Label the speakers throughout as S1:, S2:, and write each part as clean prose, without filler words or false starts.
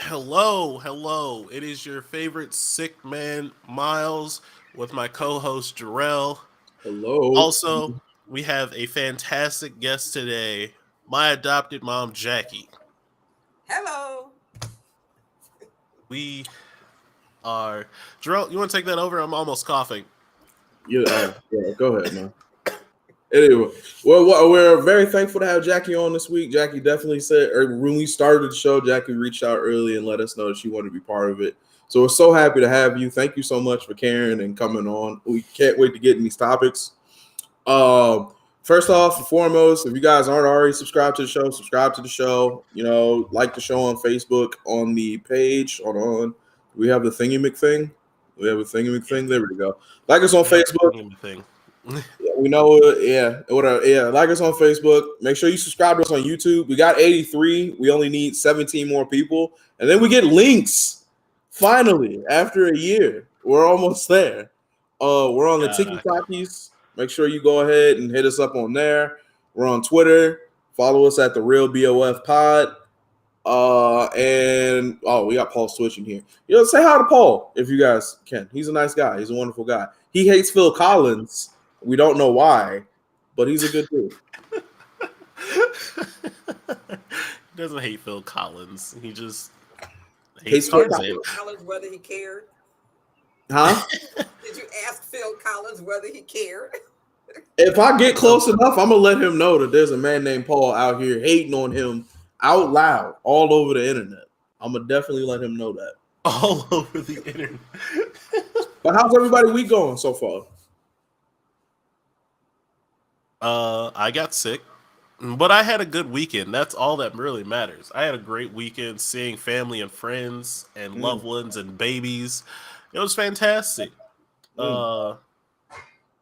S1: Hello. It is your favorite sick man, Miles, with my co-host Jarrell.
S2: Hello.
S1: Also, we have a fantastic guest today, my adopted mom, Jackie.
S3: Hello.
S1: We are Jarrell. You want to take that over? I'm almost coughing.
S2: Yeah, go ahead, man. Anyway, we're very thankful to have Jackie on this week. Jackie definitely said, or when we started the show, Jackie reached out early and let us know that she wanted to be part of it. So we're so happy to have you. Thank you so much for caring and coming on. We can't wait to get in these topics. First off and foremost, if you guys aren't already subscribed to the show, subscribe to the show. Like the show on Facebook on the page. Hold on. We have the thingy McThing. We have a thingy
S1: Yeah,
S2: McThing. There we go. Like us on
S1: we have
S2: Facebook.
S1: anything.
S2: Yeah, we know it. Yeah, whatever. Yeah, like us on Facebook. Make sure you subscribe to us on YouTube. We got 83. We only need 17 more people, and then we get links. Finally, after a year, we're almost there. We're on the
S1: God.
S2: TikTokies. Make sure you go ahead and hit us up on there. We're on Twitter. Follow us at the Real BOF Pod. And we got Paul switching here. Say hi to Paul if you guys can. He's a nice guy. He's a wonderful guy. He hates Phil Collins. We don't know why, but he's a good dude.
S1: He doesn't hate Phil Collins. He just
S2: Hates
S1: hates
S2: Phil
S1: Tarzan.
S2: Collins.
S3: Collins whether he cared?
S2: Huh?
S3: Did you ask Phil Collins whether he cared?
S2: If I get close enough, I'm gonna let him know that there's a man named Paul out here hating on him out loud all over the internet. I'm gonna definitely let him know that.
S1: All over the internet.
S2: But how's everybody week going so far?
S1: I got sick, but I had a good weekend. That's all that really matters. I had a great weekend seeing family and friends and loved ones and babies. It was fantastic. Uh,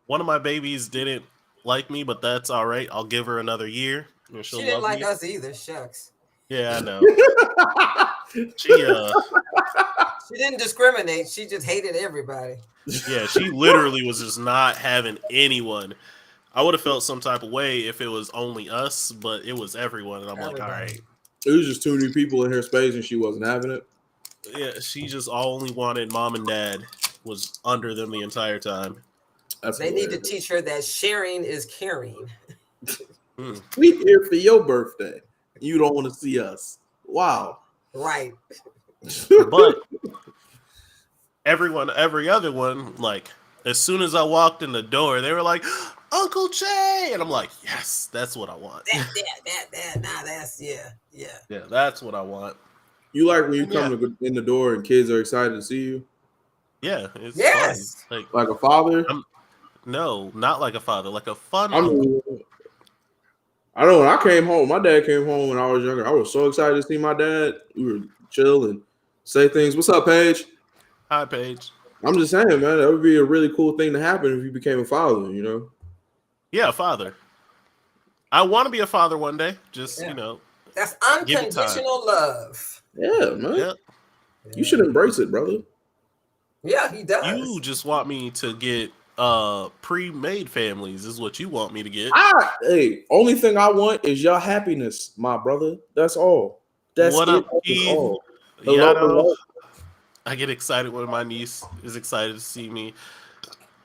S1: one of my babies didn't like me, but that's all right. I'll give her another year and she'll
S3: She didn't
S1: love
S3: like
S1: me.
S3: us either. Shucks.
S1: Yeah, I know. She
S3: She didn't discriminate. She just hated everybody.
S1: she literally was just not having anyone. I would have felt some type of way if it was only us, but it was everyone, and I'm like, all
S3: Everybody.
S1: right.
S2: It was just too many people in her space, and she wasn't having it.
S1: Yeah, she just only wanted mom and dad was under them the entire time.
S2: That's
S3: They need to
S2: hilarious.
S3: teach her that sharing is caring.
S2: We here for your birthday. You don't want to see us. Wow.
S3: Right.
S1: But every other one, like as soon as I walked in the door, they were like, Uncle Jay, and I'm like, yes, that's what I want.
S3: That. Nah, that's yeah.
S1: Yeah, that's what I want.
S2: You like when you
S1: Yeah.
S2: come in the door and kids are excited to see you?
S1: Yeah, it's
S3: Yes.
S1: fun.
S2: Like a father?
S1: No, not like a father, like a fun
S2: I
S1: uncle.
S2: mean, I know when I came home, my dad came home when I was younger. I was so excited to see my dad. We were chill and say things. What's up, Paige?
S1: Hi, Paige.
S2: I'm just saying, man, that would be a really cool thing to happen if you became a father, you know?
S1: Yeah, father. I want to be a father one day. Just
S3: Yeah. That's
S1: give it time.
S3: unconditional love.
S2: Yeah, man.
S1: Yeah.
S2: You should embrace it, brother.
S3: Yeah, he does.
S1: You just want me to get pre-made families is what you want me to get.
S2: Hey, only thing I want is your happiness, my brother. That's all. That's
S1: What
S2: it.
S1: up,
S2: That's
S1: Keith?
S2: all.
S1: Yeah,
S2: Hello.
S1: I get excited when my niece is excited to see me.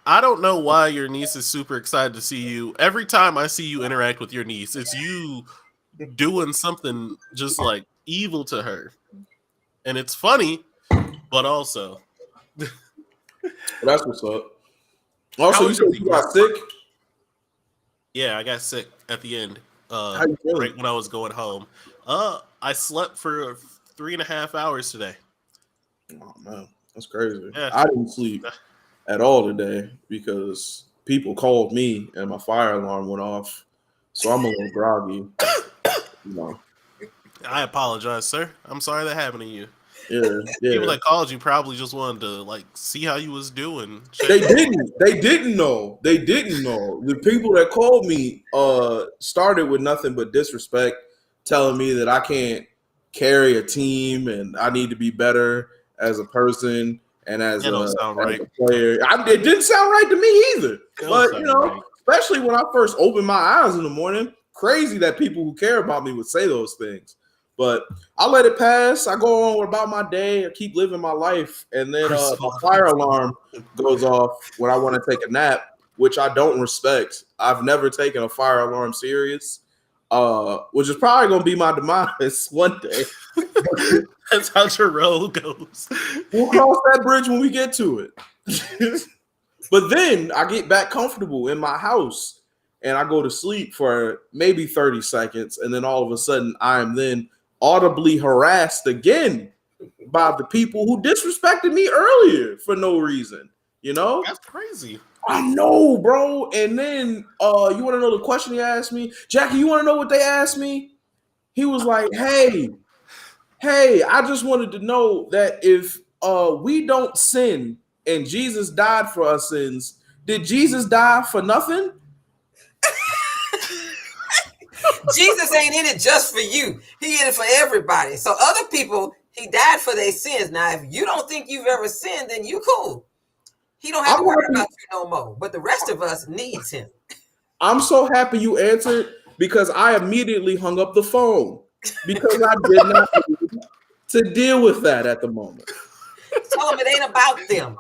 S1: I don't know why your niece is super excited to see you. Every time I see you interact with your niece, it's you doing something just like evil to her. And it's funny, but also.
S2: That's what's up. Also,
S1: How
S2: you
S1: was
S2: said
S1: your
S2: you
S1: week?
S2: got sick.
S1: Yeah, I got sick at the end.
S2: How you feeling?
S1: Right when I was going home. I slept for 3.5 hours today.
S2: Oh man, that's crazy.
S1: Yeah.
S2: I didn't sleep at all today because people called me and my fire alarm went off, so I'm a little groggy. You know.
S1: I apologize, sir. I'm sorry that happened to you.
S2: Yeah.
S1: People that called you probably just wanted to like see how you was doing.
S2: They didn't. They didn't know. They didn't know. The people that called me started with nothing but disrespect, telling me that I can't carry a team and I need to be better as a person and as,
S1: That don't sound
S2: as
S1: right.
S2: a player. It didn't sound right to me either.
S1: That don't
S2: But
S1: sound
S2: you know,
S1: right.
S2: especially when I first opened my eyes in the morning, crazy that people who care about me would say those things. But I let it pass. I go on about my day. I keep living my life, and then my fire alarm goes off when I want to take a nap, which I don't respect. I've never taken a fire alarm serious, which is probably going to be my demise one day.
S1: That's how Jarrell goes.
S2: We'll cross that bridge when we get to it. But then I get back comfortable in my house and I go to sleep for maybe 30 seconds. And then all of a sudden I am then audibly harassed again by the people who disrespected me earlier for no reason. You know?
S1: That's crazy.
S2: I know, bro. And then you want to know the question he asked me? Jackie, you want to know what they asked me? He was like, hey, I just wanted to know that if we don't sin and Jesus died for our sins, did Jesus die for nothing?
S3: Jesus ain't in it just for you. He in it for everybody. So other people, he died for their sins. Now, if you don't think you've ever sinned, then you cool. He don't have to worry about you no more. But the rest of us needs him. I'm
S2: so happy you answered because I immediately hung up the phone because I did not need to deal with that at the moment.
S3: Tell them it ain't about them.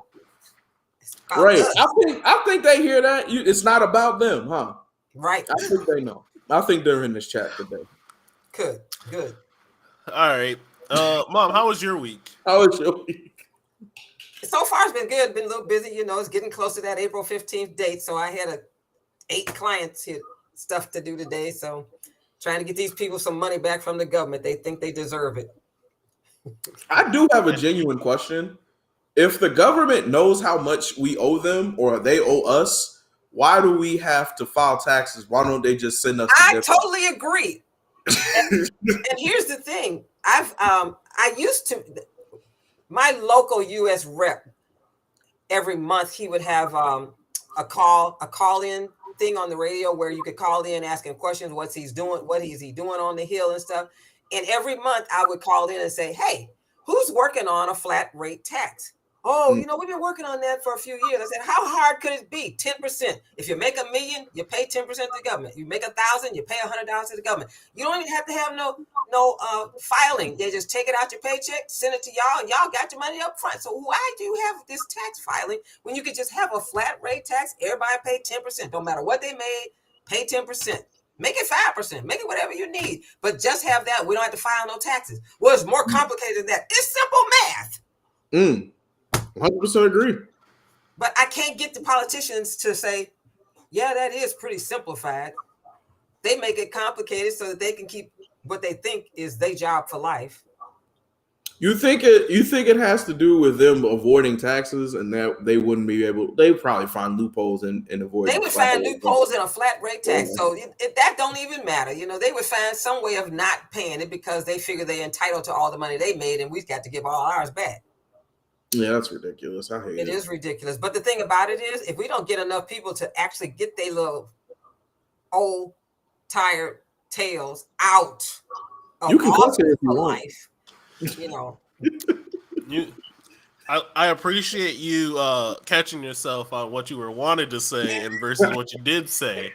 S2: About right. Us. I think they hear that. It's not about them, huh?
S3: Right.
S2: I think they know. I think they're in this chat today.
S3: Good.
S1: All right. Mom, how was your week?
S2: How was your week?
S3: So far, it's been good. Been a little busy. You know, it's getting close to that April 15th date. So I had 8 clients here, stuff to do today. So trying to get these people some money back from the government. They think they deserve it.
S2: I do have a genuine question. If the government knows how much we owe them or they owe us, why do we have to file taxes? Why don't they just send us?
S3: I totally agree. and here's the thing. I used to, my local U.S. rep, every month he would have a call-in thing on the radio where you could call in asking questions, what is he doing on the Hill and stuff. And every month I would call in and say, hey, who's working on a flat rate tax? Oh, you know, we've been working on that for a few years. I said, how hard could it be? 10%. If you make $1 million, you pay 10% to the government. You make 1,000, you pay $100 to the government. You don't even have to have no filing. They just take it out your paycheck, send it to y'all, and y'all got your money up front. So why do you have this tax filing when you could just have a flat rate tax? Everybody pay 10%. No matter what they made, pay 10%. Make it 5%. Make it whatever you need. But just have that. We don't have to file no taxes. Well, it's more complicated than that. It's simple math.
S2: 100% agree.
S3: But I can't get the politicians to say, yeah, that is pretty simplified. They make it complicated so that they can keep what they think is their job for life.
S2: You think it has to do with them avoiding taxes and that they wouldn't be able, they probably find loopholes and avoid.
S3: They would find loopholes in a flat rate tax. So that don't even matter. You know, they would find some way of not paying it because they figure they're entitled to all the money they made and we've got to give all ours back.
S2: Yeah, that's ridiculous. I hate it.
S3: It is ridiculous. But the thing about it is, if we don't get enough people to actually get their little old, tired tails out of
S2: you can cuss it if you
S3: life, you know.
S1: I appreciate you catching yourself on what you were wanted to say and versus what you did say.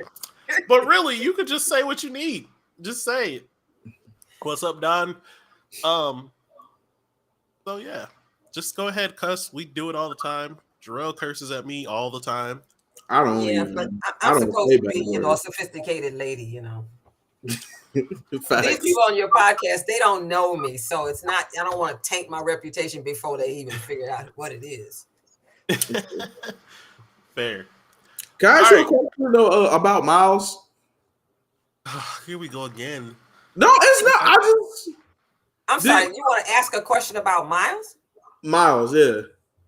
S1: But really, you could just say what you need. Just say it. What's up, Don? So yeah. Just go ahead, cuss. We do it all the time. Jarrell curses at me all the time.
S3: I don't. Yeah, but I'm supposed to be, a sophisticated lady, you know. These people on your podcast, they don't know me, so it's not. I don't want to taint my reputation before they even figure out what it is.
S1: Fair.
S2: Can I ask you a question about Miles?
S1: Here we go again.
S2: No, it's not.
S3: I'm sorry. You want to ask a question about Miles?
S2: Miles, yeah.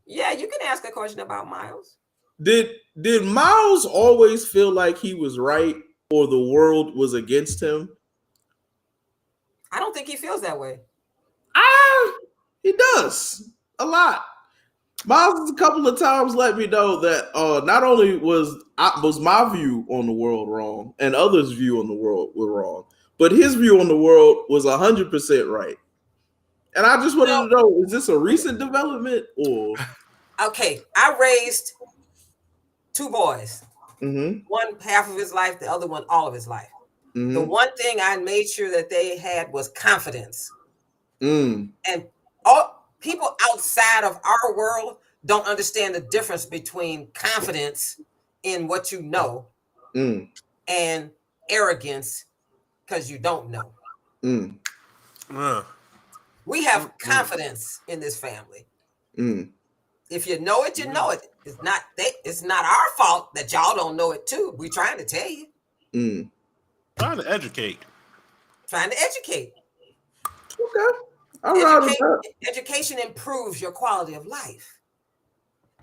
S3: Yeah, you can ask a question about Miles.
S2: Did Miles always feel like he was right or the world was against him?
S3: I don't think he feels that way.
S2: He does a lot. Miles a couple of times let me know that not only was my view on the world wrong and others' view on the world were wrong, but his view on the world was 100% right. And I just wanted to know, is this a recent development or?
S3: Okay, I raised 2 boys.
S2: Mm-hmm.
S3: One half of his life, the other one all of his life. The one thing I made sure that they had was confidence. And all people outside of our world don't understand the difference between confidence in what you know and arrogance because you don't know. We have confidence in this family. If you know it, you know it. It's not our fault that y'all don't know it too. We're trying to tell you.
S1: Trying to educate.
S3: Trying to educate.
S2: Okay.
S3: Education improves your quality of life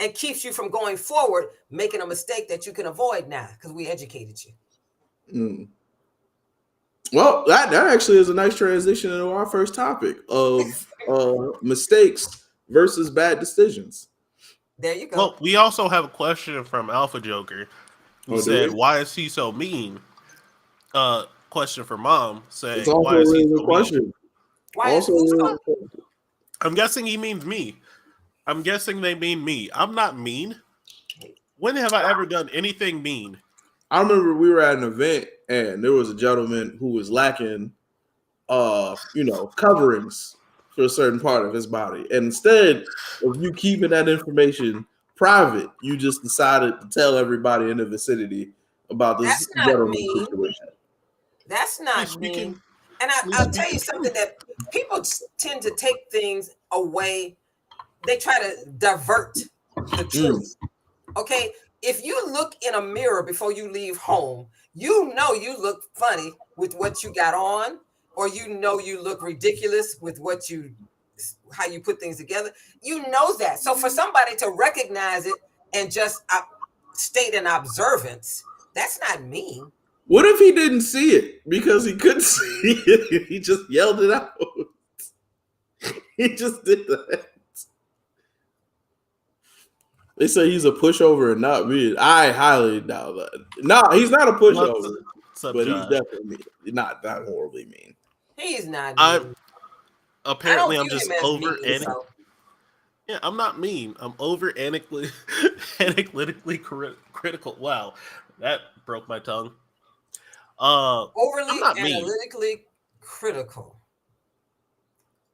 S3: and keeps you from going forward, making a mistake that you can avoid now because we educated you.
S2: Well, that actually is a nice transition into our first topic of mistakes versus bad decisions.
S3: There you go.
S1: Well, we also have a question from Alpha Joker who said, "Why is he so mean?" Question for Mom saying, "Why is he so mean?" I'm guessing he means me. I'm guessing they mean me. I'm not mean. When have I ever done anything mean?
S2: I remember we were at an event and there was a gentleman who was lacking, coverings for a certain part of his body. And instead of you keeping that information private, you just decided to tell everybody in the vicinity about this gentleman's situation.
S3: That's not mean. And I'll tell you something that people tend to take things away. They try to divert the truth. Okay, if you look in a mirror before you leave home, you know you look funny with what you got on, or you know you look ridiculous with how you put things together. You know that. So for somebody to recognize it and just state an observance, that's not mean.
S2: What if he didn't see it because he couldn't see it? He just yelled it out. He just did that. They say he's a pushover and not mean. I highly doubt that. No, he's not a pushover, but he's definitely not that horribly mean.
S3: He's not mean.
S1: Apparently, I'm just over Yeah, I'm not mean. I'm over analytically critical. Wow, that broke my tongue.
S3: Overly analytically critical.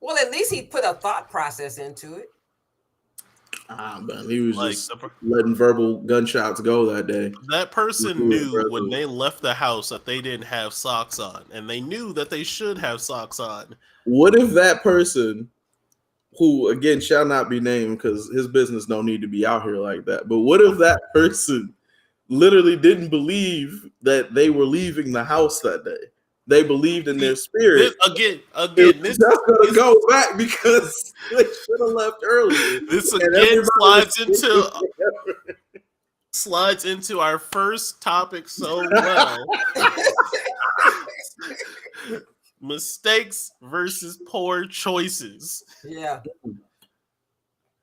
S3: Well, at least he put a thought process into it.
S2: Man, he was just letting verbal gunshots go that day.
S1: That person knew when they left the house that they didn't have socks on, and they knew that they should have socks on.
S2: What if that person, who again shall not be named because his business don't need to be out here like that, but what if that person literally didn't believe that they were leaving the house that day? They believed in their spirit.
S1: This
S2: gonna go back because they should have left earlier.
S1: This again slides into our first topic so well. Mistakes versus poor choices.
S3: Yeah.
S2: Mm-hmm.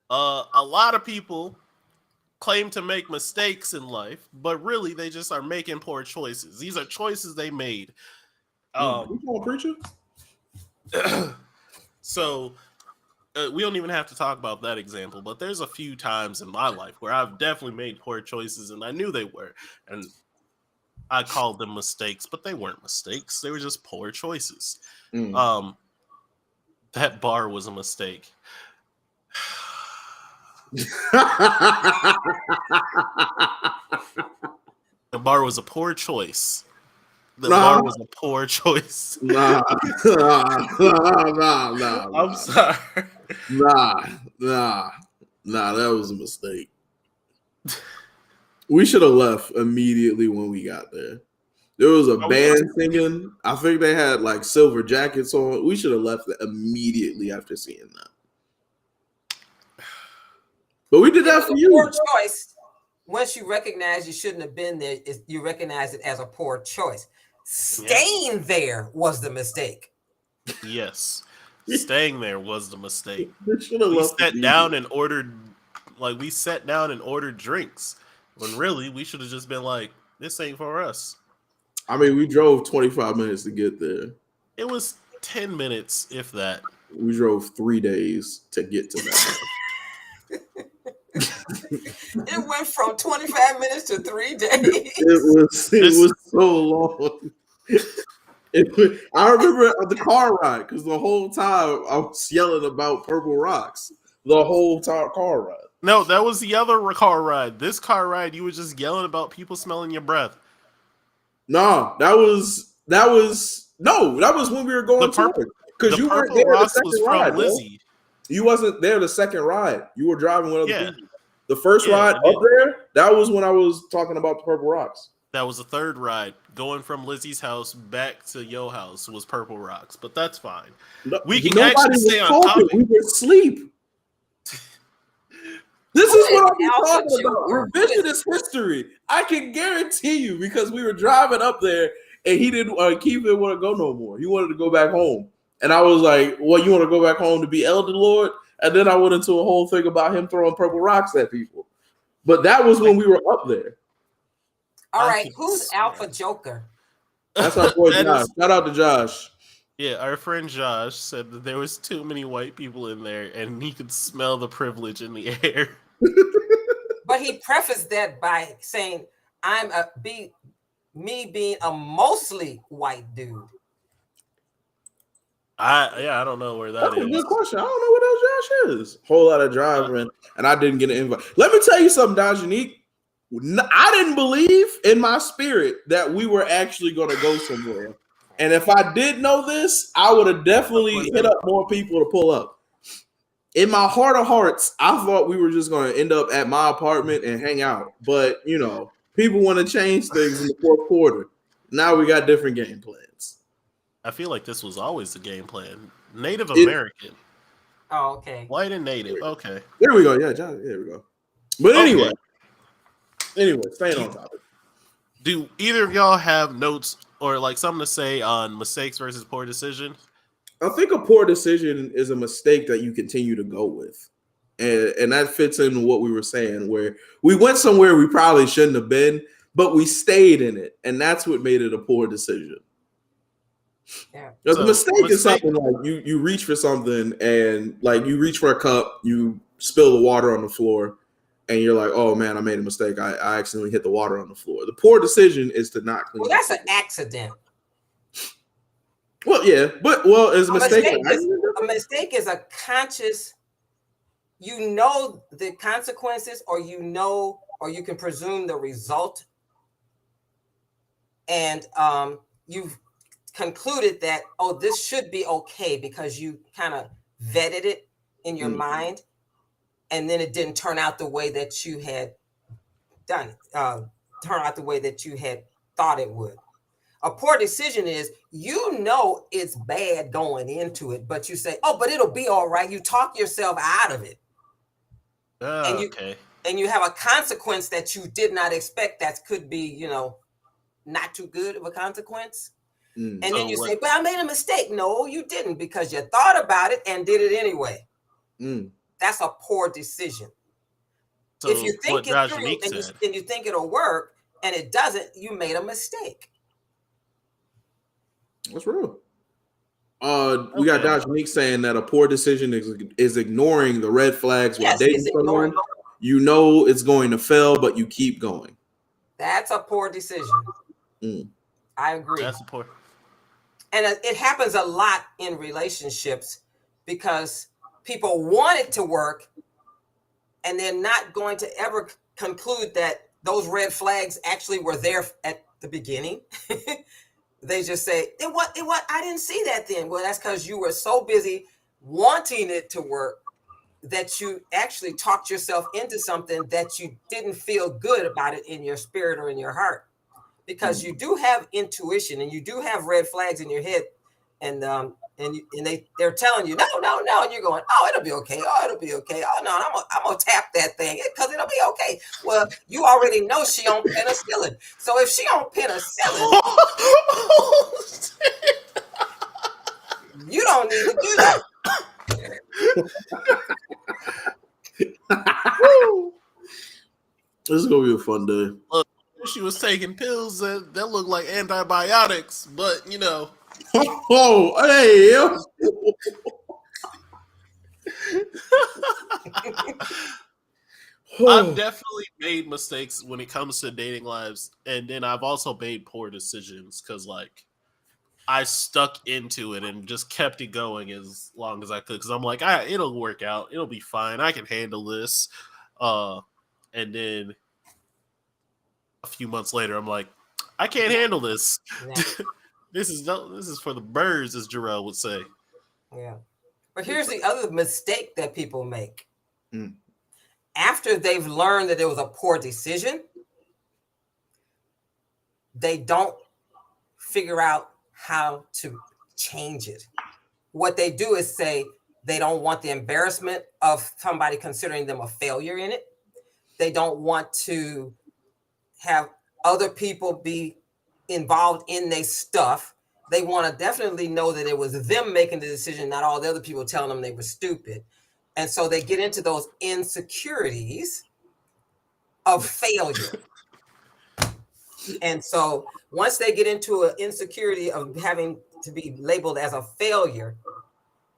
S1: A lot of people claim to make mistakes in life, but really they just are making poor choices. These are choices they made.
S2: Preacher?
S1: So we don't even have to talk about that example, but there's a few times in my life where I've definitely made poor choices and I knew they were, and I called them mistakes, but they weren't mistakes. They were just poor choices. That bar was a mistake. The bar was a poor choice. The bar was a poor choice.
S2: Nah.
S1: I'm sorry.
S2: Nah, that was a mistake. We should have left immediately when we got there. There was a band singing. I think they had like silver jackets on. We should have left immediately after seeing that. But we did that for you.
S3: Poor choice. Once you recognize you shouldn't have been there, you recognize it as a poor choice. Staying there was the mistake.
S1: Yes. Staying there was the mistake. We sat down and ordered drinks. When really we should have just been like, this ain't for us.
S2: I mean, we drove 25 minutes to get there.
S1: It was 10 minutes, if that.
S2: We drove 3 days to get to that.
S3: It went from 25 minutes to 3 days.
S2: It was so long. I remember the car ride because the whole time I was yelling about Purple Rocks. The whole car ride.
S1: No, that was the other car ride. This car ride, you were just yelling about people smelling your breath.
S2: No, that was when we were going to work. Because you weren't
S1: Purple
S2: there the
S1: Rocks was
S2: second
S1: from
S2: ride, bro.
S1: Lizzie.
S2: You wasn't there the second ride. You were driving with other
S1: Yeah.
S2: people. The first ride up there, that was when I was talking about the Purple Rocks.
S1: That was the third ride. Going from Lizzie's house back to your house was Purple Rocks, but that's fine.
S2: No,
S1: We can actually stay on topic.
S2: We were asleep. This is what I'm talking about. Revisionist history. I can guarantee you because we were driving up there and he didn't. Keith didn't want to go no more. He wanted to go back home, and I was like, "Well, you want to go back home to be Elder Lord?" And then I went into a whole thing about him throwing purple rocks at people. But that was when we were up there.
S3: All right, who's Alpha Joker?
S2: That's our boy Josh. Shout out to Josh.
S1: Yeah, our friend Josh said that there was too many white people in there, and he could smell the privilege in the air.
S3: But he prefaced that by saying, me being a mostly white dude.
S1: I don't know where that is.
S2: That's a good question. I don't know what else Josh is. Whole lot of driving, and I didn't get an invite. Let me tell you something, Dajanique. I didn't believe in my spirit that we were actually going to go somewhere. And if I did know this, I would have definitely hit up more people to pull up. In my heart of hearts, I thought we were just going to end up at my apartment and hang out. But, you know, people want to change things in the fourth quarter. Now we got different game plans.
S1: I feel like this was always the game plan. Native American.
S3: Oh, okay.
S1: White and native. Okay.
S2: There we go. Yeah, John, there we go. But anyway, staying on topic.
S1: Do either of y'all have notes or like something to say on mistakes versus poor decisions?
S2: I think a poor decision is a mistake that you continue to go with. And that fits in what we were saying, where we went somewhere we probably shouldn't have been, but we stayed in it. And that's what made it a poor decision.
S3: Yeah.
S2: Because a mistake is something like you reach for something and like you reach for a cup, you spill the water on the floor, and you're like, oh man, I made a mistake. I accidentally hit the water on the floor. The poor decision is to not clean.
S3: Well, that's an accident.
S2: Well, yeah, but is a mistake.
S3: A mistake is a conscious, you know the consequences, or you know, or you can presume the result. And you've concluded that, oh, this should be okay because you kind of vetted it in your mind, and then it didn't turn out the way that you had done, turn out the way that you had thought it would. A poor decision is, you know, it's bad going into it, but you say, oh, but it'll be all right. You talk yourself out of it. And you have a consequence that you did not expect that could be, you know, not too good of a consequence. And then you say, but I made a mistake. No, you didn't, because you thought about it and did it anyway. That's a poor decision. So if you think it through and you think it'll work and it doesn't, you made a mistake.
S2: That's real. We got Dajanique saying that a poor decision is ignoring the red flags while dating someone. You know it's going to fail, but you keep going.
S3: That's a poor decision. I agree.
S1: That's a poor.
S3: And it happens a lot in relationships because people want it to work and they're not going to ever conclude that those red flags actually were there at the beginning. They just say, it what? I didn't see that then. Well, that's because you were so busy wanting it to work that you actually talked yourself into something that you didn't feel good about it in your spirit or in your heart. Because you do have intuition and you do have red flags in your head, and they're telling you no, and you're going, oh, it'll be okay. Oh, it'll be okay. Oh no, I'm gonna tap that thing because it'll be okay. Well, you already know she on penicillin, so if she on penicillin, you don't need to do that.
S2: This is gonna be a fun day.
S1: Look, she was taking pills that look like antibiotics, but you know.
S2: Oh, hey.
S1: I've definitely made mistakes when it comes to dating lives, and then I've also made poor decisions because, like, I stuck into it and just kept it going as long as I could because I'm like, it'll work out, it'll be fine, I can handle this. And then a few months later, I'm like, I can't handle this.
S3: Yeah.
S1: This is for the birds, as Jarrell would say.
S3: Yeah. But here's the other mistake that people make.
S2: Mm.
S3: After they've learned that it was a poor decision, they don't figure out how to change it. What they do is say they don't want the embarrassment of somebody considering them a failure in it. They don't want to have other people be involved in their stuff. They want to definitely know that it was them making the decision, not all the other people telling them they were stupid. And so they get into those insecurities of failure. And so once they get into an insecurity of having to be labeled as a failure,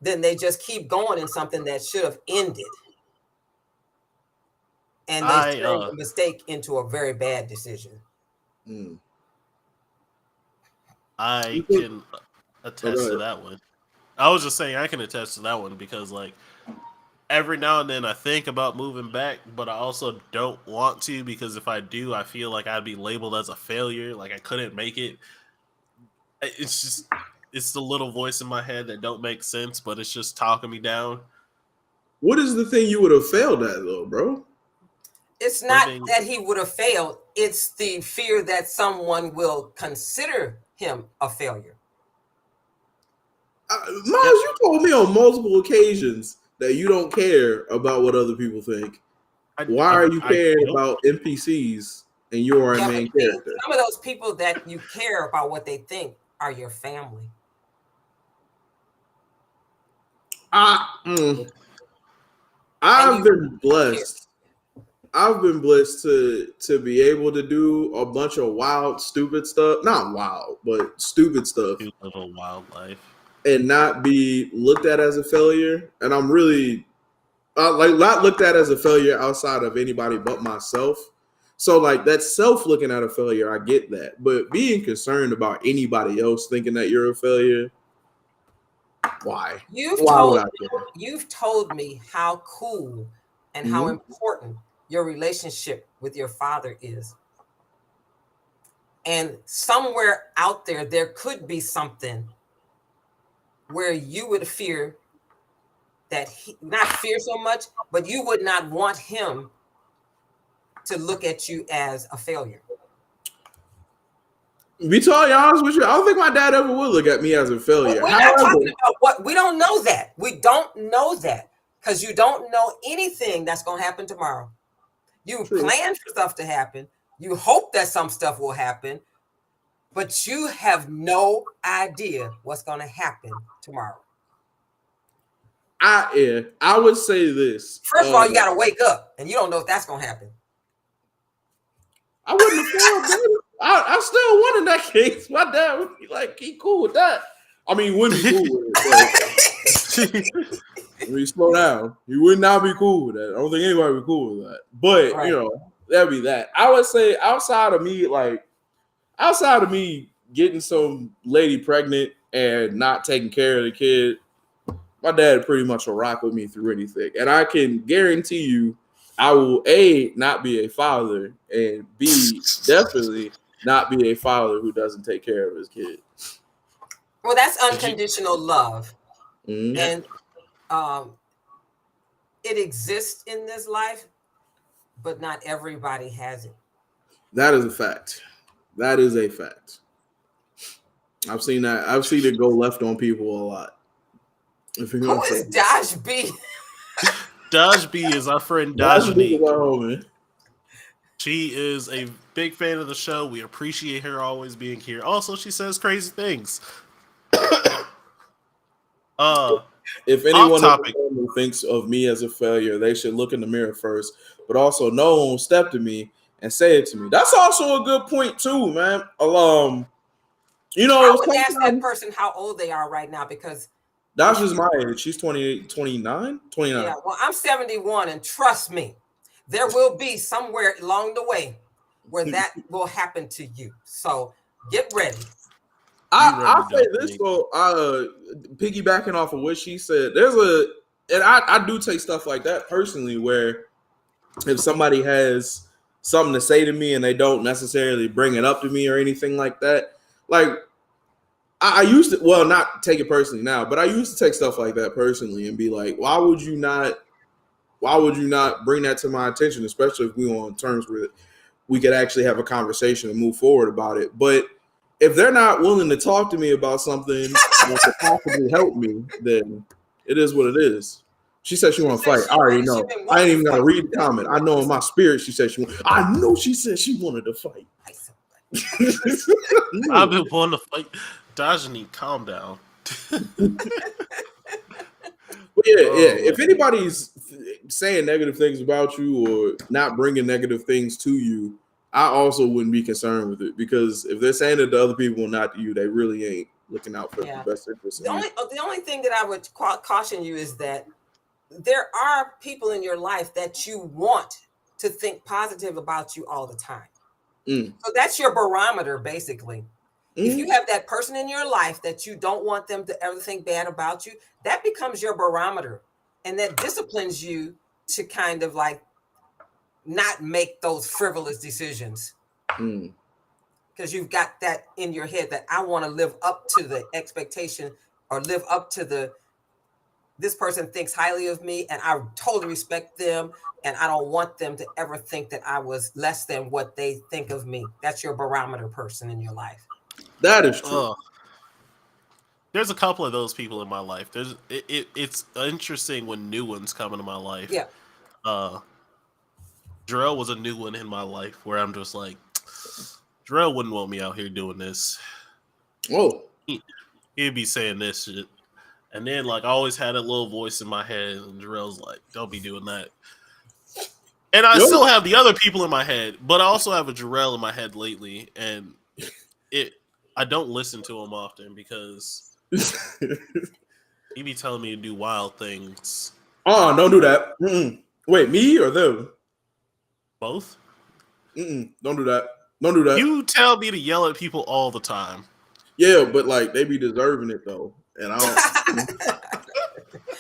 S3: then they just keep going in something that should have ended. And they turn the mistake into a very bad decision.
S1: I can attest to that one. I was just saying I can attest to that one because, like, every now and then I think about moving back, but I also don't want to because if I do, I feel like I'd be labeled as a failure, like I couldn't make it. It's the little voice in my head that don't make sense, but it's just talking me down.
S2: What is the thing you would have failed at, though, bro?
S3: It's not that he would have failed. It's the fear that someone will consider him a failure.
S2: Miles, you told me on multiple occasions that you don't care about what other people think. Why are you caring about NPCs and you are a main character?
S3: Some of those people that you care about what they think are your family.
S2: I've been blessed. I've been blessed to be able to do a bunch of wild, stupid stuff. Not wild, but stupid stuff.
S1: You live a wild life.
S2: And not be looked at as a failure. And I'm really not looked at as a failure outside of anybody but myself. So like that self looking at a failure, I get that. But being concerned about anybody else thinking that you're a failure, why?
S3: You've told me how cool and how important your relationship with your father is. And somewhere out there could be something where you would fear that not fear so much, but you would not want him to look at you as a failure.
S2: Be totally honest with you, I don't think my dad ever would look at me as a failure.
S3: We're not talking about what we don't know that. We don't know that because you don't know anything that's going to happen tomorrow. You plan for stuff to happen. You hope that some stuff will happen, but you have no idea what's going to happen tomorrow.
S2: I would say this.
S3: First of all, you got to wake up, and you don't know if that's going to happen.
S2: I wouldn't have failed. I still won in that case. My dad would be like, he cool with that. I mean, he wouldn't be cool with it. When you slow down, he would not be cool with that. I don't think anybody would be cool with that. But, that'd be that. I would say outside of me getting some lady pregnant and not taking care of the kid, my dad pretty much will rock with me through anything. And I can guarantee you I will, A, not be a father, and B, definitely not be a father who doesn't take care of his kid.
S3: Well, that's unconditional love. And it exists in this life, but not everybody has it.
S2: That is a fact. That is a fact. I've seen that. I've seen it go left on people a lot.
S3: Who is Dodge B?
S1: Dodge B is our friend Dajani. She is a big fan of the show. We appreciate her always being here. Also, she says crazy things.
S2: If anyone who thinks of me as a failure, they should look in the mirror first. But also, no one will step to me and say it to me. That's also a good point too, man.
S3: I would ask that person how old they are right now because
S2: that's just my age. She's 28, 29.
S3: Yeah, well, I'm 71, and trust me, there will be somewhere along the way where that will happen to you. So get ready.
S2: I'll say this though, piggybacking off of what she said, and I do take stuff like that personally, where if somebody has something to say to me and they don't necessarily bring it up to me or anything like that, like I used to, well, not take it personally now, but I used to take stuff like that personally and be like, why would you not bring that to my attention, especially if we were on terms where we could actually have a conversation and move forward about it. But if they're not willing to talk to me about something that could possibly help me, then it is what it is. She said she want to fight. I already know. I ain't even got to read the comment. I know in my spirit she said I know she said she wanted to fight.
S1: I've been wanting to fight. Dajani, calm down.
S2: But yeah. If anybody's saying negative things about you or not bringing negative things to you, I also wouldn't be concerned with it, because if they're saying it to other people and not to you, they really ain't looking out for the best interest.
S3: The only thing that I would caution you is that there are people in your life that you want to think positive about you all the time. So that's your barometer, basically. If you have that person in your life that you don't want them to ever think bad about you, that becomes your barometer. And that disciplines you to kind of like not make those frivolous decisions. Because you've got that in your head that I want to live up to the expectation or live up to this person thinks highly of me and I totally respect them. And I don't want them to ever think that I was less than what they think of me. That's your barometer person in your life.
S2: That is true.
S1: There's a couple of those people in my life. It's interesting when new ones come into my life.
S3: Yeah.
S1: Jarrell was a new one in my life where I'm just like, Jarrell wouldn't want me out here doing this.
S2: Whoa.
S1: He'd be saying this shit. And then like I always had a little voice in my head and Jarrell's like, don't be doing that. And I still have the other people in my head, but I also have a Jarrell in my head lately, and I don't listen to him often because he be telling me to do wild things.
S2: Oh, don't do that. Wait, me or them?
S1: Both?
S2: Don't do that. Don't do that.
S1: You tell me to yell at people all the time.
S2: Yeah, but like they be deserving it though, and I don't.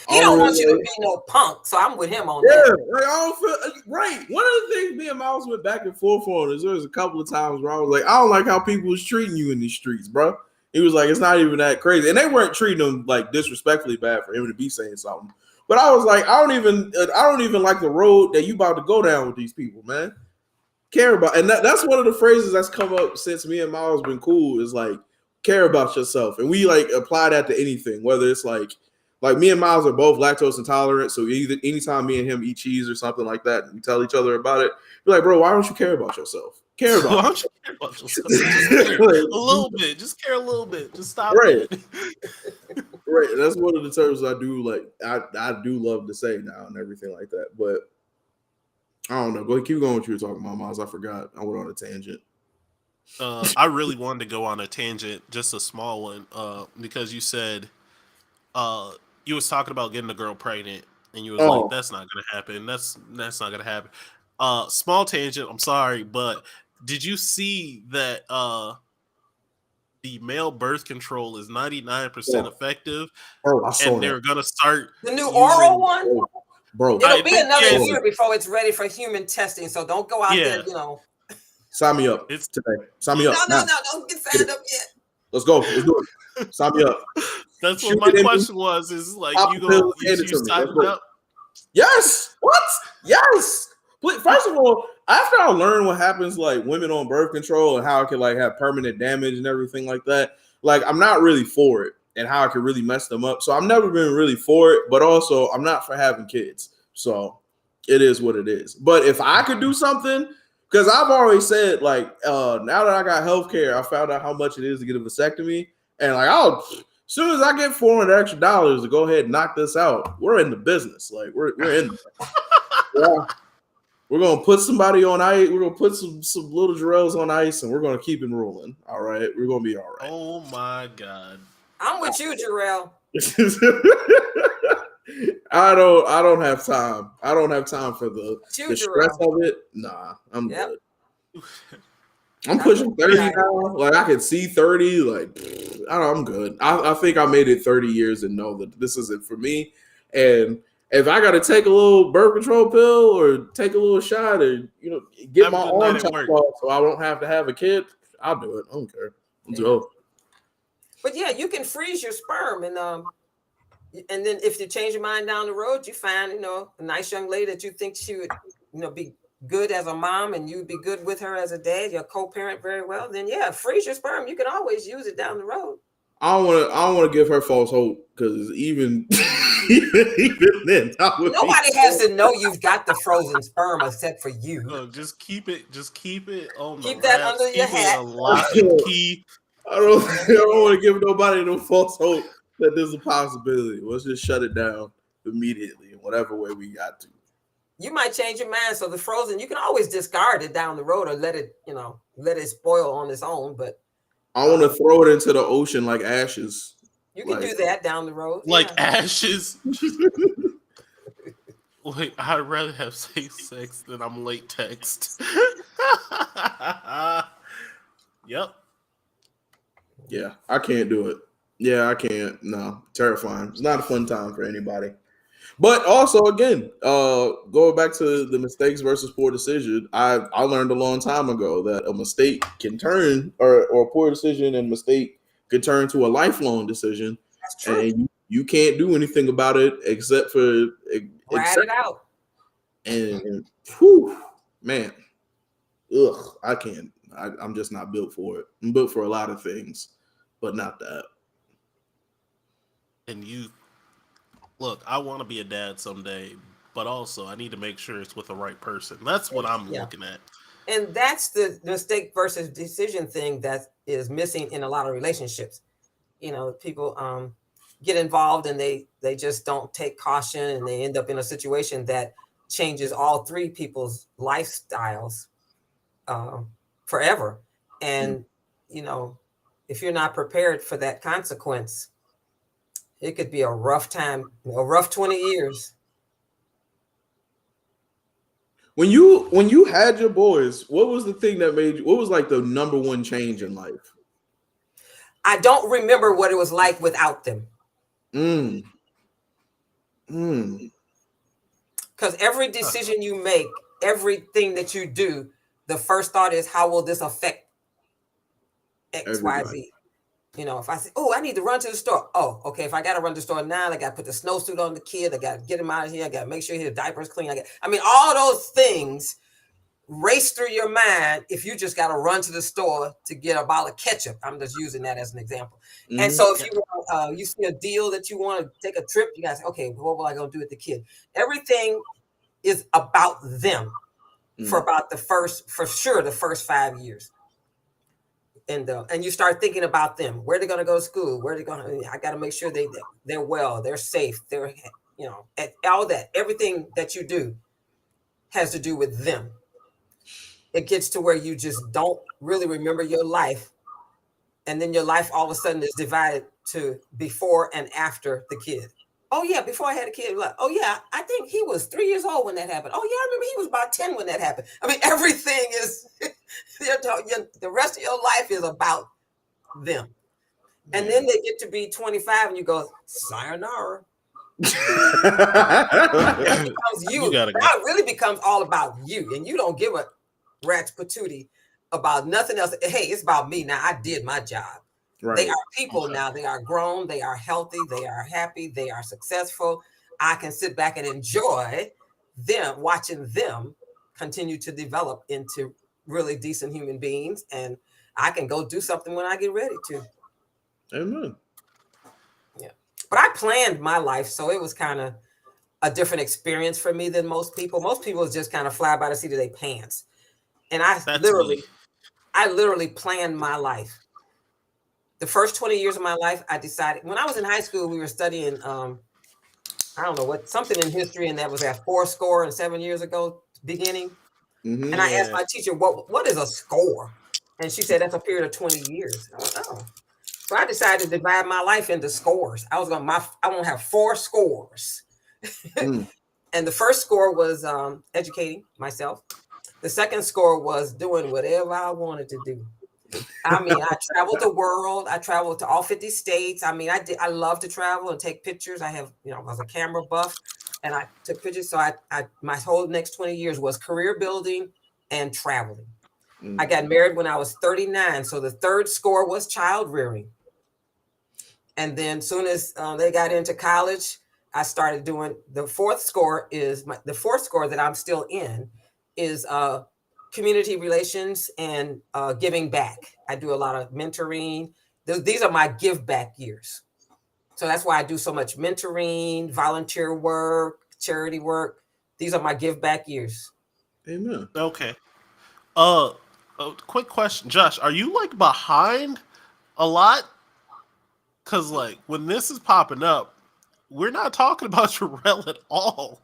S3: He don't want you to be no punk, so I'm with him on
S2: that.
S3: that.
S2: Yeah, like I don't feel right. One of the things me and Miles went back and forth on is there was a couple of times where I was like, I don't like how people was treating you in these streets, bro. He was like, it's not even that crazy, and they weren't treating him like disrespectfully bad for him to be saying something. But I was like, I don't even like the road that you about to go down with these people, man. Care about, and that's one of the phrases that's come up since me and Miles been cool is like, care about yourself, and we like apply that to anything, whether it's like me and Miles are both lactose intolerant, so anytime me and him eat cheese or something like that, and we tell each other about it, we're like, bro, why don't you care about yourself? Care about.
S1: Why don't you care about yourself? Just care a little bit. Just care a little bit. Just stop.
S2: Right. Right. That's one of the terms I do like. I do love to say now and everything like that, but I don't know. Go ahead, keep going. What you were talking about, Miles. I forgot. I went on a tangent.
S1: I really wanted to go on a tangent, just a small one, because you said you was talking about getting a girl pregnant, and you was like, "That's not gonna happen. That's not gonna happen." Small tangent. I'm sorry, but did you see that the male birth control is 99% effective, and they're gonna start
S3: the new oral one?
S2: Bro,
S3: it'll be another year before it's ready for human testing. So don't go out there,
S2: Sign me up. It's today. Sign me up.
S3: No, don't get signed up yet.
S2: Let's go. Let's do it. Sign me up.
S1: That's what my question was. Is like you sign up?
S2: Yes. What? Yes. First of all, after I learned what happens, like women on birth control and how it can like have permanent damage and everything like that, like I'm not really for it and how it can really mess them up. So I've never been really for it, but also I'm not for having kids. So it is what it is. But if I could do something, because I've always said, like, now that I got healthcare, I found out how much it is to get a vasectomy. And like, as soon as I get $400 extra to go ahead and knock this out, we're in the business. Like we're in. Yeah. We're gonna put somebody on ice. We're gonna put some little Jarrells on ice, and we're gonna keep it rolling. All right, we're gonna be all right.
S1: Oh my God,
S3: I'm with you, Jarrell.
S2: I don't have time. I don't have time for the stress of it. Nah, I'm good. I'm pushing 30 now. Like I can see 30. Like I'm good. I think I made it 30 years and know that this isn't for me. And if I got to take a little birth control pill or take a little shot or get
S1: Have a
S2: my
S1: good night
S2: arm
S1: at
S2: chopped
S1: work.
S2: off so I don't have to have a kid, I'll do it. I don't care.
S3: But yeah, you can freeze your sperm, and then if you change your mind down the road, you find a nice young lady that you think she would be good as a mom, and you'd be good with her as a dad. You're co-parent very well. Then yeah, freeze your sperm. You can always use it down the road.
S2: I don't want to give her false hope because even even then,
S3: nobody has to know you've got the frozen sperm except for you.
S1: Look, just keep it on
S3: Keep
S1: the
S3: that
S1: wraps.
S3: under your
S1: Keep it
S3: hat.
S1: a lock and key.
S2: I don't want to give nobody no false hope that there's a possibility. Let's just shut it down immediately in whatever way we got to.
S3: You might change your mind. So the frozen, you can always discard it down the road or let it spoil on its own. But
S2: I want to throw it into the ocean like ashes.
S3: You can do that down the road.
S1: Like ashes. Wait, I'd rather have safe sex than I'm late text. Yep.
S2: Yeah, I can't do it. Yeah, I can't. No, terrifying. It's not a fun time for anybody. But also, again, going back to the mistakes versus poor decision, I learned a long time ago that a mistake can turn, or a poor decision and mistake could turn to a lifelong decision.
S3: That's true.
S2: And you can't do anything about it except for
S3: ride it out.
S2: And whew, man, I can't. I'm just not built for it. I'm built for a lot of things, but not that.
S1: And look, I want to be a dad someday, but also I need to make sure it's with the right person. That's what I'm looking at.
S3: And that's the mistake versus decision thing that is missing in a lot of relationships. People get involved and they just don't take caution, and they end up in a situation that changes all three people's lifestyles forever. And if you're not prepared for that consequence, it could be a rough time, a rough 20 years.
S2: When you had your boys, what was the thing that made you, what was like the number one change in life?
S3: I don't remember what it was like without them. Because every decision you make, everything that you do, the first thought is, how will this affect X, Y, Z? If I say, oh, I need to run to the store. Oh, okay. If I got to run to the store now, I got to put the snowsuit on the kid. I got to get him out of here. I got to make sure his diaper's clean. All those things race through your mind if you just got to run to the store to get a bottle of ketchup. I'm just using that as an example. Mm-hmm. And so if you see a deal that you want to take a trip, you guys say, okay, what will I go do with the kid? Everything is about them for about the first 5 years. And you start thinking about them, where they're going to go to school, I got to make sure they're well, they're safe, they're, all that, everything that you do has to do with them. It gets to where you just don't really remember your life. And then your life all of a sudden is divided to before and after the kid. Oh yeah, before I had a kid, like, oh yeah, I think he was 3 years old when that happened. Oh yeah, I remember he was about 10 when that happened. Everything is, the rest of your life is about them. And then they get to be 25 and you go, sayonara. It becomes you. Now it really becomes all about you. And you don't give a rat's patootie about nothing else. Hey, it's about me now. I did my job. Right. They are people now. They are grown. They are healthy. They are happy. They are successful. I can sit back and enjoy them, watching them continue to develop into really decent human beings. And I can go do something when I get ready to.
S2: Amen.
S3: Yeah. But I planned my life, so it was kind of a different experience for me than most people. Most people just kind of fly by the seat of their pants. And I literally planned my life. The first 20 years of my life, I decided, when I was in high school, we were studying, I don't know something in history, and that was at 7 years ago, beginning. Mm-hmm. And I asked my teacher, what is a score? And she said, that's a period of 20 years. I went, oh. So I decided to divide my life into scores. I want to have 4 scores. And the first score was educating myself. The second score was doing whatever I wanted to do. I mean, I traveled the world. I traveled to all 50 states. I mean, I love to travel and take pictures. I was a camera buff and I took pictures. So my whole next 20 years was career building and traveling. I got married when I was 39. So the third score was child rearing. And then soon as they got into college, I started doing the fourth score that I'm still in is community relations and giving back. I do a lot of mentoring. These are my give back years. So that's why I do so much mentoring, volunteer work, charity work. These are my give back years.
S2: Amen.
S1: Okay. Quick question, Josh. Are you like behind a lot? Because like when this is popping up, we're not talking about Jarrell at all.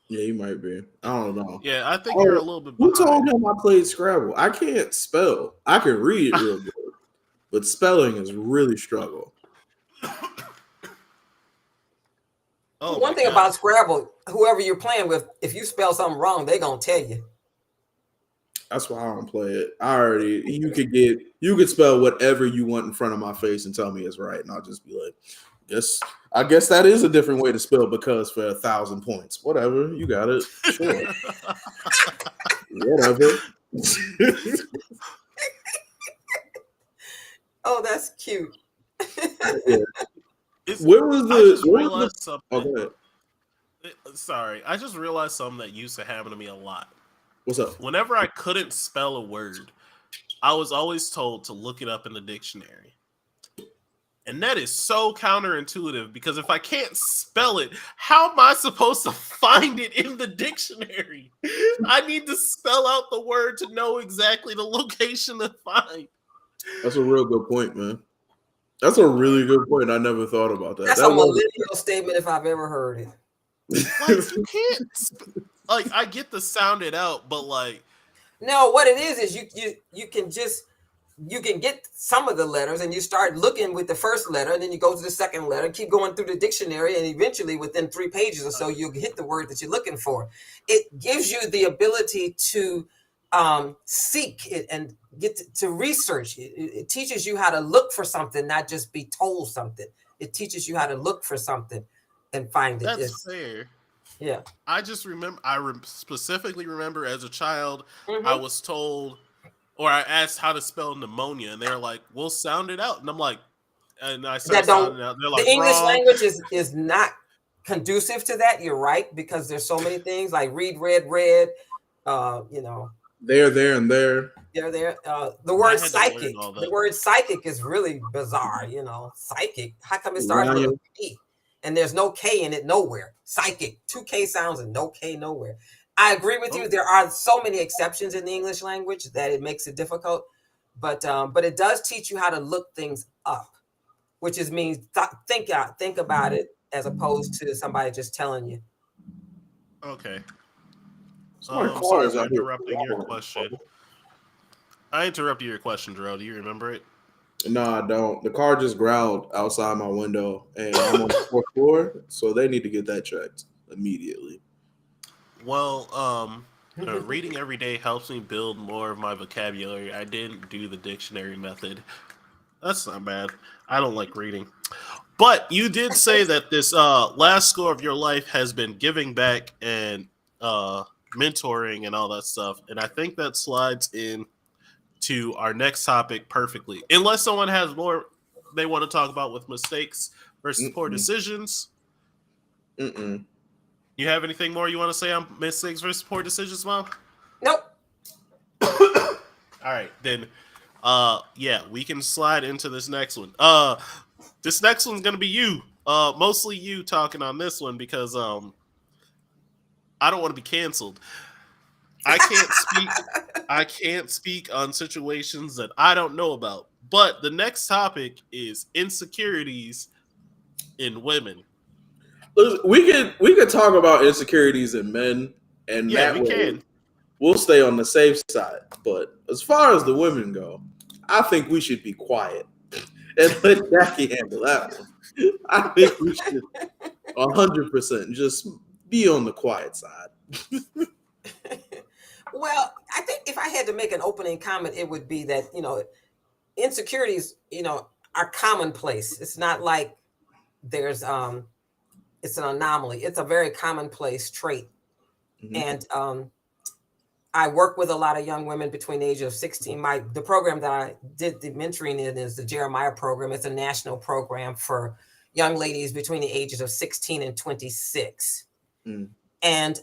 S2: Yeah, he might be. I don't know.
S1: Yeah, I think you're a little bit
S2: Who
S1: behind.
S2: told him I played Scrabble? I can't spell. I can read real good, but spelling is really struggle.
S1: Oh,
S3: One thing about Scrabble, whoever you're playing with, if you spell something wrong, they're gonna tell you.
S2: That's why I don't play it. You could spell whatever you want in front of my face and tell me it's right, and I'll just be like, I guess that is a different way to spell because for 1,000 points. Whatever, you got it. Sure. Whatever.
S3: Oh, that's cute.
S2: Yeah. Where was the?
S1: I just realized something.
S2: Oh, go ahead.
S1: Sorry, I just realized something that used to happen to me a lot.
S2: What's up?
S1: Whenever I couldn't spell a word, I was always told to look it up in the dictionary. And that is so counterintuitive because if I can't spell it, how am I supposed to find it in the dictionary? I need to spell out the word to know exactly the location to find.
S2: That's a real good point, man. That's a really good point. I never thought about that.
S3: That's a millennial statement if I've ever heard it.
S1: Like, you can't, like, I get the sound it out, but like,
S3: no, what it is you can get some of the letters and you start looking with the first letter and then you go to the second letter, keep going through the dictionary, and eventually within 3 pages or so you'll hit the word that you're looking for. It gives you the ability to seek it and get to research it. It teaches you how to look for something, not just be told something. It teaches you how to look for something and find it.
S1: That's fair.
S3: Yeah.
S1: I just remember, specifically remember as a child, I was told, or I asked how to spell pneumonia, and they're like, "We'll sound it out," and I'm like, and I started sounding it out. They're like,
S3: the English
S1: wrong.
S3: language is not conducive to that. You're right, because there's so many things like read, read, read.
S2: There, and there.
S3: There. The word psychic. The word psychic is really bizarre. Psychic. How come it starts with a P and there's no K in it nowhere? Psychic. 2 K sounds and no K nowhere. I agree with you. There are so many exceptions in the English language that it makes it difficult, but it does teach you how to look things up, which means think about it as opposed to somebody just telling you.
S1: Okay.
S2: Sorry
S1: for interrupting your question. I interrupted your question, Jarrell. Do you remember it?
S2: No, I don't. The car just growled outside my window, and I'm on the 4th floor, so they need to get that checked immediately.
S1: Well, reading every day helps me build more of my vocabulary. I didn't do the dictionary method. That's not bad. I don't like reading. But you did say that this last score of your life has been giving back and mentoring and all that stuff. And I think that slides in to our next topic perfectly. Unless someone has more they want to talk about with mistakes versus poor decisions. You have anything more you want to say on mistakes versus poor decisions, Mom?
S3: Nope.
S1: All right, then. Yeah, we can slide into this next one. This next one's gonna be you. Mostly you talking on this one because I don't want to be canceled. I can't speak on situations that I don't know about. But the next topic is insecurities in women.
S2: We could talk about insecurities in men, and
S1: yeah, we can.
S2: We'll stay on the safe side. But as far as the women go, I think we should be quiet and let Jackie handle that one. I think we should 100% just be on the quiet side.
S3: Well, I think if I had to make an opening comment, it would be that, insecurities, are commonplace. It's not like there's it's an anomaly. It's a very commonplace trait. And I work with a lot of young women between the age of 16. The program that I did the mentoring in is the Jeremiah program. It's a national program for young ladies between the ages of 16 and 26. And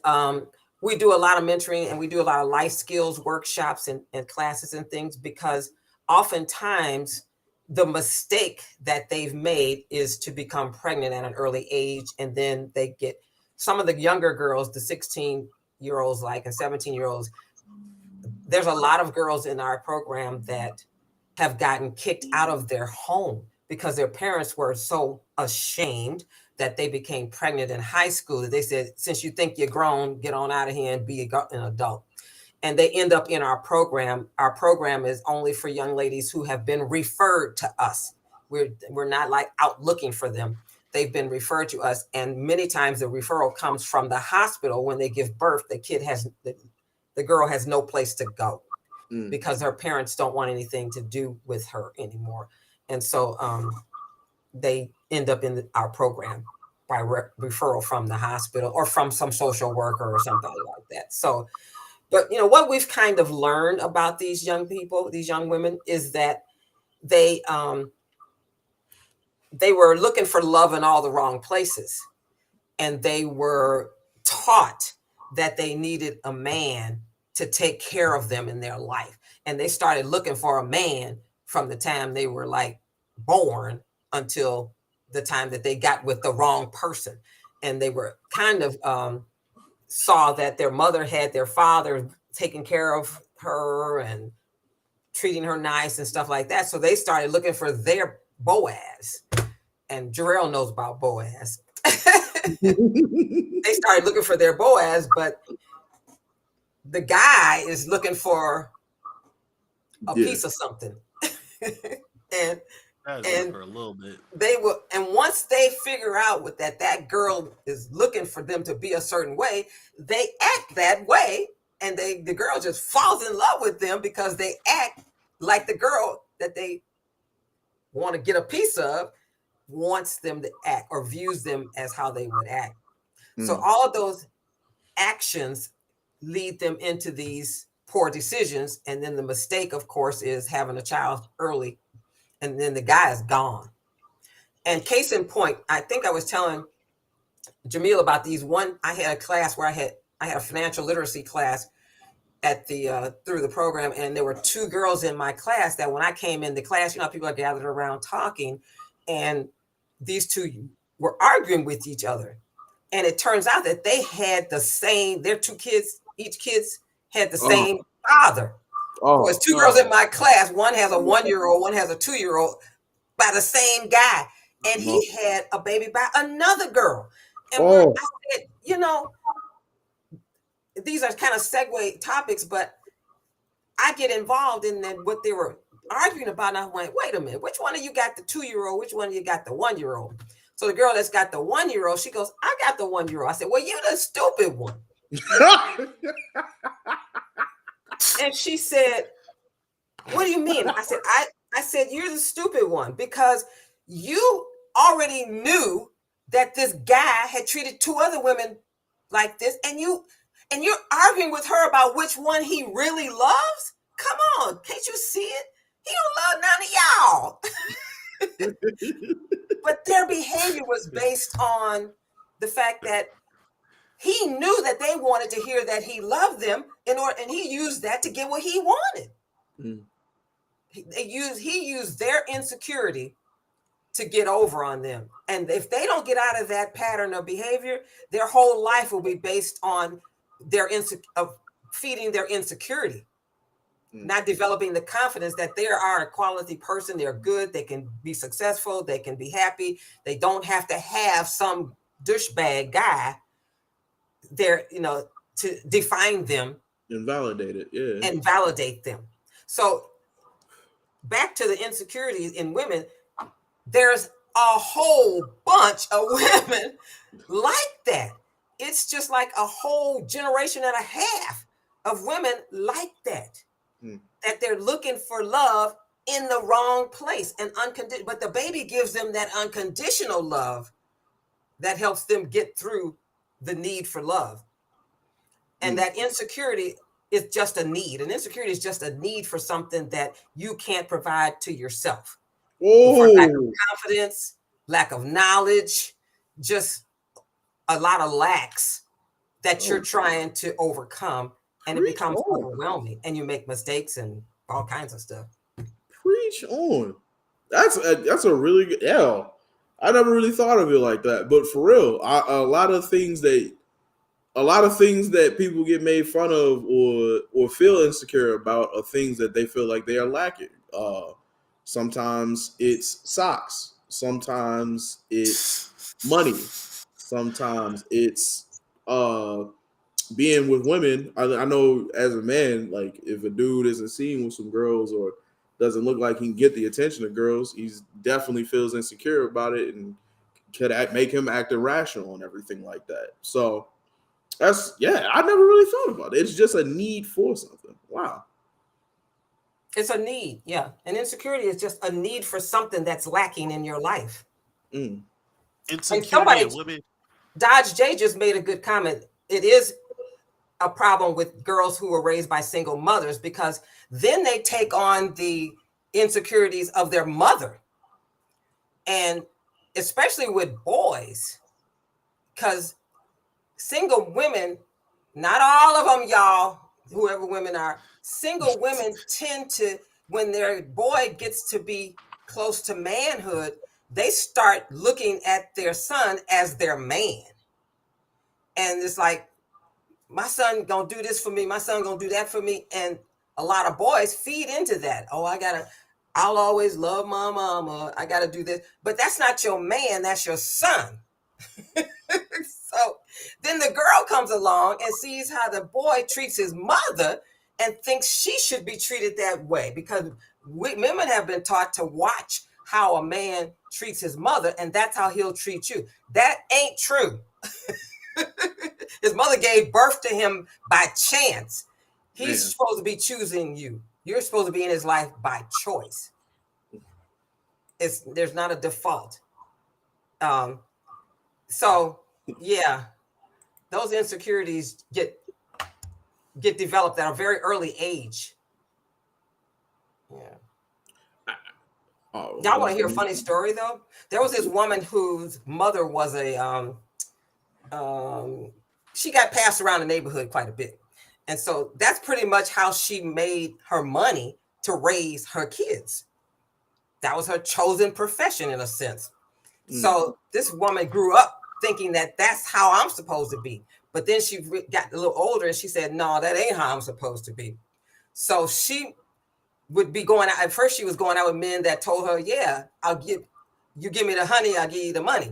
S3: we do a lot of mentoring, and we do a lot of life skills workshops and classes and things, because oftentimes the mistake that they've made is to become pregnant at an early age. And then they get some of the younger girls, the 16-year-olds and 17-year-olds. There's a lot of girls in our program that have gotten kicked out of their home because their parents were so ashamed that they became pregnant in high school that they said, since you think you're grown, get on out of here and be an adult. And they end up in our program. Our program is only for young ladies who have been referred to us. We're not out looking for them. They've been referred to us. And many times the referral comes from the hospital. When they give birth, the girl has no place to go because her parents don't want anything to do with her anymore. And so they end up in our program by referral from the hospital or from some social worker or somebody like that. So, but what we've kind of learned about these young people, these young women, is that they were looking for love in all the wrong places. And they were taught that they needed a man to take care of them in their life. And they started looking for a man from the time they were born until the time that they got with the wrong person. And they were kind of saw that their mother had their father taking care of her and treating her nice and stuff like that. So they started looking for their Boaz. And Jarrell knows about Boaz. They started looking for their Boaz, but the guy is looking for a piece of something. and
S1: for a little bit.
S3: And once they figure out that girl is looking for them to be a certain way, they act that way, and the girl just falls in love with them because they act like the girl that they want to get a piece of wants them to act or views them as how they would act. So all of those actions lead them into these poor decisions. And then the mistake, of course, is having a child early. And then the guy is gone. And case in point, I think I was telling Jamil about these. I had a class where I had a financial literacy class at through the program. And there were two girls in my class that when I came into class, people are gathered around talking, and these two were arguing with each other. And it turns out that they had their two kids, each kids had the same father. So there's two girls in my class. One has a 1-year-old, one has a 2-year-old by the same guy. And he had a baby by another girl. And I said, these are kind of segue topics, but I get involved in what they were arguing about. And I went, wait a minute, which one of you got the 2-year-old? Which one of you got the 1-year-old? So the girl that's got the 1-year-old, she goes, I got the 1-year-old. I said, well, you the stupid one. And she said, what do you mean? I said, you're the stupid one because you already knew that this guy had treated two other women like this, and you're arguing with her about which one he really loves. Come on, can't you see it? He don't love none of y'all. But their behavior was based on the fact that he knew that they wanted to hear that he loved them and he used that to get what he wanted. He used their insecurity to get over on them. And if they don't get out of that pattern of behavior, their whole life will be based on feeding their insecurity. Not developing the confidence that they are a quality person. They're good. They can be successful. They can be happy. They don't have to have some douchebag guy there, to define them
S2: and validate it. Yeah.
S3: And validate them. So back to the insecurities in women, there's a whole bunch of women like that. It's just like a whole generation and a half of women like that. That they're looking for love in the wrong place and unconditional. But the baby gives them that unconditional love that helps them get through the need for love. And that insecurity is just a need. And insecurity is just a need for something that you can't provide to yourself. For lack of confidence, lack of knowledge, just a lot of lacks that you're trying to overcome. And it becomes overwhelming. And you make mistakes and all kinds of stuff.
S2: Preach on. That's a really good. Yeah, I never really thought of it like that. But for real, a lot of things that people get made fun of or feel insecure about are things that they feel like they are lacking. Sometimes it's socks. Sometimes it's money. Sometimes it's being with women. I know as a man, like if a dude isn't seen with some girls or doesn't look like he can get the attention of girls, he's definitely feels insecure about it and could make him act irrational and everything like that. So I never really thought about it. It's just a need for something. Wow.
S3: It's a need, yeah. And insecurity is just a need for something that's lacking in your life.
S1: Insecurity of women.
S3: Dodge J just made a good comment. It is a problem with girls who were raised by single mothers because then they take on the insecurities of their mother. And especially with boys, because single women, not all of them, y'all, whoever women are, single women tend to, when their boy gets to be close to manhood, they start looking at their son as their man. And it's like, my son gonna do this for me, my son gonna do that for me. And a lot of boys feed into that. Oh, I'll always love my mama. I gotta do this. But that's not your man, that's your son. So then the girl comes along and sees how the boy treats his mother and thinks she should be treated that way because women have been taught to watch how a man treats his mother and that's how he'll treat you. That ain't true. His mother gave birth to him by chance. He's supposed to be choosing you. You're supposed to be in his life by choice. There's not a default. So yeah, those insecurities get developed at a very early age. Yeah. Y'all want to hear a funny story though? There was this woman whose mother was she got passed around the neighborhood quite a bit. And so that's pretty much how she made her money to raise her kids. That was her chosen profession in a sense. So this woman grew up thinking that that's how I'm supposed to be. But then she got a little older and she said, no, that ain't how I'm supposed to be. So she would be going out. At first she was going out with men that told her, yeah, you give me the honey, I'll give you the money.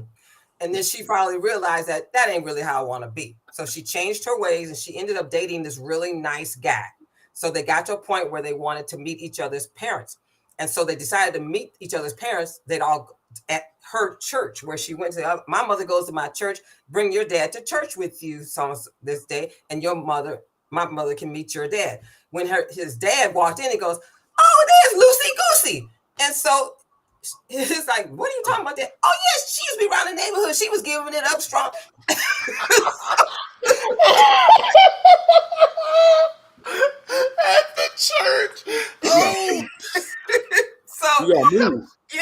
S3: And then she probably realized that ain't really how I want to be. So she changed her ways and she ended up dating this really nice guy. So they got to a point where they wanted to meet each other's parents. And so they decided to meet each other's parents. They'd all at her church where she went to. My mother goes to my church. Bring your dad to church with you this day. And my mother can meet your dad. When his dad walked in, he goes, oh, there's Lucy Goosey. And so it's like, what are you talking about that? Oh, yes, she used to be around the neighborhood. She was giving it up strong.
S1: At the church. Oh.
S3: So,
S2: you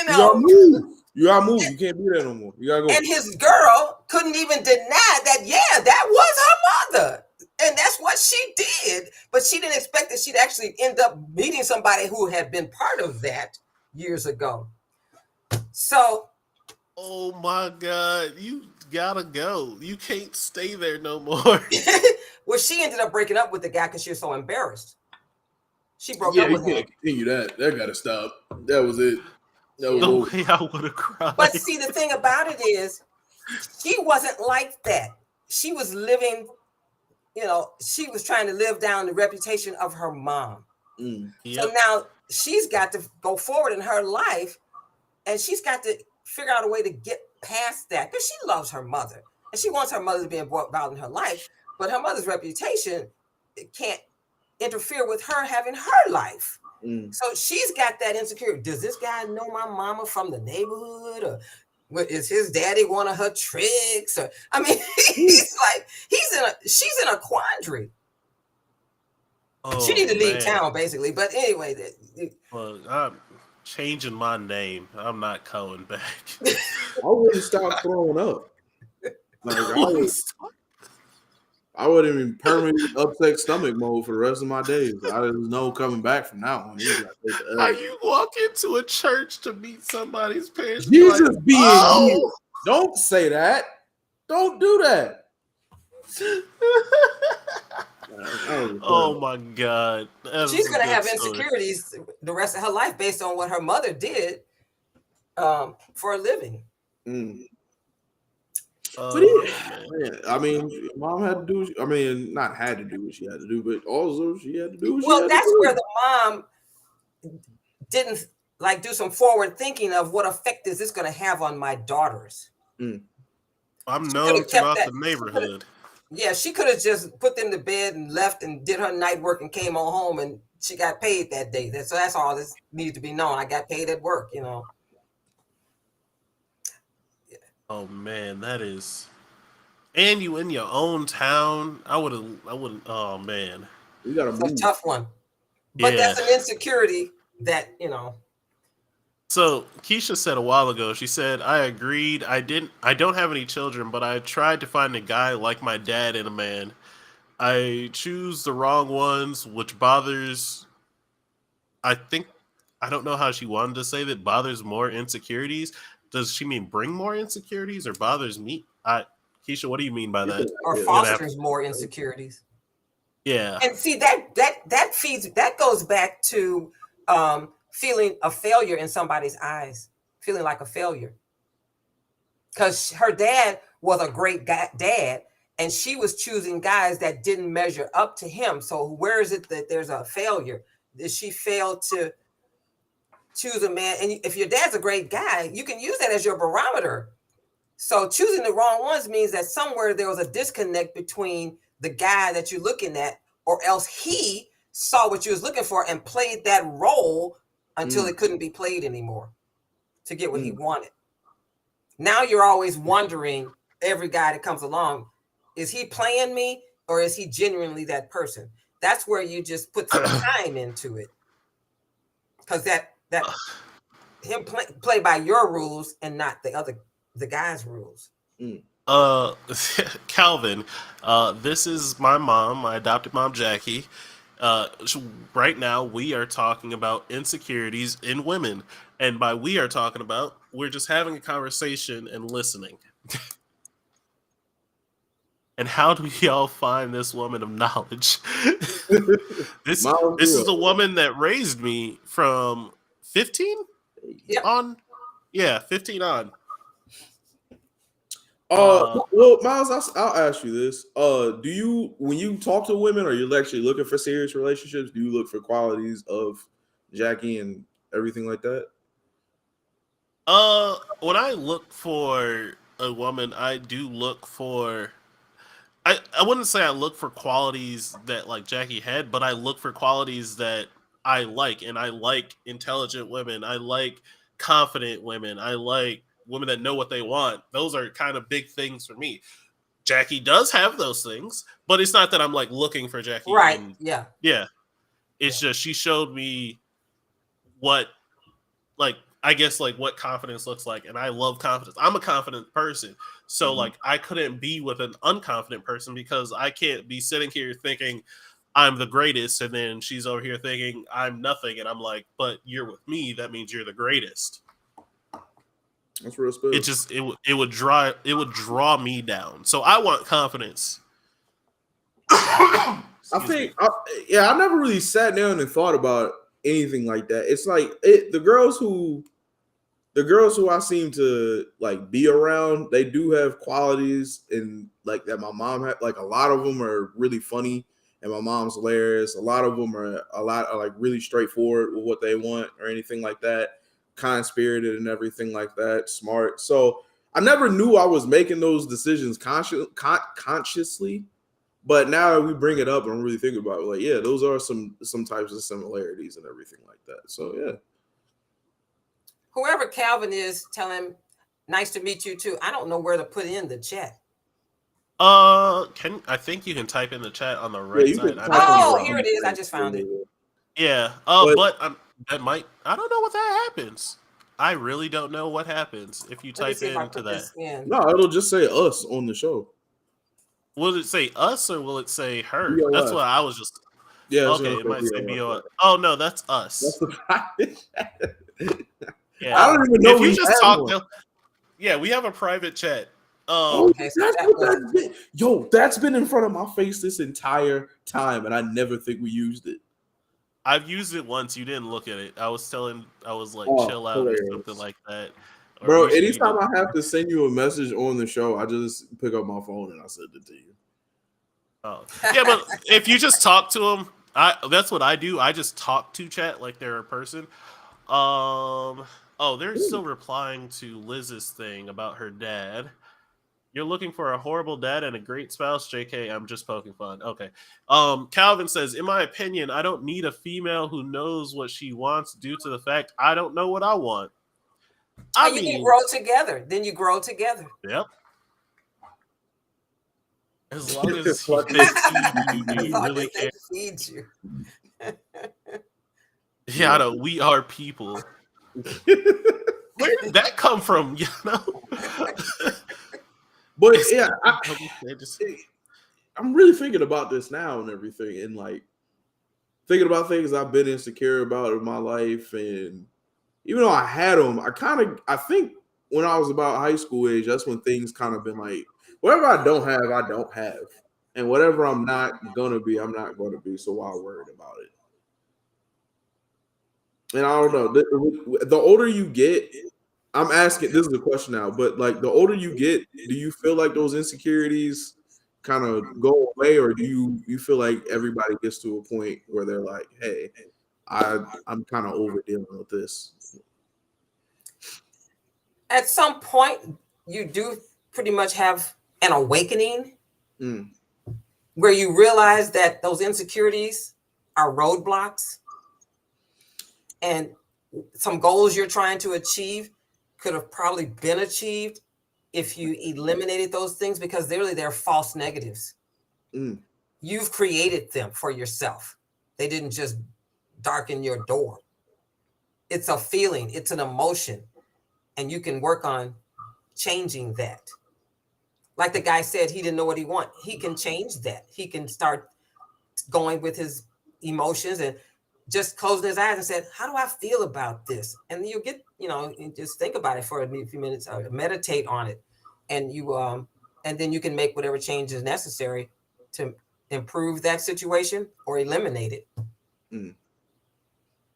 S2: gotta move. You gotta move. You can't be there no more. You gotta go.
S3: And his girl couldn't even deny that, yeah, that was her mother. And that's what she did. But she didn't expect that she'd actually end up meeting somebody who had been part of that years ago. So,
S1: oh my God, you gotta go. You can't stay there no more.
S3: Well, she ended up breaking up with the guy because she was so embarrassed. She broke up with him.
S2: Yeah, you can't continue that. That gotta stop. That was it.
S1: The way I would have cried.
S3: But see, the thing about it is, she wasn't like that. She was living, she was trying to live down the reputation of her mom. Yep. So now she's got to go forward in her life and she's got to figure out a way to get past that because she loves her mother and she wants her mother to be involved in her life. But her mother's reputation can't interfere with her having her life.
S2: Mm.
S3: So she's got that insecurity. Does this guy know my mama from the neighborhood, or what, is his daddy one of her tricks? Or I mean, she's in a quandary. She need to leave town, basically. But anyway,
S1: well, I'm changing my name. I'm not coming back.
S2: I wouldn't stop throwing up. Like I would have been permanently upset stomach mode for the rest of my days. I just know coming back from that one.
S1: How you walk into a church to meet somebody's parents?
S2: Jesus like, being here. Don't say that. Don't do that.
S1: Oh my God.
S3: She's going to have insecurities the rest of her life based on what her mother did for a living.
S2: Mm. But yeah, I mean, mom had to do. I mean, not had to do what she had to do, but also she had to do.
S3: Well, that's where the mom didn't like do some forward thinking of what effect is this going to have on my daughters.
S1: Mm. I'm known throughout the neighborhood.
S3: Yeah, she could have just put them to bed and left and did her night work and came on home and she got paid that day. So that's all this needs to be known. I got paid at work, you know.
S1: Oh man, that is, and you in your own town. I wouldn't. Oh man,
S2: you gotta move.
S3: It's a tough one, but that's an insecurity that you know.
S1: So Keisha said a while ago. She said, "I agreed. I don't have any children, but I tried to find a guy like my dad and a man. I choose the wrong ones, which bothers. I don't know how she wanted to say that bothers more insecurities." Does she mean bring more insecurities or bothers me? Keisha, what do you mean by that?
S3: Or fosters more insecurities?
S1: Yeah.
S3: And see that goes back to feeling a failure in somebody's eyes, feeling like a failure. Because her dad was a great dad, and she was choosing guys that didn't measure up to him. So where is it that there's a failure? Did she fail to choose a man? And if your dad's a great guy, you can use that as your barometer. So choosing the wrong ones means that somewhere there was a disconnect between the guy that you're looking at, or else he saw what you was looking for and played that role until it couldn't be played anymore to get what he wanted. Now you're always wondering, every guy that comes along, is he playing me or is he genuinely that person? That's where you just put some time into it. Because that him play by your rules and not the guy's rules.
S1: Calvin, this is my mom, my adopted mom, Jackie. Right now we are talking about insecurities in women, and by we are talking about, we're just having a conversation and listening. And how do y'all find this woman of knowledge? This is a woman that raised me from 15 on. Yeah, 15 on.
S2: Well, Miles, I'll ask you this. Do you, when you talk to women, are you actually looking for serious relationships? Do you look for qualities of Jackie and everything like that?
S1: When I look for a woman, I do look for. I wouldn't say I look for qualities that like Jackie had, but I look for qualities that I like, and I like intelligent women. I like confident women. I like women that know what they want. Those are kind of big things for me. Jackie does have those things, but it's not that I'm like looking for Jackie.
S3: Right.
S1: Yeah. It's just she showed me what, like, I guess like what confidence looks like, and I love confidence. I'm a confident person, so like I couldn't be with an unconfident person because I can't be sitting here thinking I'm the greatest, and then she's over here thinking I'm nothing, and I'm like, but you're with me, that means you're the greatest.
S2: That's real spirit.
S1: It would draw me down. So I want confidence.
S2: I never really sat down and thought about anything like that. It's like the girls who I seem to like be around, they do have qualities and like that my mom had. Like a lot of them are really funny and my mom's hilarious. A lot of them are like really straightforward with what they want or anything like that. Kind-spirited and everything like that. Smart. So I never knew I was making those decisions consciously, But now that we bring it up and I'm really thinking about it, like, yeah, those are some types of similarities and everything like that. So yeah.
S3: Whoever Calvin is, tell him, nice to meet you too. I don't know where to put in the chat.
S1: I think you can type in the chat on the right side.
S3: Oh, here it is. I just found it.
S1: Yeah. But that might. I don't know what that happens. I really don't know what happens if you type into that.
S2: No, it'll just say us on the show.
S1: Will it say us or will it say her?
S2: BOF.
S1: That's what I was just.
S2: Yeah.
S1: Okay, it might say BOF. Oh no, that's us.
S2: That's the private.
S1: Yeah.
S2: I don't even know
S1: if you just talk.
S2: one.
S1: Yeah, we have a private chat.
S3: Okay, so
S2: that's been. Yo, that's been in front of my face this entire time, and I never think we used it.
S1: I've used it once. You didn't look at it. I was like, chill out
S2: hilarious.
S1: or something like that. Or
S2: Bro, anytime I have to send you a message on the show, I just pick up my phone and I send it to you.
S1: Oh, yeah, but if you just talk to them, that's what I do. I just talk to chat like they're a person. They're still replying to Liz's thing about her dad. You're looking for a horrible dad and a great spouse, JK. I'm just poking fun. Okay. Calvin says, in my opinion, I don't need a female who knows what she wants due to the fact I don't know what I want.
S3: I mean, you grow together. Then you grow together.
S1: Yep. As long as you really care.
S3: Feed you.
S1: Yeah, I know. We are people. Where did that come from? You know.
S2: But yeah, I'm really thinking about this now and everything, and like thinking about things I've been insecure about in my life, and even though I had them, I think when I was about high school age, that's when things kind of been like, whatever I don't have, and whatever I'm not gonna be, I'm not gonna be. So why worried about it? And I don't know. The older you get, I'm asking. This is a question now, but like the older you get, do you feel like those insecurities kind of go away, or do you feel like everybody gets to a point where they're like, "Hey, I'm kind of over dealing with this."
S3: At some point, you do pretty much have an awakening where you realize that those insecurities are roadblocks, and some goals you're trying to achieve could have probably been achieved if you eliminated those things, because they're false negatives. You've created them for yourself. They didn't just darken your door. It's a feeling, it's an emotion, and you can work on changing that. Like the guy said, he didn't know what he wanted. He can change that. He can start going with his emotions and just closing his eyes and said, how do I feel about this? And you get, just think about it for a few minutes, meditate on it. And and then you can make whatever changes necessary to improve that situation or eliminate it.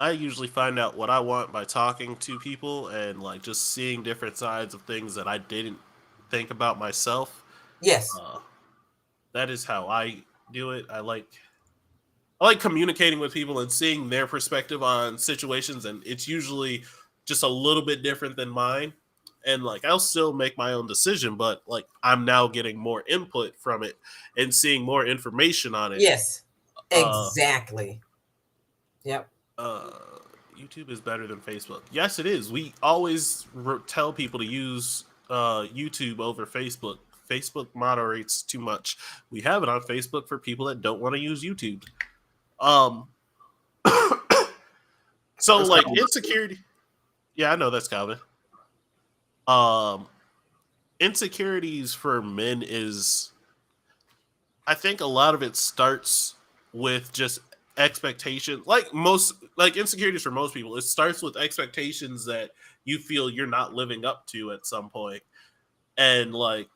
S1: I usually find out what I want by talking to people and like just seeing different sides of things that I didn't think about myself.
S3: Yes.
S1: That is how I do it. I like communicating with people and seeing their perspective on situations, and it's usually just a little bit different than mine. And like I'll still make my own decision, but like I'm now getting more input from it and seeing more information on it.
S3: Yes, exactly. Yep.
S1: YouTube is better than Facebook. Yes, it is. We always tell people to use YouTube over Facebook. Facebook moderates too much. We have it on Facebook for people that don't want to use YouTube. So that's like Calvin. Insecurity. Yeah, I know that's Calvin. Insecurities for men is, I think a lot of it starts with just expectation. Like insecurities for most people, it starts with expectations that you feel you're not living up to at some point, and like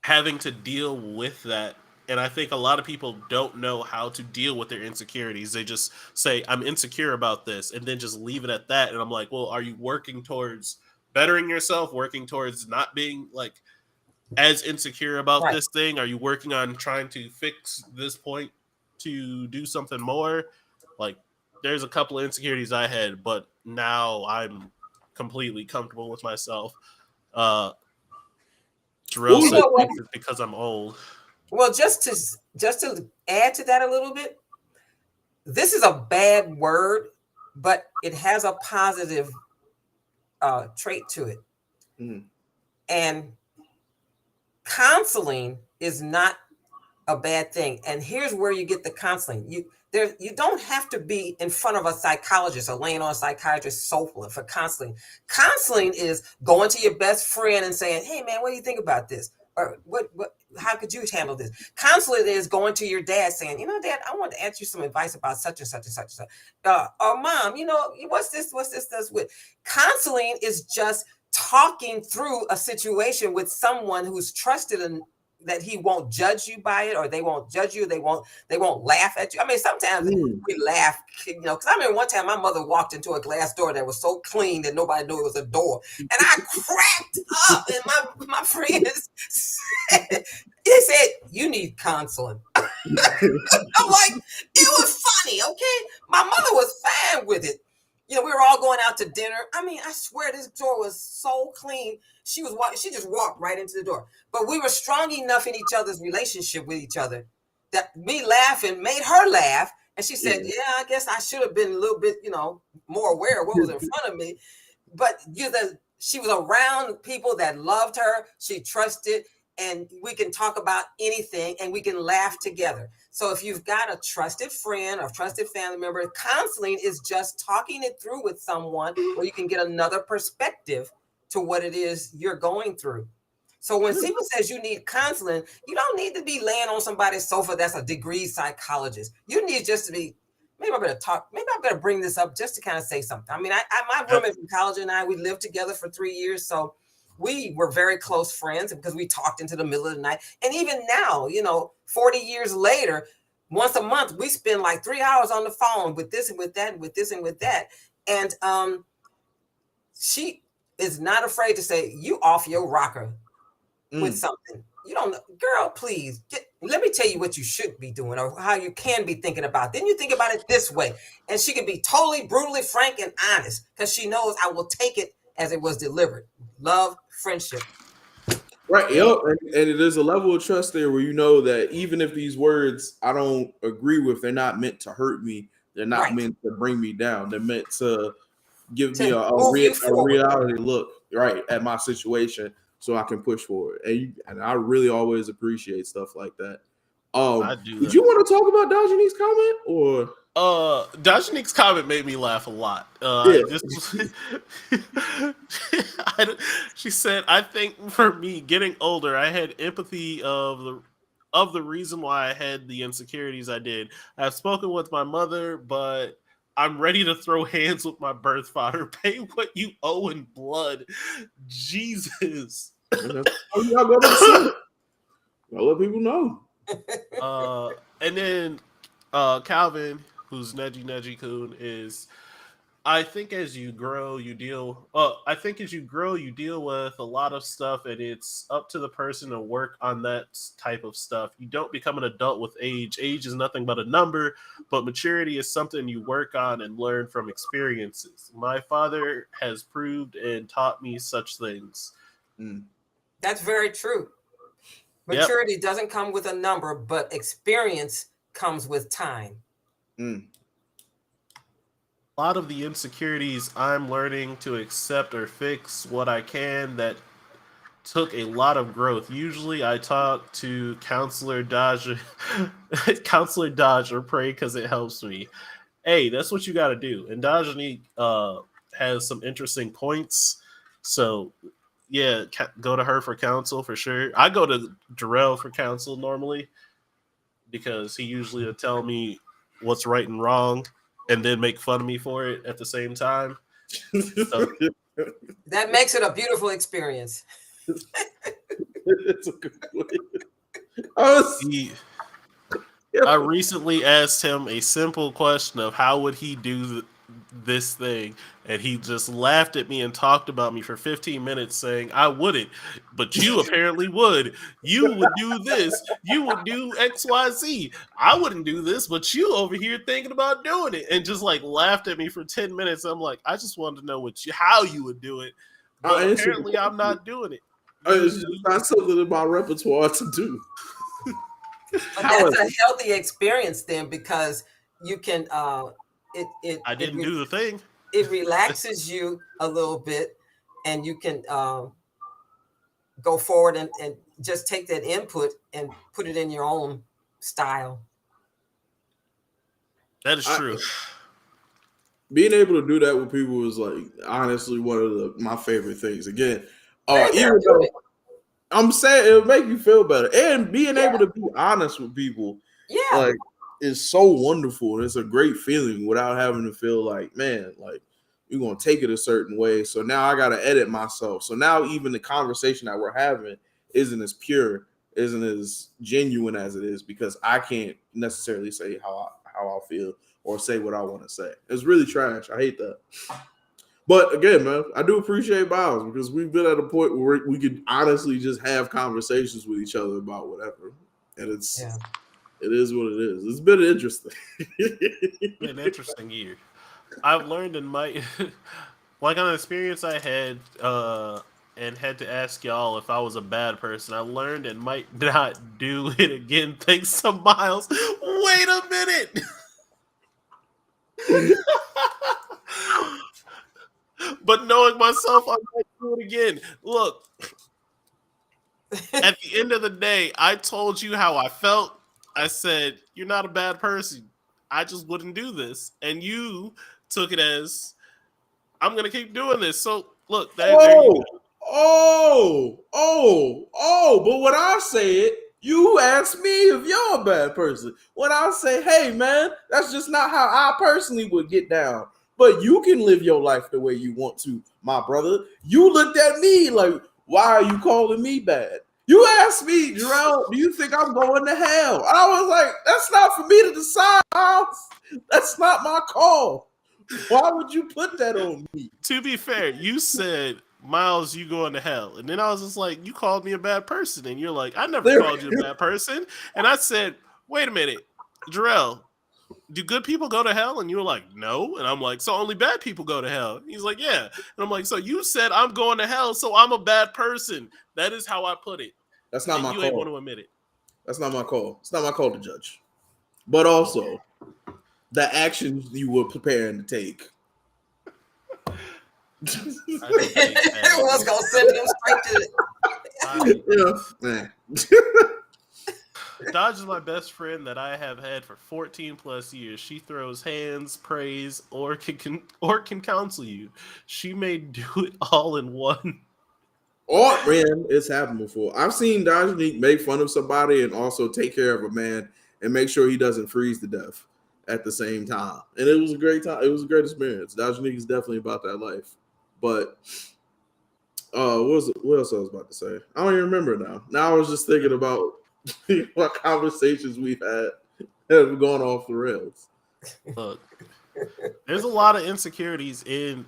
S1: having to deal with that. And I think a lot of people don't know how to deal with their insecurities. They just say, I'm insecure about this, and then just leave it at that. And I'm like, well, are you working towards bettering yourself, working towards not being like as insecure about this thing? Are you working on trying to fix this point to do something more? Like, there's a couple of insecurities I had, but now I'm completely comfortable with myself. Jarrell said it's because I'm old.
S3: Well, just to add to that a little bit, this is a bad word, but it has a positive trait to it.
S2: Mhm.
S3: And counseling is not a bad thing. And here's where you get the counseling. You don't have to be in front of a psychologist or laying on a psychiatrist's sofa for counseling. Counseling is going to your best friend and saying, "Hey man, what do you think about this?" Or what how could you handle this? Counseling is going to your dad saying, "Dad, I want to ask you some advice about such and such and such and such." Or mom, what's this does with counseling is just talking through a situation with someone who's trusted and that he won't judge you by it, or they won't judge you. They won't laugh at you. I mean, sometimes we laugh, because I remember one time my mother walked into a glass door that was so clean that nobody knew it was a door, and I cracked up. And my friends said, they said, "You need counseling." I'm like, it was funny, okay? My mother was fine with it. We were all going out to dinner. I mean, I swear this door was so clean. She just walked right into the door. But we were strong enough in each other's relationship with each other that me laughing made her laugh. And she said, "Yeah, I guess I should have been a little bit, more aware of what was in front of me." But she was around people that loved her. She trusted, and we can talk about anything and we can laugh together. So if you've got a trusted friend or trusted family member, counseling is just talking it through with someone where you can get another perspective to what it is you're going through. So when people says you need counseling, you don't need to be laying on somebody's sofa that's a degree psychologist. You need just to be, maybe I better bring this up just to kind of say something. I mean, my roommate from college and we lived together for 3 years. So we were very close friends because we talked into the middle of the night. And even now, 40 years later, once a month, we spend like 3 hours on the phone with this and with that and with this and with that. And she is not afraid to say, "You off your rocker with something. You don't know, girl, please, let me tell you what you should be doing or how you can be thinking about. Then you think about it this way." And she can be totally brutally frank and honest because she knows I will take it as it was delivered. Love, friendship.
S2: Right. Yep. And there's a level of trust there where you know that even if these words I don't agree with, they're not meant to hurt me. They're not meant to bring me down. They're meant to give me a reality look right at my situation so I can push forward. And I really always appreciate stuff like that.
S1: I do.
S2: Did you want to talk about Dajanique's comment or?
S1: Dajanique's comment made me laugh a lot. She said, "I think for me, getting older, I had empathy of the reason why I had the insecurities I did. I've spoken with my mother, but I'm ready to throw hands with my birth father. Pay what you owe in blood." Jesus.
S2: I'll let people know.
S1: And then Calvin, who's Neji Kun, is, I think as you grow, you deal with a lot of stuff, and it's up to the person to work on that type of stuff. You don't become an adult with age. Age is nothing but a number, but maturity is something you work on and learn from experiences. My father has proved and taught me such things.
S3: That's very true. Maturity doesn't come with a number, but experience comes with time.
S1: A lot of the insecurities I'm learning to accept or fix what I can that took a lot of growth. Usually I talk to Counselor Dodge or pray because it helps me. Hey, that's what you got to do. And Dajanique has some interesting points. So yeah, go to her for counsel for sure. I go to Jarrell for counsel normally because he usually will tell me what's right and wrong and then make fun of me for it at the same time. So,
S3: that makes it a beautiful experience.
S2: It's a good
S1: I recently asked him a simple question of how would he do this thing, and he just laughed at me and talked about me for 15 minutes saying, "I wouldn't, but you apparently would. You would do this. You would do XYZ. I wouldn't do this, but you over here thinking about doing it," and just like laughed at me for 10 minutes. I'm like, I just wanted to know how you would do it, but apparently I'm not doing it.
S2: It's not something in my repertoire to do.
S3: But that's a healthy experience then, because you can
S1: I didn't do the thing.
S3: It relaxes you a little bit, and you can go forward and just take that input and put it in your own style.
S1: That is true.
S2: Being able to do that with people is like honestly one of my favorite things. Again, even though I'm saying it'll make you feel better, and being able to be honest with people, like, is so wonderful. And it's a great feeling without having to feel like, man, like you're gonna take it a certain way. So now I gotta edit myself. So now even the conversation that we're having isn't as pure, isn't as genuine as it is, because I can't necessarily say how I feel or say what I want to say. It's really trash. I hate that. But again, man, I do appreciate Miles, because we've been at a point where we could honestly just have conversations with each other about whatever. And it is what it is. It's been interesting.
S1: An interesting year. I've learned in my like on an experience I had and had to ask y'all if I was a bad person. I learned and might not do it again thanks to Miles. Wait a minute. But knowing myself, I might do it again. Look, at the end of the day, I told you how I felt. I said, you're not a bad person. I just wouldn't do this. And you took it as, I'm going to keep doing this. So, look, there you go.
S2: But when I say it, you ask me if you're a bad person. When I say, hey, man, that's just not how I personally would get down. But you can live your life the way you want to, my brother. You looked at me like, why are you calling me bad? You asked me, Jarrell, do you think I'm going to hell? And I was like, that's not for me to decide, Miles. That's not my call. Why would you put that on me?
S1: To be fair, you said, Miles, you going to hell. And then I was just like, you called me a bad person. And you're like, I never called you a bad person. And I said, wait a minute, Jarrell, do good people go to hell? And you were like, no. And I'm like, so only bad people go to hell. He's like, yeah. And I'm like, so you said I'm going to hell, so I'm a bad person. That is how I put it.
S2: That's not my call. You
S1: ain't want to admit it.
S2: That's not my call. It's not my call to judge. But also, the actions you were preparing to take.
S3: I was going to send him straight to
S1: it. Dodge is my best friend that I have had for 14 plus years. She throws hands, prays, or can counsel you. She may do it all in one.
S2: Oh man, it's happened before. I've seen Dajanique make fun of somebody and also take care of a man and make sure he doesn't freeze to death at the same time. And it was a great time. It was a great experience. Dajanique is definitely about that life. But what else I was about to say? I don't even remember now. Now I was just thinking about what conversations we've had that have gone off the rails.
S1: Look, there's a lot of insecurities in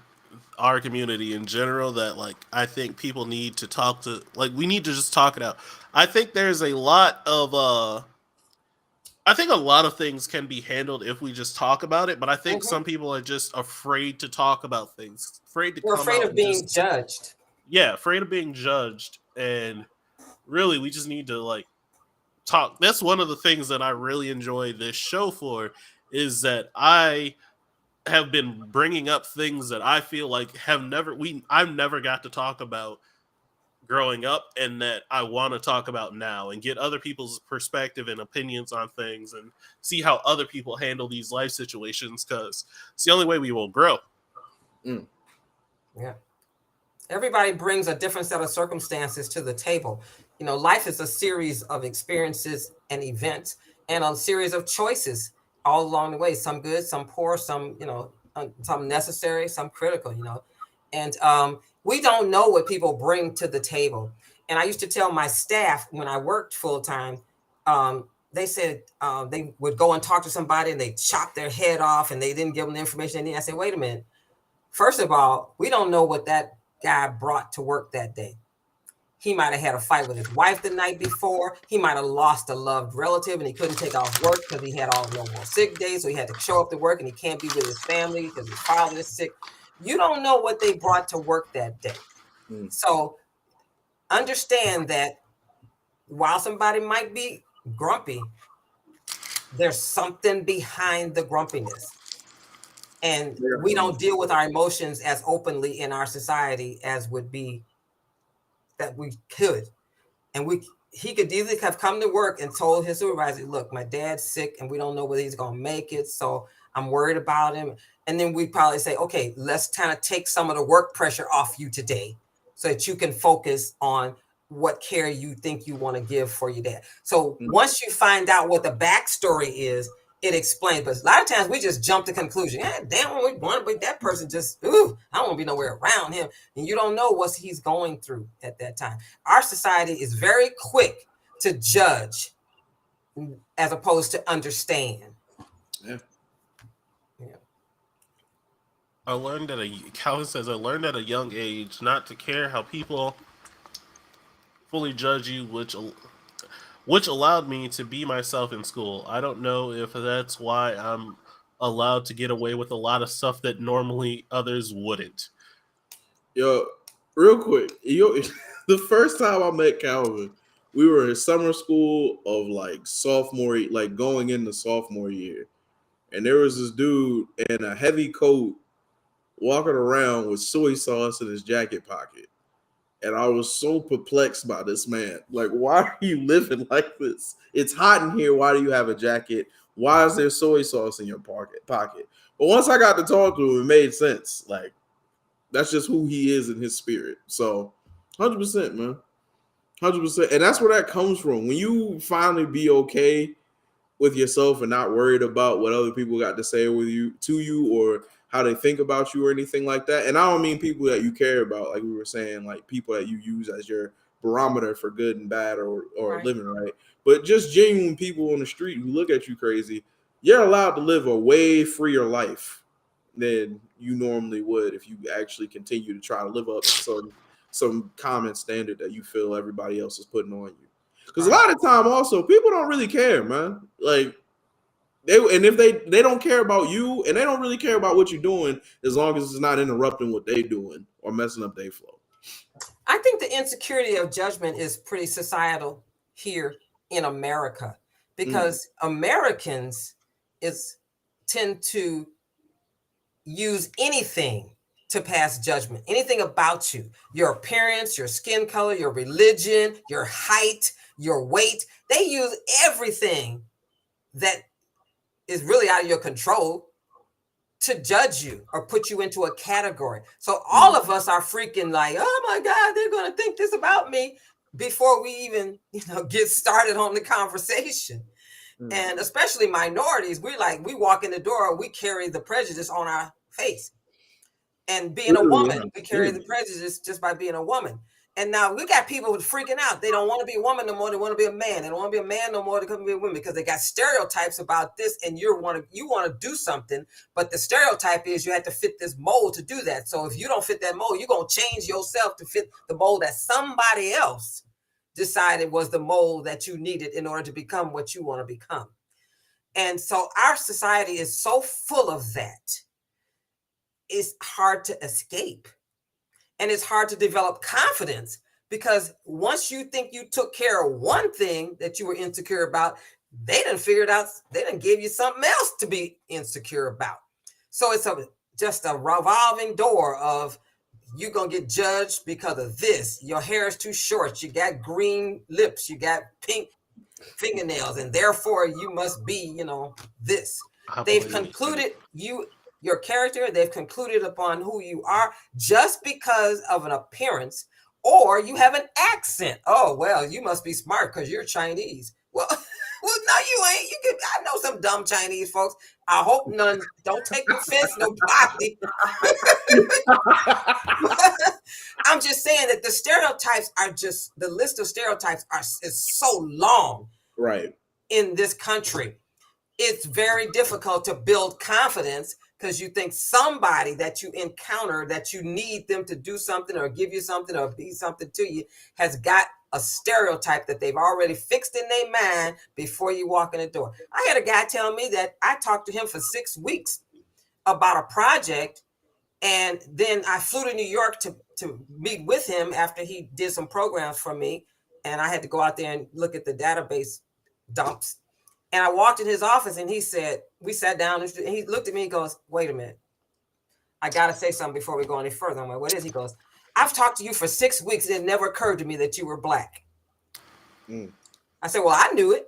S1: our community in general that, like, I think people need to talk to. Like, we need to just talk it out. I think there's a lot of I think a lot of things can be handled if we just talk about it, but I think some people are just afraid to talk about things.
S3: We're afraid of being judged.
S1: Yeah, afraid of being judged. And really, we just need to, like, talk. That's one of the things that I really enjoy this show for, is that I have been bringing up things that I feel like I've never got to talk about growing up, and that I want to talk about now, and get other people's perspective and opinions on things, and see how other people handle these life situations, because it's the only way we will grow.
S3: Yeah. Everybody brings a different set of circumstances to the table. You know, life is a series of experiences and events, and a series of choices all along the way. Some good, some poor, some, some necessary, some critical, and we don't know what people bring to the table. And I used to tell my staff when I worked full time, they said they would go and talk to somebody and they chop their head off and they didn't give them the information they needed. I said, wait a minute. First of all, we don't know what that guy brought to work that day. He might have had a fight with his wife the night before. He might have lost a loved relative and he couldn't take off work because he had no more sick days. So he had to show up to work and he can't be with his family because his father is sick. You don't know what they brought to work that day. So understand that while somebody might be grumpy, there's something behind the grumpiness. And we don't deal with our emotions as openly in our society as would be that we could. And he could easily have come to work and told his supervisor, look, my dad's sick and we don't know whether he's going to make it. So I'm worried about him. And then we'd probably say, okay, let's kind of take some of the work pressure off you today so that you can focus on what care you think you want to give for your dad. So once you find out what the backstory is, it explains. But a lot of times we just jump to conclusion. Yeah, damn, we want to be that person just, ooh, I don't want to be nowhere around him. And you don't know what he's going through at that time. Our society is very quick to judge as opposed to understand.
S2: Yeah.
S1: I learned Calvin says, I learned at a young age not to care how people fully judge you, which allowed me to be myself in school. I don't know if that's why I'm allowed to get away with a lot of stuff that normally others wouldn't.
S2: Yo, real quick, the first time I met Calvin, we were in summer school of like sophomore, like going into sophomore year. And there was this dude in a heavy coat walking around with soy sauce in his jacket pocket. And I was so perplexed by this man. Like, why are you living like this? It's hot in here. Why do you have a jacket? Why is there soy sauce in your pocket? But once I got to talk to him, it made sense. Like, that's just who he is in his spirit. So, 100%, man. 100%. And that's where that comes from. When you finally be okay with yourself and not worried about what other people got to say to you or how they think about you or anything like that. And I don't mean people that you care about, like we were saying, like people that you use as your barometer for good and bad or
S3: Right.
S2: living right. But just genuine people on the street who look at you crazy, you're allowed to live a way freer life than you normally would if you actually continue to try to live up to some common standard that you feel everybody else is putting on you. Because a lot of time also people don't really care, man. Like if they don't care about you and they don't really care about what you're doing as long as it's not interrupting what they're doing or messing up their flow.
S3: I think the insecurity of judgment is pretty societal here in America because Americans tend to use anything to pass judgment, anything about you, your appearance, your skin color, your religion, your height, your weight. They use everything that is really out of your control to judge you or put you into a category. So all of us are freaking like, oh my God, they're going to think this about me before we even, get started on the conversation. And especially minorities, we walk in the door, we carry the prejudice on our face. And being a woman, we carry the prejudice just by being a woman. And now we got people freaking out. They don't want to be a woman no more. They want to be a man. They don't want to be a man no more. They come to be a woman because they got stereotypes about this. And you want to do something, but the stereotype is you have to fit this mold to do that. So if you don't fit that mold, you're gonna change yourself to fit the mold that somebody else decided was the mold that you needed in order to become what you want to become. And so our society is so full of that. It's hard to escape. And it's hard to develop confidence because once you think you took care of one thing that you were insecure about, they done figured out, they done gave you something else to be insecure about. So it's just a revolving door of you're going to get judged because of this. Your hair is too short. You got green lips. You got pink fingernails. And therefore you must be, this. They've concluded your character, they've concluded upon who you are just because of an appearance, or you have an accent. Oh, well, you must be smart because you're Chinese. Well, no, you ain't. I know some dumb Chinese folks. I hope none don't take offense, nobody. I'm just saying that the stereotypes are the list of stereotypes is so long.
S2: Right.
S3: In this country. It's very difficult to build confidence because you think somebody that you encounter that you need them to do something or give you something or be something to you has got a stereotype that they've already fixed in their mind before you walk in the door. I had a guy tell me that I talked to him for 6 weeks about a project, and then I flew to New York to meet with him after he did some programs for me, and I had to go out there and look at the database dumps. And I walked in his office and he said, we sat down and he looked at me and goes, wait a minute. I got to say something before we go any further. I'm like, what is? He goes, I've talked to you for 6 weeks. And it never occurred to me that you were black. I said, well, I knew it.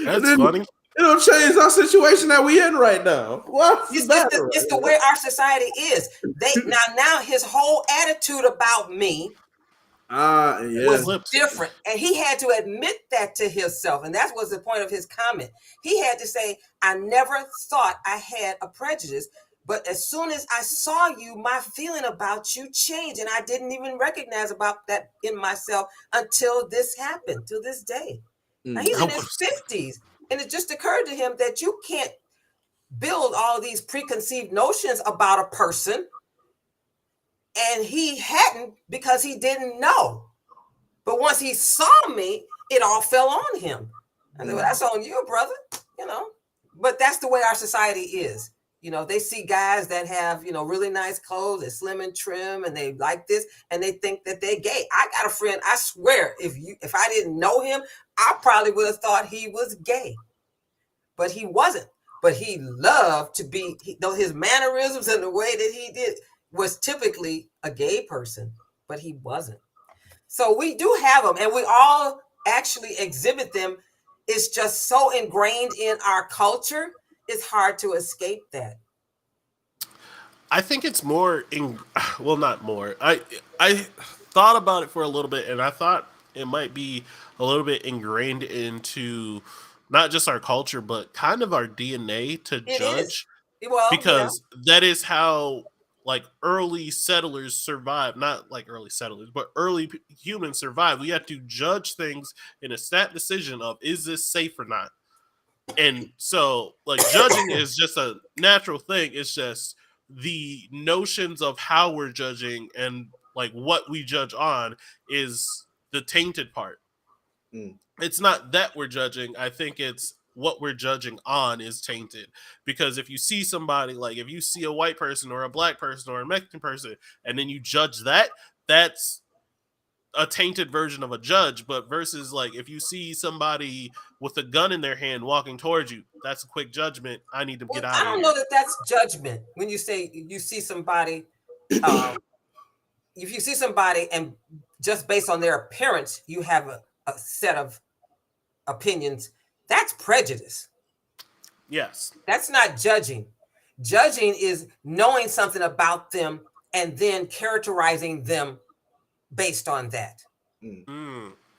S1: That's funny.
S2: It'll change our situation that we in right now.
S3: It's the way our society is. Now his whole attitude about me was different. And he had to admit that to himself. And that was the point of his comment. He had to say, I never thought I had a prejudice. But as soon as I saw you, my feeling about you changed. And I didn't even recognize about that in myself until this happened, till this day. Now he's in his 50s. And it just occurred to him that you can't build all these preconceived notions about a person. And he hadn't because he didn't know. But once he saw me, it all fell on him. I said, well, that's on you, brother. But that's the way our society is. They see guys that have, really nice clothes, they're slim and trim, and they like this, and they think that they're gay. I got a friend, I swear, if I didn't know him, I probably would have thought he was gay. But he wasn't. But he loved to be, his mannerisms and the way that he did was typically a gay person, but he wasn't. So we do have them, and we all actually exhibit them. It's just so ingrained in our culture, it's hard to escape that.
S1: I think it's more not more. I thought about it for a little bit, and I thought it might be a little bit ingrained into not just our culture, but kind of our DNA to judge.
S3: Well,
S1: because that is how early settlers survive. Not like early settlers, but early humans survive. We had to judge things in a stat decision of, is this safe or not? And so judging is just a natural thing. It's just the notions of how we're judging and what we judge on is the tainted part. It's not that we're judging. I think it's what we're judging on is tainted. Because if you see somebody, if you see a white person or a black person or a Mexican person, and then you judge that, that's a tainted version of a judge. But versus if you see somebody with a gun in their hand walking towards you, that's a quick judgment. I need to get out of here.
S3: I don't know that that's judgment. When you say you see somebody, if you see somebody and just based on their appearance, you have a set of opinions, that's prejudice.
S1: Yes.
S3: That's not judging. Judging is knowing something about them and then characterizing them based on that.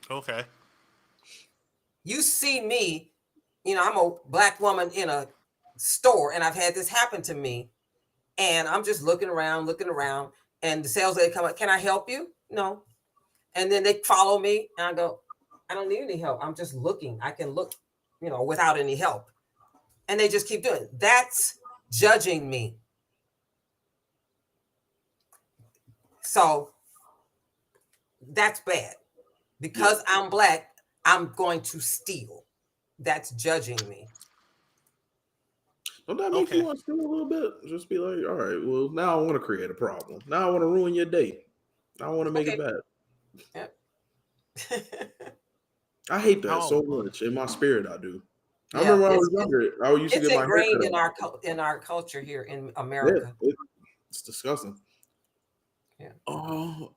S1: Okay.
S3: You see me, I'm a black woman in a store, and I've had this happen to me, and I'm just looking around, and the sales lady come up, can I help you? No. And then they follow me, and I go, I don't need any help. I'm just looking. I can look, without any help. And they just keep doing it. That's judging me. So that's bad. Because I'm black, I'm going to steal. That's judging me.
S2: Don't that make you want to steal a little bit? Just be like, all right, well, now I want to create a problem. Now I want to ruin your day. I want to make it bad.
S3: Yep.
S2: I hate that so much. In my spirit, I do. I remember when I was younger, I used to get my hair cut. It's
S3: ingrained in our culture here in America.
S2: Yeah, it's disgusting.
S3: Yeah.
S2: All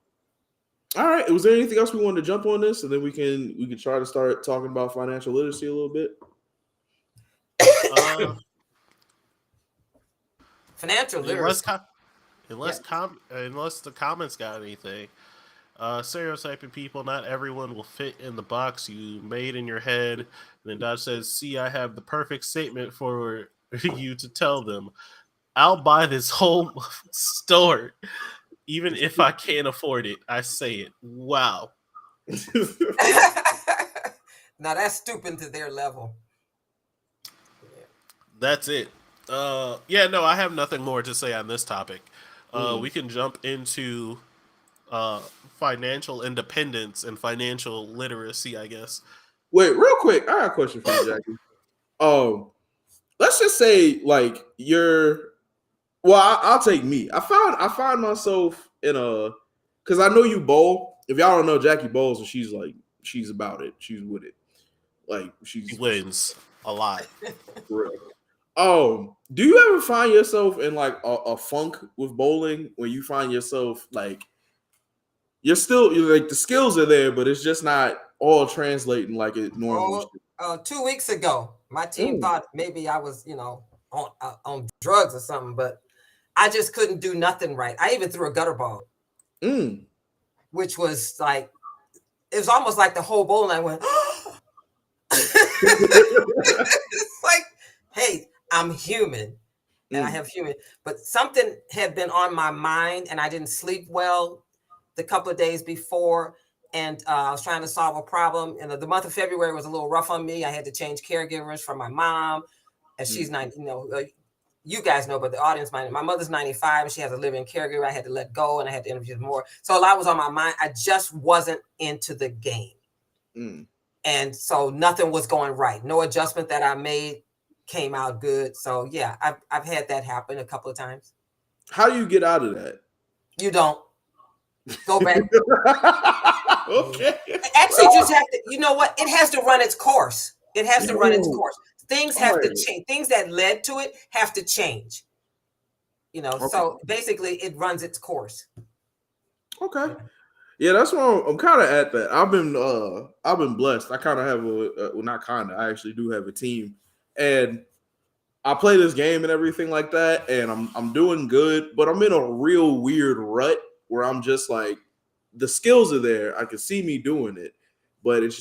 S2: right. Was there anything else we wanted to jump on this, and then we can try to start talking about financial literacy a little bit?
S3: Financial literacy.
S1: Unless the comments got anything. Stereotyping people, not everyone will fit in the box you made in your head. And then Dodge says, see, I have the perfect statement for you to tell them. I'll buy this whole store, even if I can't afford it. I say it. Wow.
S3: Now that's stooping to their level.
S1: That's it. I have nothing more to say on this topic. We can jump into financial independence and financial literacy, I guess.
S2: Wait, real quick, I got a question for you, Jackie. Let's just say I'll take me. I find myself in because I know you bowl. If y'all don't know, Jackie bowls, and she's she's about it. She's with it. Like
S1: He
S2: she's
S1: wins a lot.
S2: for real. Do you ever find yourself in like a funk with bowling when you find yourself like you're like the skills are there, but it's just not all translating like it normally should?
S3: 2 weeks ago, my team
S2: Mm,
S3: thought maybe I was, on drugs or something, but I just couldn't do nothing right. I even threw a gutter ball,
S2: mm.
S3: which was like, it was almost like the whole bowl, and I went, it's like, hey, I'm human and I have human, but something had been on my mind and I didn't sleep well the couple of days before. And I was trying to solve a problem. And the month of February was a little rough on me. I had to change caregivers for my mom, and she's not, you guys know, but the audience might. My mother's 95 and she has a living caregiver. I had to let go and I had to interview more. So a lot was on my mind. I just wasn't into the game. And so nothing was going right. No adjustment that I made came out good. So yeah, I've had that happen a couple of times.
S2: How do you get out of that?
S3: You don't go back.
S2: Okay.
S3: Actually, you just have to, you know what? It has to run its course. It has to run its course. Things have to change. Things that led to it have to change. So basically it runs its course.
S2: Okay. Yeah, that's why I'm kind of at that. I've been blessed. I kind of have well, not kind of. I actually do have a team, and I play this game and everything like that, and I'm doing good. But I'm in a real weird rut where I'm just like, the skills are there. I can see me doing it, but it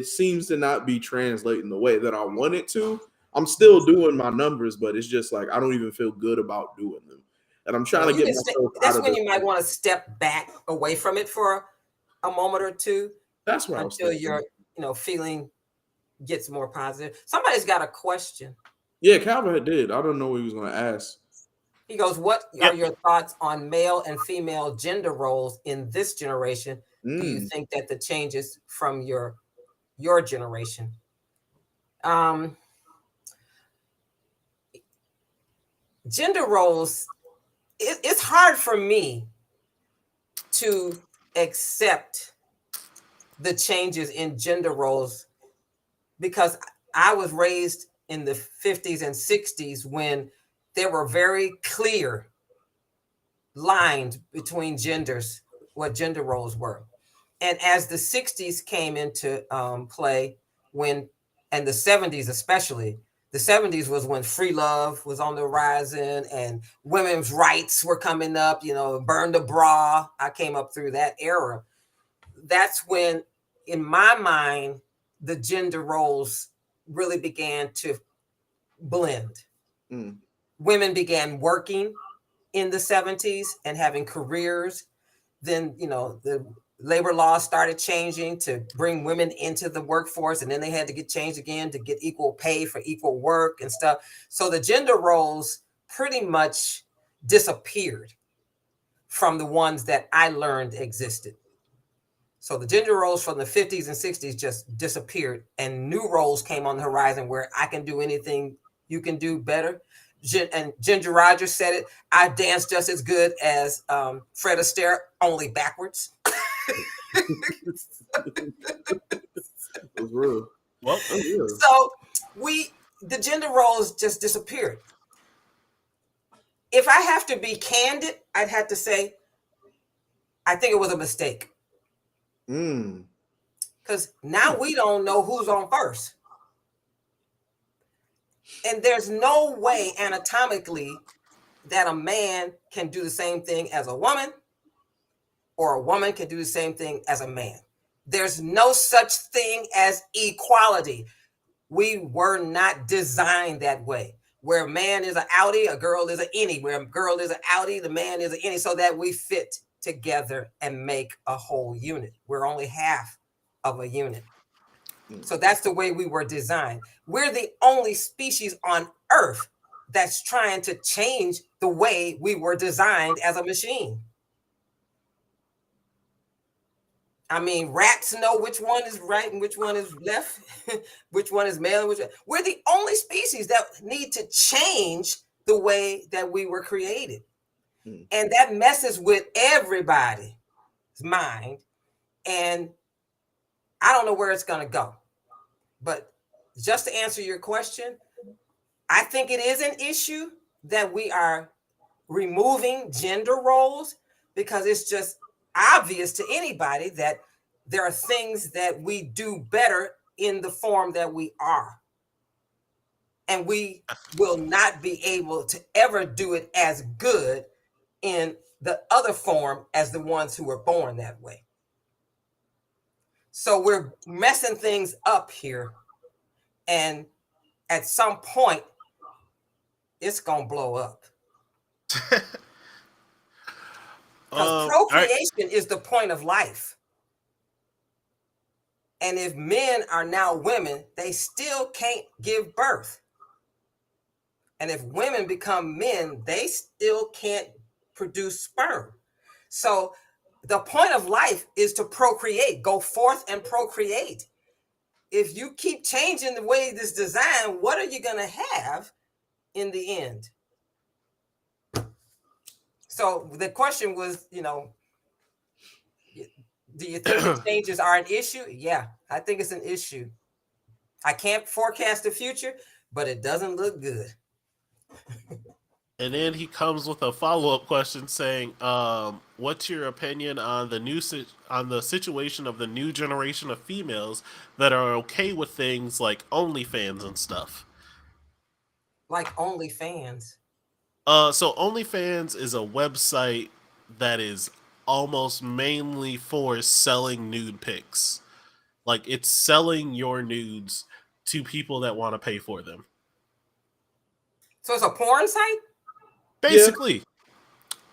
S2: seems to not be translating the way that I want it to. I'm still doing my numbers, but it's just like I don't even feel good about doing them. And I'm trying to get myself
S3: that's
S2: out of
S3: when
S2: this.
S3: you might want to step back away from it for a moment or two.
S2: That's what I was
S3: until
S2: thinking.
S3: your feeling gets more positive. Somebody's got a question.
S2: Yeah, Calvin did. I don't know what he was going to ask.
S3: He goes, what are your thoughts on male and female gender roles in this generation? Do you think that the changes from your generation? Gender roles, it's hard for me to accept the changes in gender roles because I was raised in the 50s and 60s when there were very clear lines between genders, what gender roles were. And as the 60s came into play, and the 70s especially, the 70s was when free love was on the horizon and women's rights were coming up, burn the bra. I came up through that era. That's when, in my mind, the gender roles really began to blend. Women began working in the 70s and having careers. Then, the labor laws started changing to bring women into the workforce, and then they had to get changed again to get equal pay for equal work and stuff. So the gender roles pretty much disappeared from the ones that I learned existed. So the gender roles from the 50s and 60s just disappeared, and new roles came on the horizon where I can do anything you can do better. And Ginger Rogers said it, I dance just as good as Fred Astaire, only backwards.
S2: That's real.
S1: Well,
S3: so the gender roles just disappeared. If I have to be candid, I'd have to say, I think it was a mistake. Because now we don't know who's on first. And there's no way anatomically that a man can do the same thing as a woman, or a woman can do the same thing as a man. There's no such thing as equality. We were not designed that way. Where a man is an outie, a girl is an innie. Where a girl is an outie, the man is an innie, so that we fit together and make a whole unit. We're only half of a unit. So that's the way we were designed. We're the only species on Earth that's trying to change the way we were designed as a machine. I mean, rats know which one is right and which one is left, which one is male. We're the only species that need to change the way that we were created. And that messes with everybody's mind. And I don't know where it's going to go. But just to answer your question, I think it is an issue that we are removing gender roles, because it's just obvious to anybody that there are things that we do better in the form that we are. And we will not be able to ever do it as good in the other form as the ones who were born that way. So we're messing things up here. And at some point, it's going to blow up. Because procreation is the point of life. And if men are now women, they still can't give birth. And if women become men, they still can't produce sperm. So the point of life is to procreate, go forth and procreate. If you keep changing the way this designed, what are you going to have in the end? So the question was, do you think the changes are an issue? Yeah, I think it's an issue. I can't forecast the future, but it doesn't look good.
S1: And then he comes with a follow-up question saying, "What's your opinion on the situation of the new generation of females that are okay with things like OnlyFans and stuff?"
S3: Like OnlyFans.
S1: So OnlyFans is a website that is almost mainly for selling nude pics. Like, it's selling your nudes to people that want to pay for them.
S3: So it's a porn site?
S1: Basically,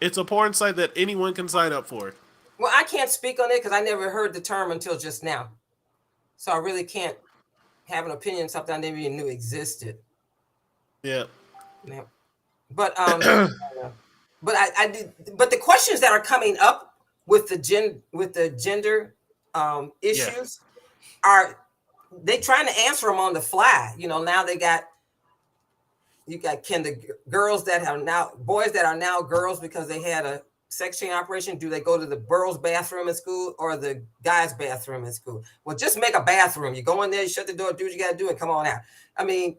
S1: it's a porn site that anyone can sign up for.
S3: Well, I can't speak on it because I never heard the term until just now. So I really can't have an opinion on something I never even knew existed.
S1: Yeah.
S3: But but I did. But the questions that are coming up with the gender issues are they trying to answer them on the fly? Now you got girls that are now boys that are now girls because they had a sex change operation. Do they go to the girls' bathroom in school or the guys' bathroom in school? Well, just make a bathroom. You go in there, you shut the door, do what you got to do, and come on out. I mean,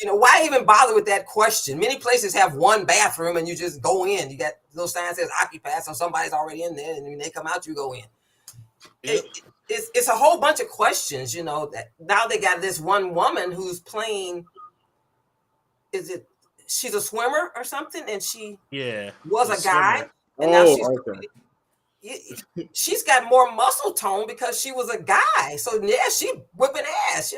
S3: why even bother with that question? Many places have one bathroom and you just go in. You got little signs that says occupied, so somebody's already in there, and when they come out, you go in. Yep. It's a whole bunch of questions, that now they got this one woman who's playing. She's a swimmer or something, and she was a guy, and now she's got more muscle tone because she was a guy. So she whipping ass,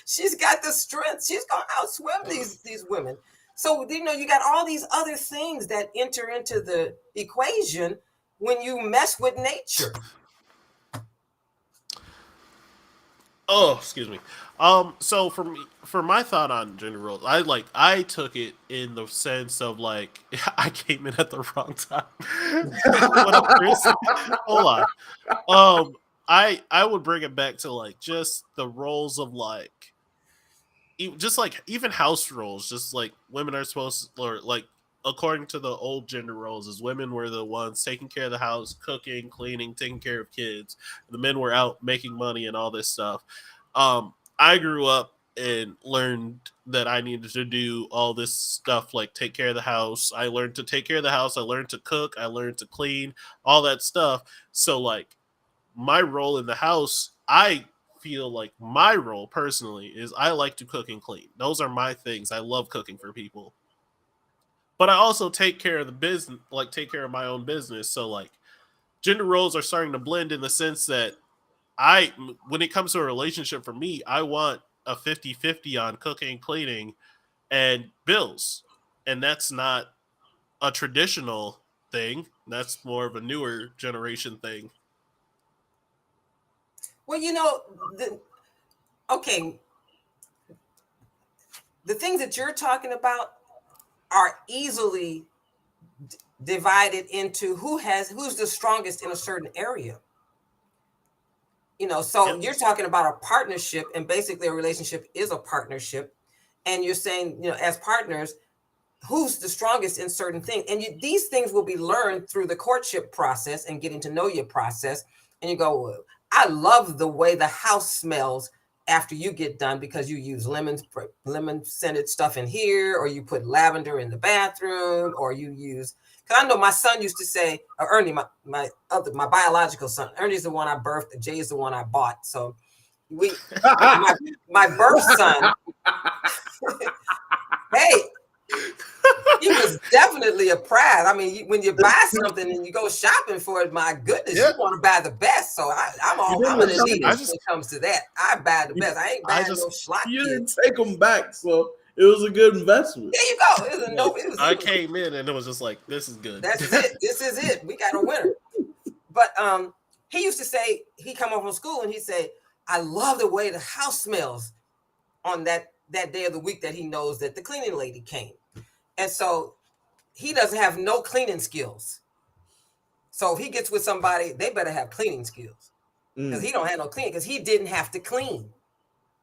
S3: she's got the strength. She's gonna outswim these women. So you got all these other things that enter into the equation when you mess with nature.
S1: Oh, excuse me. So for my thought on gender roles, I took it in the sense of like I came in at the wrong time. Hold on. I would bring it back to like just the roles of like just like even house roles, just like women are supposed to, or like according to the old gender roles, as women were the ones taking care of the house, cooking, cleaning, taking care of kids. The men were out making money and all this stuff. I grew up and learned that I needed to do all this stuff, like take care of the house. I learned to take care of the house. I learned to cook. I learned to clean, all that stuff. So like my role in the house, I feel like my role personally is I like to cook and clean. Those are my things. I love cooking for people. But I also take care of the business, like take care of my own business. So like gender roles are starting to blend in the sense that when it comes to a relationship for me, I want a 50-50 on cooking, cleaning, and bills. And that's not a traditional thing. That's more of a newer generation thing.
S3: Well, the things that you're talking about are easily divided into who's the strongest in a certain area. So you're talking about a partnership, and basically a relationship is a partnership. And you're saying, as partners, who's the strongest in certain things. And these things will be learned through the courtship process and getting to know your process. And you go, well, I love the way the house smells after you get done because you use lemon scented stuff in here, or you put lavender in the bathroom, or you use. Because I know my son used to say, or Ernie, my biological son, Ernie's the one I birthed, Jay is the one I bought. So my birth son, hey, he was definitely a pride. I mean, when you buy something and you go shopping for it, my goodness, you want to buy the best. So I'm an elitist when it comes to that. I buy the best. I ain't buying no schlock.
S2: You didn't take them back, so it was a good investment.
S3: There you go.
S1: I came in and it was just like, this is good.
S3: That's it. This is it. We got a winner. But he used to say, he'd come home from school and he'd say, I love the way the house smells on that day of the week that he knows that the cleaning lady came. And so he doesn't have no cleaning skills. So if he gets with somebody, they better have cleaning skills. Because he don't have no cleaning, because he didn't have to clean.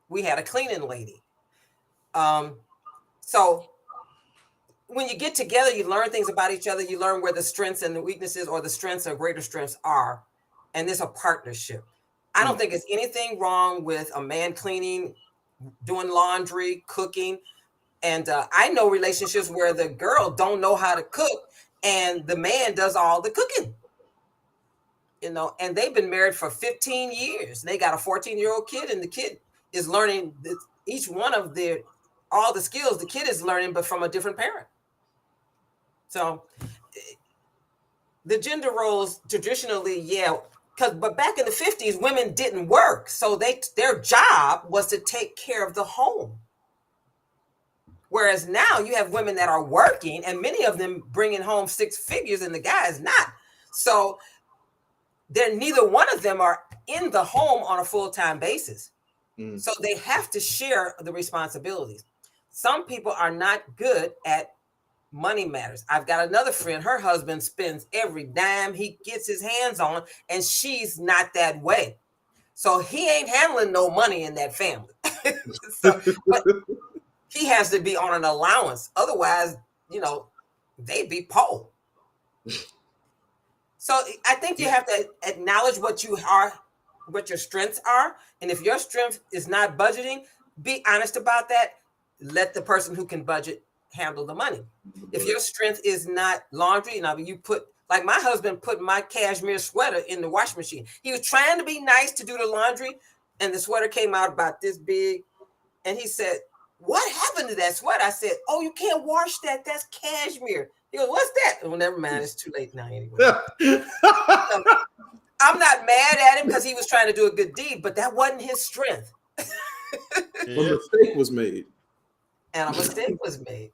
S3: We had a cleaning lady. So when you get together, you learn things about each other. You learn where the strengths and the weaknesses, or the strengths or greater strengths are. And there's a partnership. I don't think there's anything wrong with a man cleaning, doing laundry, cooking. And I know relationships where the girl don't know how to cook and the man does all the cooking, and they've been married for 15 years. They got a 14-year-old kid, and the kid is learning each one of all the skills the kid is learning, but from a different parent. So the gender roles traditionally, but back in the 50s, women didn't work. So their job was to take care of the home. Whereas now you have women that are working, and many of them bringing home 6 figures, and the guy is not. So neither one of them are in the home on a full-time basis. So they have to share the responsibilities. Some people are not good at money matters. I've got another friend, her husband spends every dime he gets his hands on, and she's not that way. So he ain't handling no money in that family. But he has to be on an allowance. Otherwise, they'd be poor. So I think you have to acknowledge what you are, what your strengths are. And if your strength is not budgeting, be honest about that. Let the person who can budget handle the money. If your strength is not laundry, you put, like my husband put my cashmere sweater in the washing machine. He was trying to be nice to do the laundry, and the sweater came out about this big. And he said, what happened to that sweater? I said, oh, you can't wash that. That's cashmere. He goes, what's that? Well, never mind. It's too late now anyway. So, I'm not mad at him because he was trying to do a good deed, but that wasn't his strength.
S2: A mistake was made.
S3: And a mistake was made.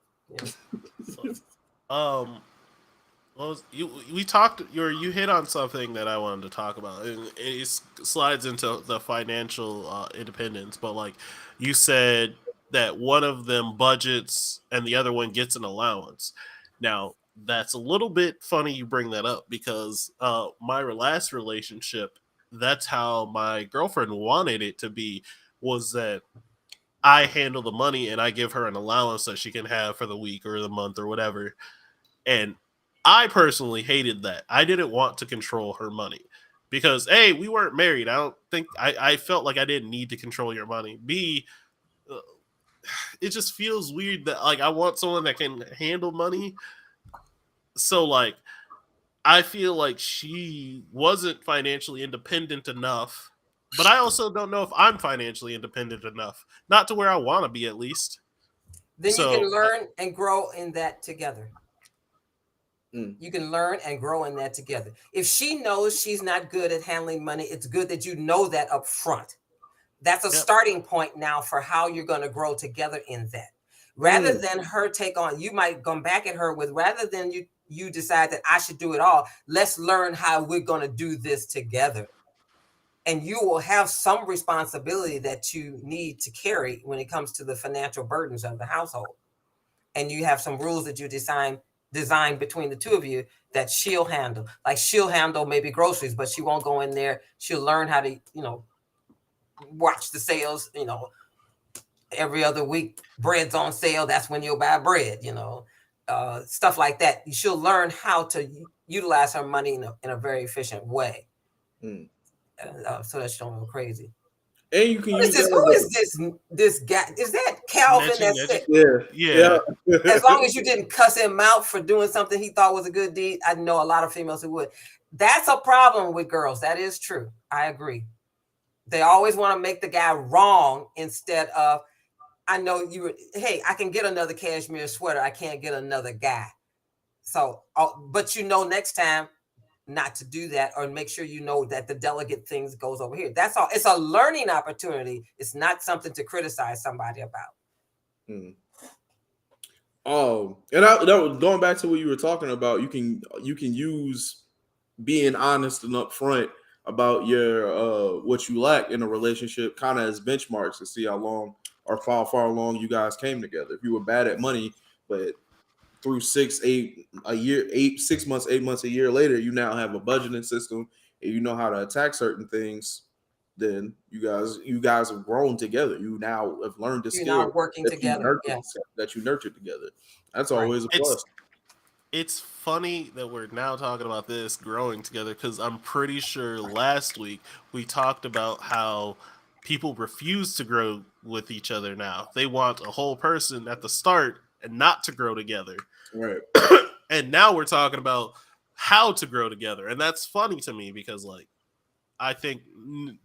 S1: You hit on something that I wanted to talk about, and it slides into the financial independence. But like you said, that one of them budgets and the other one gets an allowance. Now that's a little bit funny you bring that up, because my last relationship, that's how my girlfriend wanted it to be, was that I handle the money and I give her an allowance that she can have for the week or the month or whatever. And I personally hated that. I didn't want to control her money because A, we weren't married. I felt like I didn't need to control your money. B, it just feels weird that like I want someone that can handle money. So like I feel like she wasn't financially independent enough, but I also don't know if I'm financially independent enough, not to where I want to be at least.
S3: Then you can learn and grow in that together. You can learn and grow in that together. If she knows she's not good at handling money, it's good that you know that up front. That's a starting point now for how you're going to grow together in that. Rather than her take on, you might come back at her with, rather than you decide that I should do it all, let's learn how we're going to do this together. And you will have some responsibility that you need to carry when it comes to the financial burdens of the household. And you have some rules that you design between the two of you that she'll handle. Like she'll handle maybe groceries, but she won't go in there. She'll learn how to, watch the sales, every other week, bread's on sale. That's when you'll buy bread, stuff like that. She'll learn how to utilize her money in a very efficient way. so that she don't go crazy.
S2: And you can
S3: Who is
S2: use
S3: this?
S2: that
S3: Who
S2: as
S3: is this guy? Is that Calvin?
S1: Netching,
S3: That's
S1: netching.
S3: it.
S2: yeah.
S3: As long as you didn't cuss him out for doing something he thought was a good deed, I know a lot of females who would. That's a problem with girls. That is true. I agree. They always want to make the guy wrong instead of, I know you. Hey, I can get another cashmere sweater. I can't get another guy. So, but next time not to do that, or make sure you know that the delicate things goes over here. That's all. It's a learning opportunity. It's not something to criticize somebody about.
S2: And that was going back to what you were talking about. You can use being honest and upfront about your what you lack in a relationship, kind of as benchmarks to see how long or far along you guys came together. If you were bad at money, but through 6 months, 8 months, a year later, you now have a budgeting system and you know how to attack certain things, then you guys have grown together. You now have learned the
S3: You're now
S2: skill
S3: working
S2: that you
S3: together.
S2: nurtured, together. That's
S3: Right.
S2: always a plus.
S1: It's funny that we're now talking about this growing together, because I'm pretty sure last week we talked about how people refuse to grow with each other now. They want a whole person at the start and not to grow together.
S2: Right.
S1: And now we're talking about how to grow together. And that's funny to me because, like, I think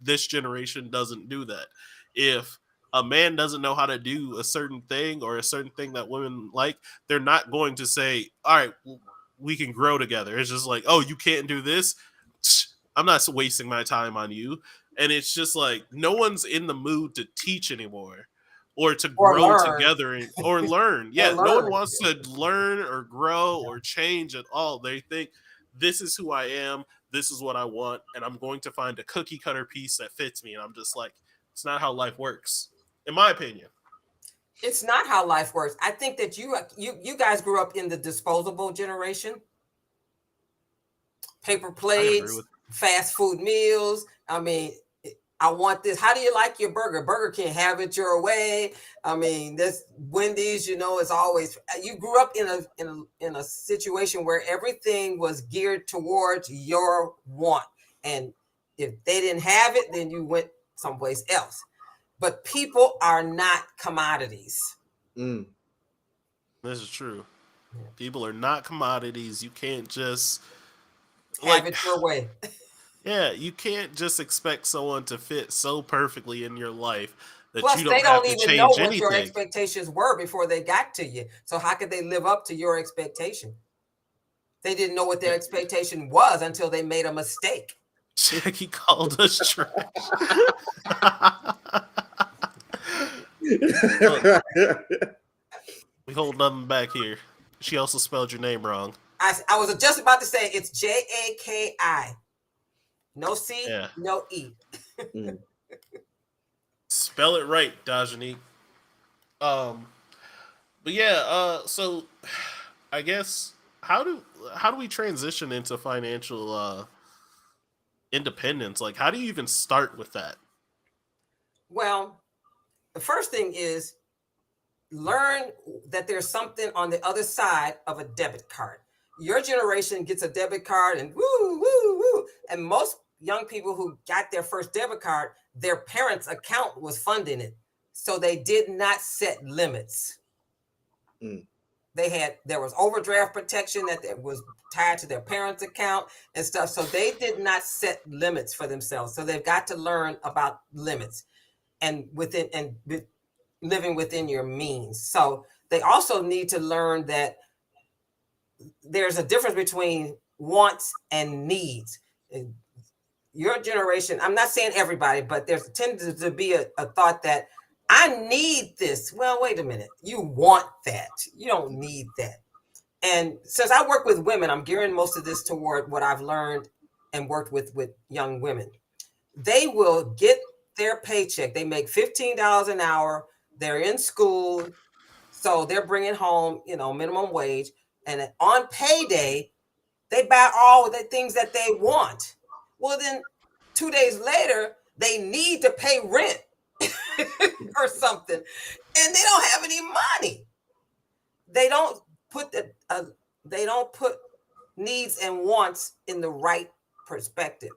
S1: this generation doesn't do that. If a man doesn't know how to do a certain thing or a certain thing that women like, they're not going to say, all right, we can grow together. It's just like, oh, you can't do this? I'm not wasting my time on you. And it's just like, no one's in the mood to teach anymore or to grow together or learn. Yeah, no one wants to learn or grow or change at all. They think, this is who I am, this is what I want, and I'm going to find a cookie cutter piece that fits me. And I'm just like, it's not how life works, in my opinion.
S3: It's not how life works. I think that you guys grew up in the disposable generation. Paper plates, fast food meals. I mean, I want this. How do you like your burger? Burger King, have it your way. I mean, this Wendy's, is always. You grew up in a situation where everything was geared towards your want, and if they didn't have it, then you went someplace else. But people are not commodities.
S1: This is true. People are not commodities. You can't just
S3: have it your way.
S1: Yeah, you can't just expect someone to fit so perfectly in your life that
S3: Plus,
S1: you don't
S3: they
S1: have
S3: don't
S1: to
S3: even
S1: change
S3: know what
S1: anything.
S3: your expectations were before they got to you. So how could they live up to your expectation? They didn't know what their expectation was until they made a mistake.
S1: Jackie called us trash. We hold nothing back here. She also spelled your name wrong.
S3: I was just about to say it's Jaki. No C, no E.
S1: Spell it right, Dajanique. But yeah, so I guess how do we transition into financial independence? Like, how do you even start with that?
S3: Well, the first thing is learn that there's something on the other side of a debit card. Your generation gets a debit card and woo, woo, woo. And most young people who got their first debit card, their parents' account was funding it. So they did not set limits. There was overdraft protection that was tied to their parents' account and stuff. So they did not set limits for themselves. So they've got to learn about limits and living within your means. So they also need to learn that there's a difference between wants and needs. Your generation, I'm not saying everybody, but there's tended to be a thought that I need this. Well, wait a minute. You want that. You don't need that. And since I work with women, I'm gearing most of this toward what I've learned and worked with young women. They will get their paycheck. They make $15 an hour. They're in school. So they're bringing home, minimum wage. And on payday, they buy all the things that they want. Well, then 2 days later, they need to pay rent or something. And they don't have any money. They don't put needs and wants in the right perspective.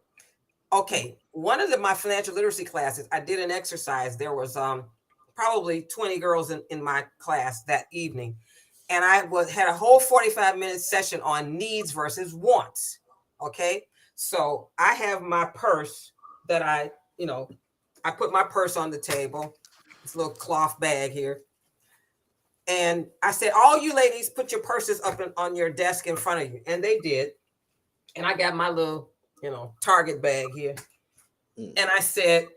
S3: Okay, one of my financial literacy classes, I did an exercise. There was probably 20 girls in my class that evening, and I had a whole 45-minute session on needs versus wants. Okay, so I have my purse that I put my purse on the table, this little cloth bag here, and I said, all you ladies, put your purses up on your desk in front of you, and they did. And I got my little Target bag here. And I said,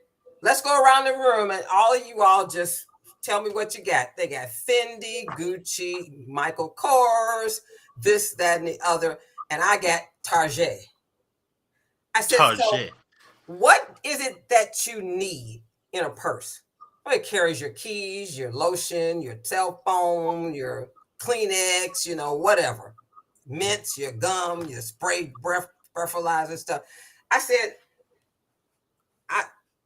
S3: let's go around the room and all of you all just tell me what you got. They got Fendi, Gucci, Michael Kors, this, that, and the other. And I got Target. I said,
S1: Target.
S3: So what is it that you need in a purse? Well, it carries your keys, your lotion, your cell phone, your Kleenex, whatever. Mints, your gum, your spray breathalyzer stuff. I said,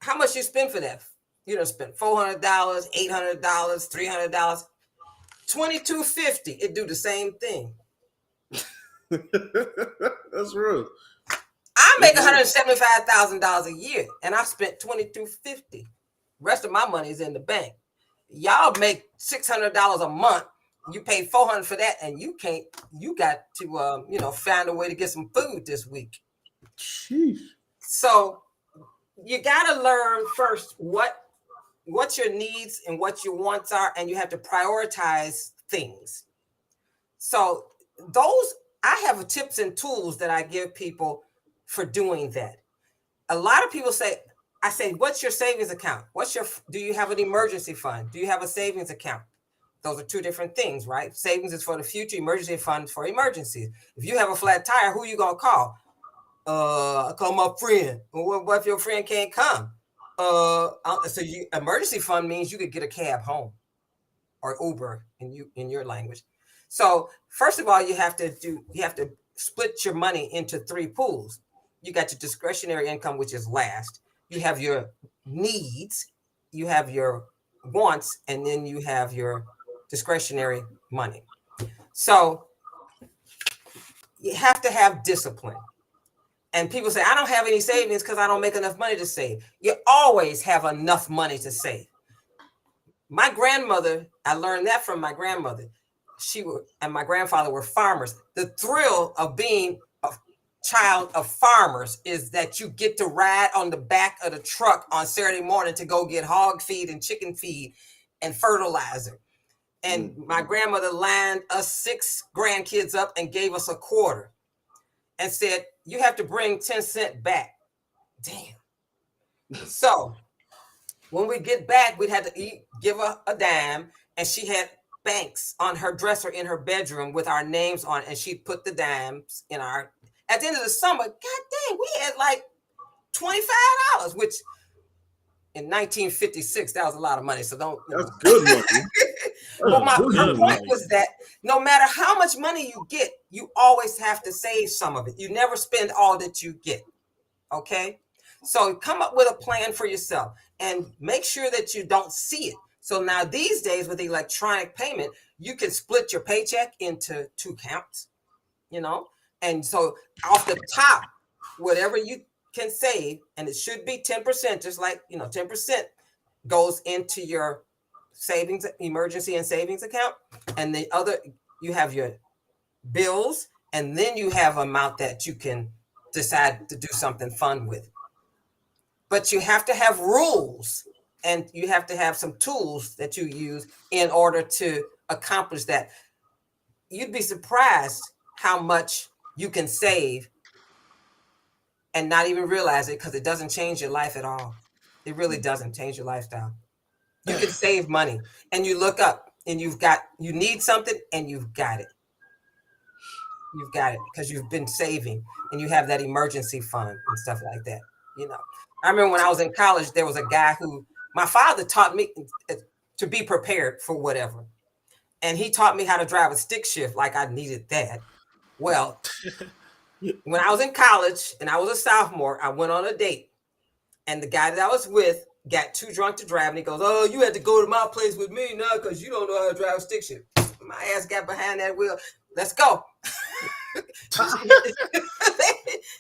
S3: how much you spend for that? You don't spend $400, $800, $300, $2,250. It do the same thing.
S2: That's real.
S3: I make $175,000 a year, and I spent $2,250. Rest of my money is in the bank. Y'all make $600 a month. You pay $400 for that, and you got to find a way to get some food this week.
S2: Sheesh.
S3: So you got to learn first what your needs and what your wants are, and you have to prioritize things. So I have tips and tools that I give people for doing that. A lot of people say, what's your savings account? Do you have an emergency fund? Do you have a savings account? Those are two different things, right? Savings is for the future, emergency fund for emergencies. If you have a flat tire, who are you going to call? I call my friend. What if your friend can't come? Emergency fund means you could get a cab home or Uber in your language. So first of all, you have to split your money into 3 pools. You got your discretionary income, which is last. You have your needs, you have your wants, and then you have your discretionary money. So you have to have discipline. And people say, I don't have any savings because I don't make enough money to save. You always have enough money to save. My grandmother, I learned that from my grandmother. And my grandfather were farmers. The thrill of being a child of farmers is that you get to ride on the back of the truck on Saturday morning to go get hog feed and chicken feed and fertilizer. And my grandmother lined us 6 grandkids up and gave us a quarter and said, you have to bring 10 cents back. Damn. So when we get back, we'd have to give her a dime. And she had banks on her dresser in her bedroom with our names on it. And she'd put the dimes at the end of the summer, God dang, we had like $25, which in 1956, that was a lot of money. So
S2: That's good money.
S3: But my point was that no matter how much money you get, you always have to save some of it. You never spend all that you get. Okay? So come up with a plan for yourself and make sure that you don't see it. So now these days with electronic payment, you can split your paycheck into 2 counts, And so off the top, whatever you can save, and it should be 10%, just like, 10% goes into your savings, emergency and savings account. And the other, you have your bills, and then you have an amount that you can decide to do something fun with. But you have to have rules, and you have to have some tools that you use in order to accomplish that. You'd be surprised how much you can save and not even realize it, because it doesn't change your life at all. It really doesn't change your lifestyle. You can save money, and you look up and you need something and you've got it. You've got it because you've been saving and you have that emergency fund and stuff like that. I remember when I was in college, there was a guy who my father taught me to be prepared for whatever. And he taught me how to drive a stick shift like I needed that. Well, when I was in college and I was a sophomore, I went on a date, and the guy that I was with got too drunk to drive, and he goes, "Oh, you had to go to my place with me now because you don't know how to drive a stick shift." My ass got behind that wheel. Let's go.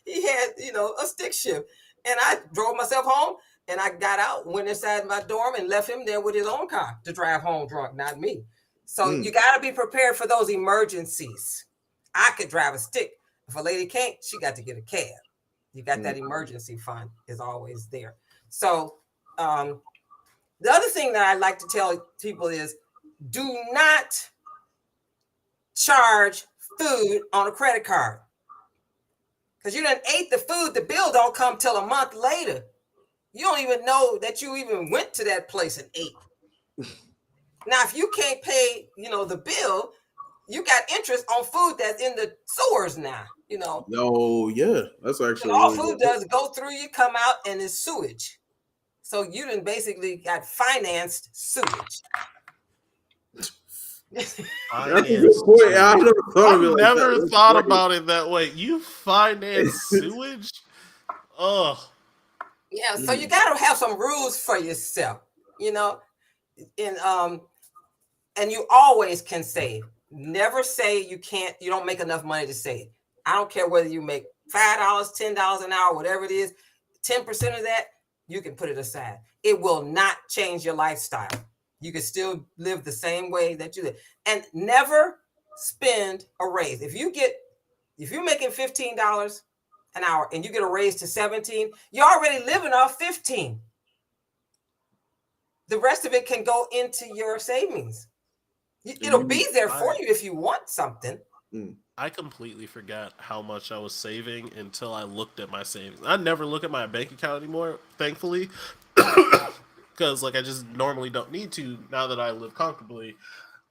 S3: He had, a stick shift, And I drove myself home, and I got out, went inside my dorm, and left him there with his own car to drive home drunk, not me. So you got to be prepared for those emergencies. I could drive a stick. If a lady can't, she got to get a cab. You got that emergency fund is always there. So the other thing that I like to tell people is do not charge food on a credit card. Because you done ate the food, the bill don't come till a month later. You don't even know that you even went to that place and ate. Now, if you can't pay, the bill, you got interest on food that's in the sewers now,
S2: Oh, yeah. That's actually
S3: all food does go through you, come out, and it's sewage. So you done basically got financed sewage.
S2: That's a good point. I
S1: never thought about it that way. You finance sewage? Oh.
S3: Yeah, so you got to have some rules for yourself, and you always can save. Never say you don't make enough money to save. I don't care whether you make $5, $10 an hour, whatever it is, 10% of that, you can put it aside. It will not change your lifestyle. You can still live the same way that you live. And never spend a raise. If you're making $15 an hour and you get a raise to 17, you're already living off 15. The rest of it can go into your savings. It'll be there for you if you want something.
S1: I completely forgot how much I was saving until I looked at my savings. I never look at my bank account anymore, thankfully, because I just normally don't need to now that I live comfortably.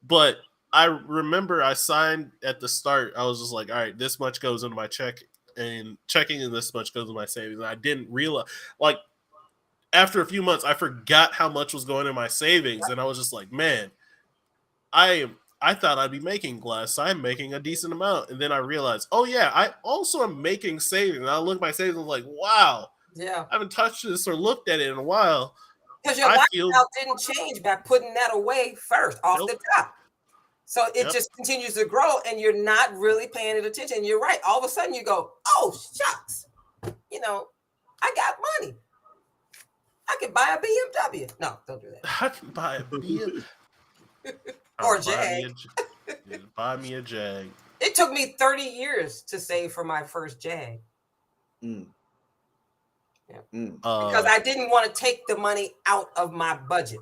S1: But I remember I signed at the start. I was just like, all right, this much goes into my checking, and this much goes into my savings. And I didn't realize, after a few months, I forgot how much was going in my savings, and I was just like, man, I thought I'd be making less. I'm making a decent amount. And then I realized, oh, yeah, I also am making savings. And I look at my savings and I was like, wow.
S3: Yeah.
S1: I haven't touched this or looked at it in a while.
S3: Because your lifestyle didn't change by putting that away first off the top. So it just continues to grow and you're not really paying it attention. You're right. All of a sudden you go, oh, shucks. I got money. I can buy a BMW. No, don't do that.
S1: I can buy a BMW.
S3: Or Jag.
S1: Buy me a Jag.
S3: It took me 30 years to save for my first Jag. Because I didn't want to take the money out of my budget.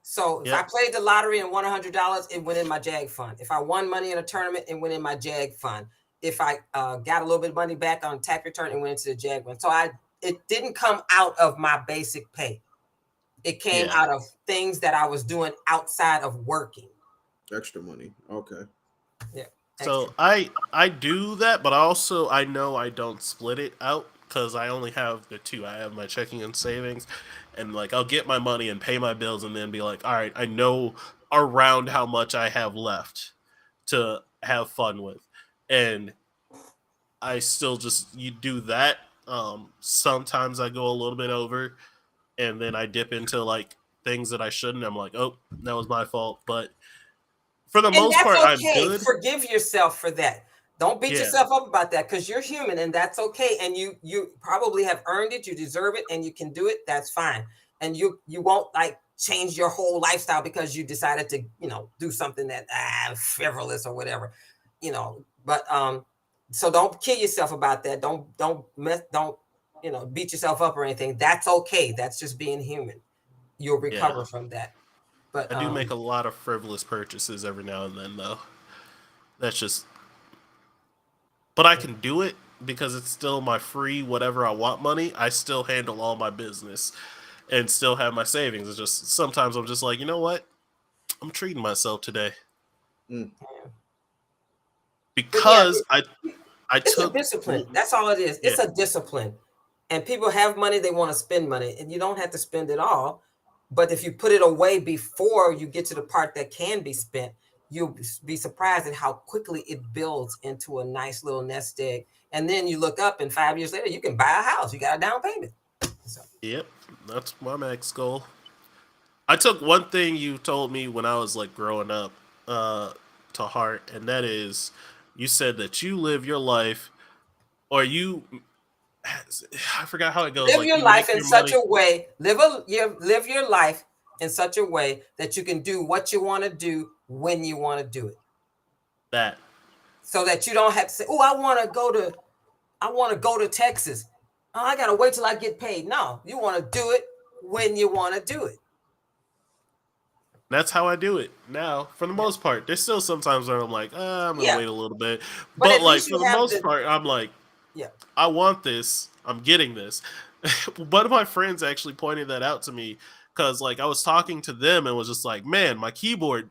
S3: So if I played the lottery and won $100, it went in my Jag fund. If I won money in a tournament, it went in my Jag fund. If I got a little bit of money back on tax return, it went into the Jag fund. So it didn't come out of my basic pay. It came out of things that I was doing outside of working.
S2: Extra money. Okay.
S3: Yeah.
S1: So I do that, but I know I don't split it out because I only have the two. I have my checking and savings, and I'll get my money and pay my bills, and then be like, all right, I know around how much I have left to have fun with, and I still you do that. Sometimes I go a little bit over, and then I dip into things that I shouldn't. I'm like, oh, that was my fault, but for the most part, I'm good.
S3: Forgive yourself for that. Don't beat yourself up about that because you're human and that's okay. And you probably have earned it. You deserve it and you can do it. That's fine. And you won't change your whole lifestyle because you decided to, do something that frivolous or whatever, but so don't kill yourself about that. Don't beat yourself up or anything. That's okay. That's just being human. You'll recover from that. But
S1: I do make a lot of frivolous purchases every now and then, though. That's just... But I can do it because it's still my free whatever I want money. I still handle all my business and still have my savings. It's just sometimes I'm just like, you know what? I'm treating myself today. Because I took...
S3: a discipline. That's all it is. It's a discipline. And people have money, they want to spend money. And you don't have to spend it all. But if you put it away before you get to the part that can be spent, you'll be surprised at how quickly it builds into a nice little nest egg. And then you look up and 5 years later, you can buy a house. You got a down payment. So.
S1: Yep, that's my max goal. I took one thing you told me when I was growing up to heart, and that is you said that you live your life, or you I forgot how it goes.
S3: Live
S1: Like
S3: your
S1: you
S3: life
S1: make
S3: in
S1: your
S3: such
S1: money.
S3: a way. Live your life in such a way that you can do what you want to do when you want to do it.
S1: That.
S3: So that you don't have to say, "Oh, I want to go to Texas. Oh, I gotta wait till I get paid." No, you want to do it when you want to do it.
S1: That's how I do it now, for the
S3: Yeah.
S1: most part. There's still sometimes where I'm like, I'm gonna
S3: Yeah.
S1: wait a little bit,
S3: But
S1: but
S3: at
S1: like
S3: least
S1: for
S3: you
S1: the
S3: have
S1: most
S3: the
S1: part, I'm like,
S3: yeah.
S1: I want this. I'm getting this. One of my friends actually pointed that out to me because like I was talking to them and was just like, man, my keyboard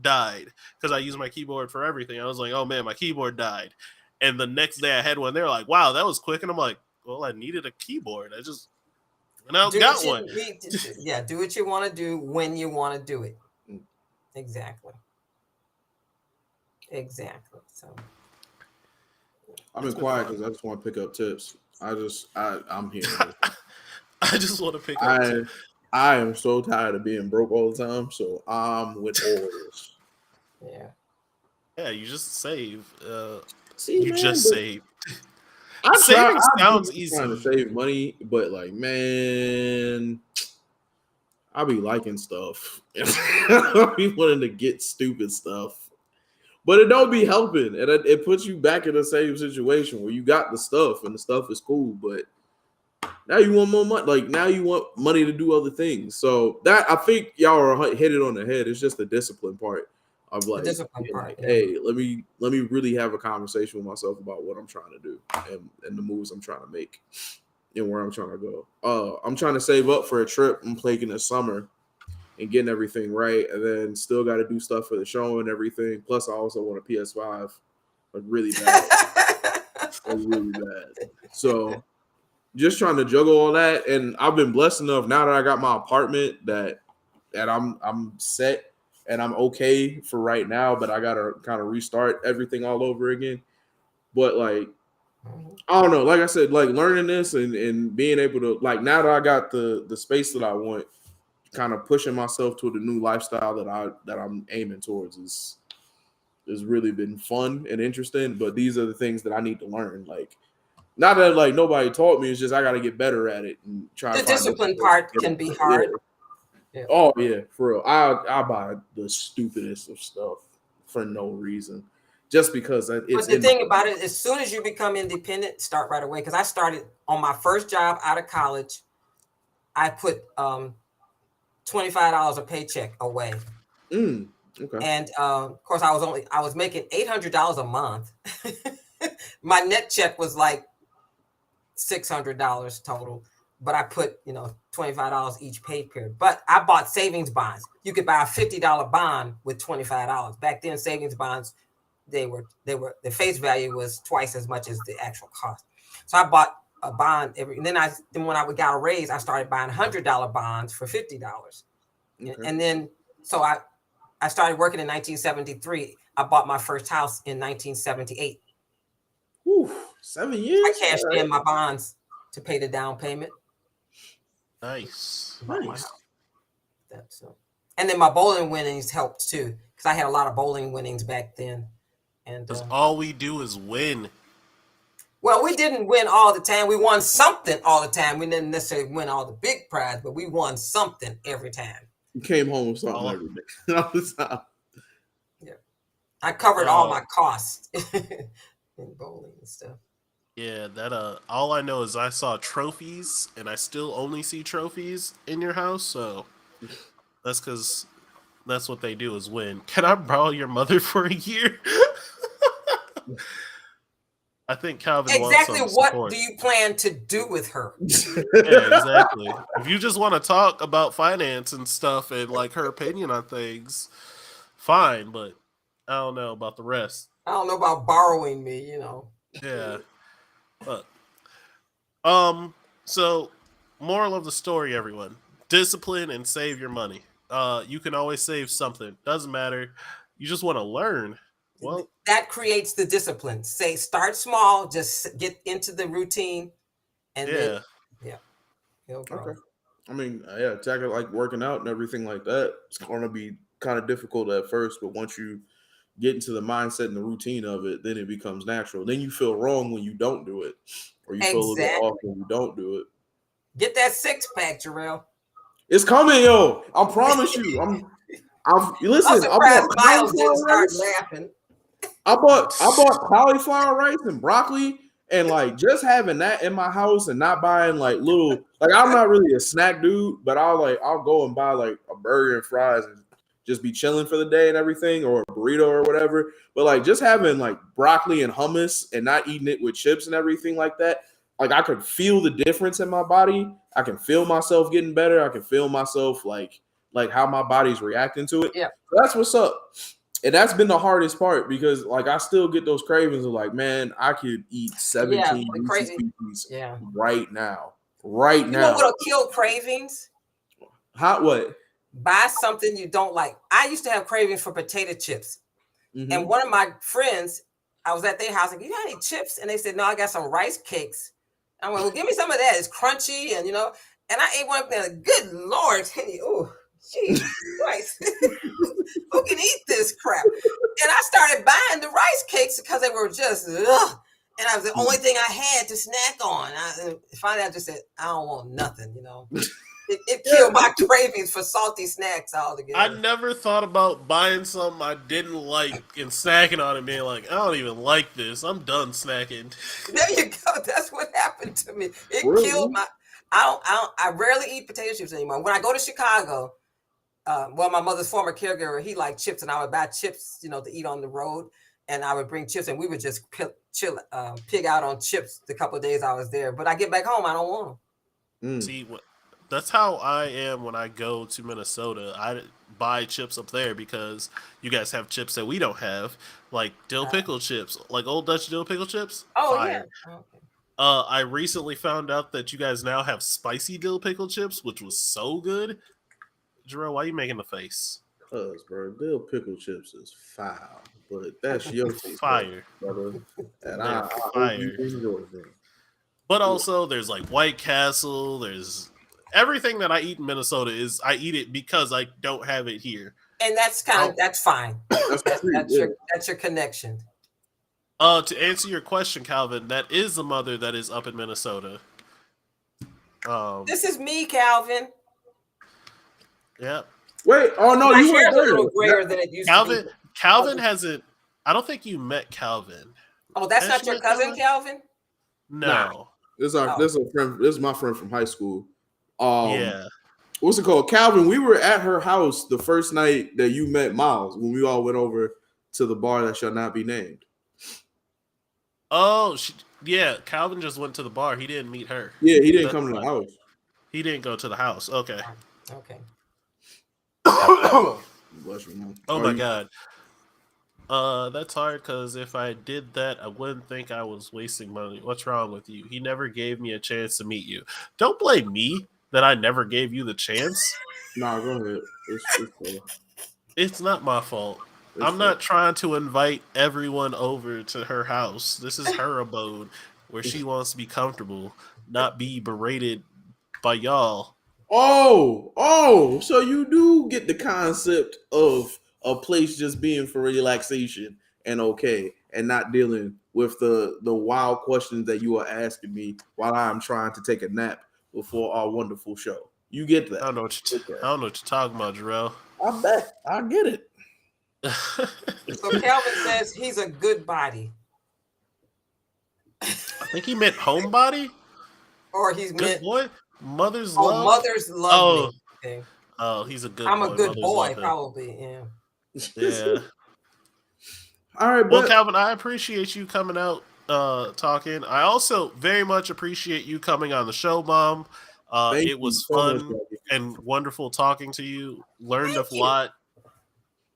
S1: died because I use my keyboard for everything. I was like, oh man, my keyboard died. And the next day I had one. They were like, wow, that was quick. And I'm like, well, I needed a keyboard. I just went out and
S3: Do what
S1: got
S3: you
S1: one.
S3: need to do. Yeah, do what you want to do when you want to do it. Exactly. Exactly. So
S2: I've been
S1: It's been
S2: quiet
S1: fun.
S2: because I just want to pick up tips. I'm here.
S1: I just want to pick up.
S2: I am so tired of being broke all the time. So I'm with all this.
S3: yeah.
S1: Yeah, you just save.
S2: See,
S1: You
S2: man,
S1: just
S2: but
S1: save.
S2: I try.
S1: Saving
S2: I do
S1: sounds
S2: be trying to
S1: easy.
S2: save money, but like, man, I be liking stuff. I be wanting to get stupid stuff, but it don't be helping, and it puts you back in the same situation where you got the stuff and the stuff is cool, but now you want more money. Like now you want money to do other things. So that I think y'all are hit it on the head. It's just the discipline part of
S3: The
S2: like
S3: discipline
S2: being
S3: part.
S2: like,
S3: Yeah.
S2: hey, let me really have a conversation with myself about what I'm trying to do and the moves I'm trying to make and where I'm trying to go. I'm trying to save up for a trip I'm taking this summer and getting everything right, and then still got to do stuff for the show and everything. Plus, I also want a PS5, like really bad, like really bad. So just trying to juggle all that, and I've been blessed enough now that I got my apartment that I'm set and I'm okay for right now, but I gotta kind of restart everything all over again. But like I don't know, like I said, like learning this and being able to like now that I got the space that I want, kind of pushing myself to the new lifestyle that I'm aiming towards is really been fun and interesting. But these are the things that I need to learn. Like not that like nobody taught me, it's just I got to get better at it and try
S3: The
S2: to find different
S3: discipline
S2: ways to
S3: part
S2: get
S3: can be
S2: better. Yeah.
S3: hard. Yeah.
S2: Oh yeah, for real. I buy the stupidest of stuff for no reason, just because it's
S3: But the
S2: in my.
S3: thing about it, as soon as you become independent, start right away. Because I started on my first job out of college. I put $25 a paycheck away,
S2: Okay.
S3: and of course, I was making $800 a month. My net check was like $600 total, but I put $25 each pay period. But I bought savings bonds. You could buy a $50 bond with $25. Back then, savings bonds they were the face value was twice as much as the actual cost. So I bought a bond and then when I got a raise, I started buying $100 bonds for $50.
S2: Okay.
S3: And then so I started working in 1973. I bought my first house in 1978.
S2: Whew, 7 years.
S3: I cashed
S2: All right.
S3: in my bonds to pay the down payment.
S1: Nice.
S3: Bought my house. And then my bowling winnings helped too, because I had a lot of bowling winnings back then. And
S1: Because all we do is win.
S3: well, we didn't win all the time. We won something all the time. We didn't necessarily win all the big prize, but we won something every time.
S2: You came home with something
S1: All-
S2: every day. All the time.
S3: Yeah, I covered all my costs in bowling and stuff.
S1: Yeah, that all I know is I saw trophies and I still only see trophies in your house, so that's because that's what they do is win. Can I borrow your mother for a year? I think Calvin wants
S3: Exactly.
S1: some
S3: What
S1: support.
S3: do you plan to do with her?
S1: Yeah, exactly. If you just want to talk about finance and stuff and like her opinion on things, fine, but I don't know about the rest.
S3: I don't know about borrowing me,
S1: Yeah. But so moral of the story, everyone. Discipline and save your money. You can always save something. Doesn't matter. You just want to learn. Well,
S3: that creates the discipline. Say start small, just get into the routine, and then it'll grow.
S2: Okay. I mean, yeah, tackle like working out and everything like that. It's going to be kind of difficult at first, but once you get into the mindset and the routine of it, then it becomes natural. Then you feel wrong when you don't do it, or you feel a little bit off when you don't do it.
S3: Get that 6-pack, Jarrell.
S2: It's coming, yo. I promise you. Listen.
S3: I'm surprised Miles didn't start laughing.
S2: I bought cauliflower rice and broccoli, and like just having that in my house and not buying like little, like I'm not really a snack dude, but I'll go and buy like a burger and fries and just be chilling for the day and everything, or a burrito or whatever. But like just having like broccoli and hummus and not eating it with chips and everything like that, like I could feel the difference in my body. I can feel myself getting better. I can feel myself like how my body's reacting to it.
S3: Yeah,
S2: so that's what's up. And that's been the hardest part because, like, I still get those cravings of like, man, I could eat 17 Reese's Pieces right now. Right now.
S3: You know what'll kill cravings?
S2: What?
S3: Buy something you don't like. I used to have cravings for potato chips. Mm-hmm. And one of my friends, I was at their house, like, you got any chips? And they said, no, I got some rice cakes. I went, well, give me some of that. It's crunchy, and and I ate one of them. Like, good Lord, oh, jeez, Christ. Who can eat this crap? And I started buying the rice cakes because they were just, ugh. And I was the only thing I had to snack on. Finally, I just said, I don't want nothing, It killed my cravings for salty snacks altogether.
S1: I never thought about buying something I didn't like and snacking on it, being like, I don't even like this. I'm done snacking.
S3: There you go. That's what happened to me. It killed my. I rarely eat potato chips anymore. When I go to Chicago, my mother's former caregiver, he liked chips, and I would buy chips, to eat on the road, and I would bring chips, and we would just pig out on chips the couple of days I was there. But I get back home, I don't want them.
S1: See what. That's how I am when I go to Minnesota. I buy chips up there because you guys have chips that we don't have, like dill pickle chips, like Old Dutch dill pickle chips.
S3: Oh,
S1: fire.
S3: Yeah. Okay.
S1: I recently found out that you guys now have spicy dill pickle chips, which was so good. Jerome, why are you making the face?
S2: Cause, bro, dill pickle chips is foul, but that's your taste,
S1: fire,
S2: brother. And
S1: I
S2: hope you enjoy them.
S1: But also, there's like White Castle. There's everything that I eat in Minnesota I eat it because I don't have it here.
S3: And that's that's fine. That's your connection.
S1: To answer your question, Calvin, that is the mother that is up in Minnesota.
S3: This is me, Calvin.
S1: Yeah.
S2: Wait. Oh no,
S3: my
S2: you
S3: hair's a little grayer than it used to be.
S1: Calvin hasn't. I don't think you met Calvin.
S3: Oh, that's not your cousin, Calvin?
S1: No.
S2: Nah. This is a friend. This is my friend from high school.
S1: Yeah.
S2: What's it called? Calvin, we were at her house the first night that you met Miles when we all went over to the bar that shall not be named.
S1: Oh, yeah. Calvin just went to the bar. He didn't meet her.
S2: Yeah, he didn't come to the house.
S1: He didn't go to the house. Okay.
S2: Bless you, man.
S1: Oh my God. That's hard because if I did that, I wouldn't think I was wasting money. What's wrong with you? He never gave me a chance to meet you. Don't blame me that I never gave you the chance.
S2: Nah, go ahead.
S1: It's not my fault. I'm not trying to invite everyone over to her house. This is her abode where she wants to be comfortable, not be berated by y'all.
S2: Oh, so you do get the concept of a place just being for relaxation and and not dealing with the wild questions that you are asking me while I'm trying to take a nap before our wonderful show. You get that?
S1: I don't know what you're talking about, Jarrell.
S2: I bet I get it.
S3: So Calvin says he's a good body.
S1: I think he meant homebody.
S3: Or he's
S1: good boy. Mother's love.
S3: Mother's love.
S1: Okay. Oh, he's a good.
S3: I'm
S1: boy.
S3: a good
S1: Mother's
S3: boy, probably. Yeah.
S1: Yeah.
S2: All right.
S1: Well, Calvin, I appreciate you coming out, talking. I also very much appreciate you coming on the show, Mom. It was fun and wonderful talking to you. Learned a lot.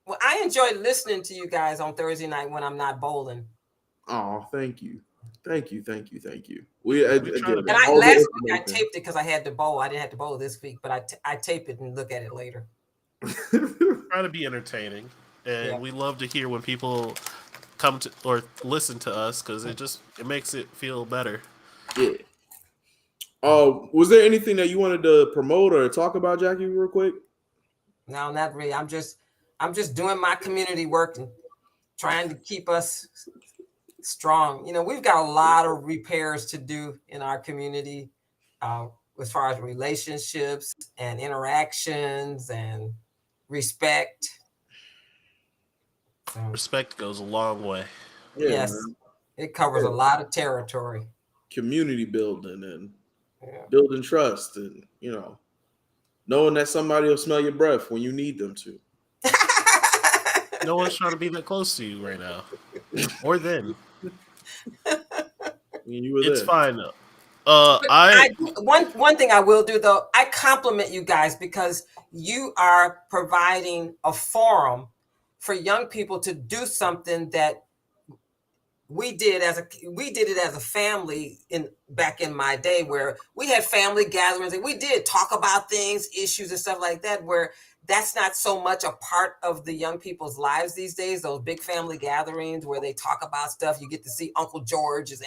S3: Well, I enjoy listening to you guys on Thursday night when I'm not bowling.
S2: Oh, thank you. Last week I
S3: taped it because I had to bowl. I didn't have to bowl this week, but I tape it and look at it later.
S1: Try to be entertaining, and we love to hear when people come to or listen to us because it makes it feel better.
S2: Yeah. Was there anything that you wanted to promote or talk about, Jackie, real quick?
S3: No, not really. I'm just doing my community work and trying to keep us strong. We've got a lot of repairs to do in our community, as far as relationships and interactions and respect. So,
S1: Respect goes a long way.
S2: Yeah,
S3: yes,
S2: man.
S3: it covers a lot of territory.
S2: Community building and
S3: Yeah.
S2: building trust, and knowing that somebody will smell your breath when you need them to.
S1: No one's trying to be that close to you right now, or then.
S2: When you were
S1: It's
S2: there.
S1: fine.
S3: One thing I will do though, I compliment you guys because you are providing a forum for young people to do something that we did it as a family back in my day, where we had family gatherings and we did talk about things, issues and stuff like that, where that's not so much a part of the young people's lives these days. Those big family gatherings where they talk about stuff, you get to see Uncle George is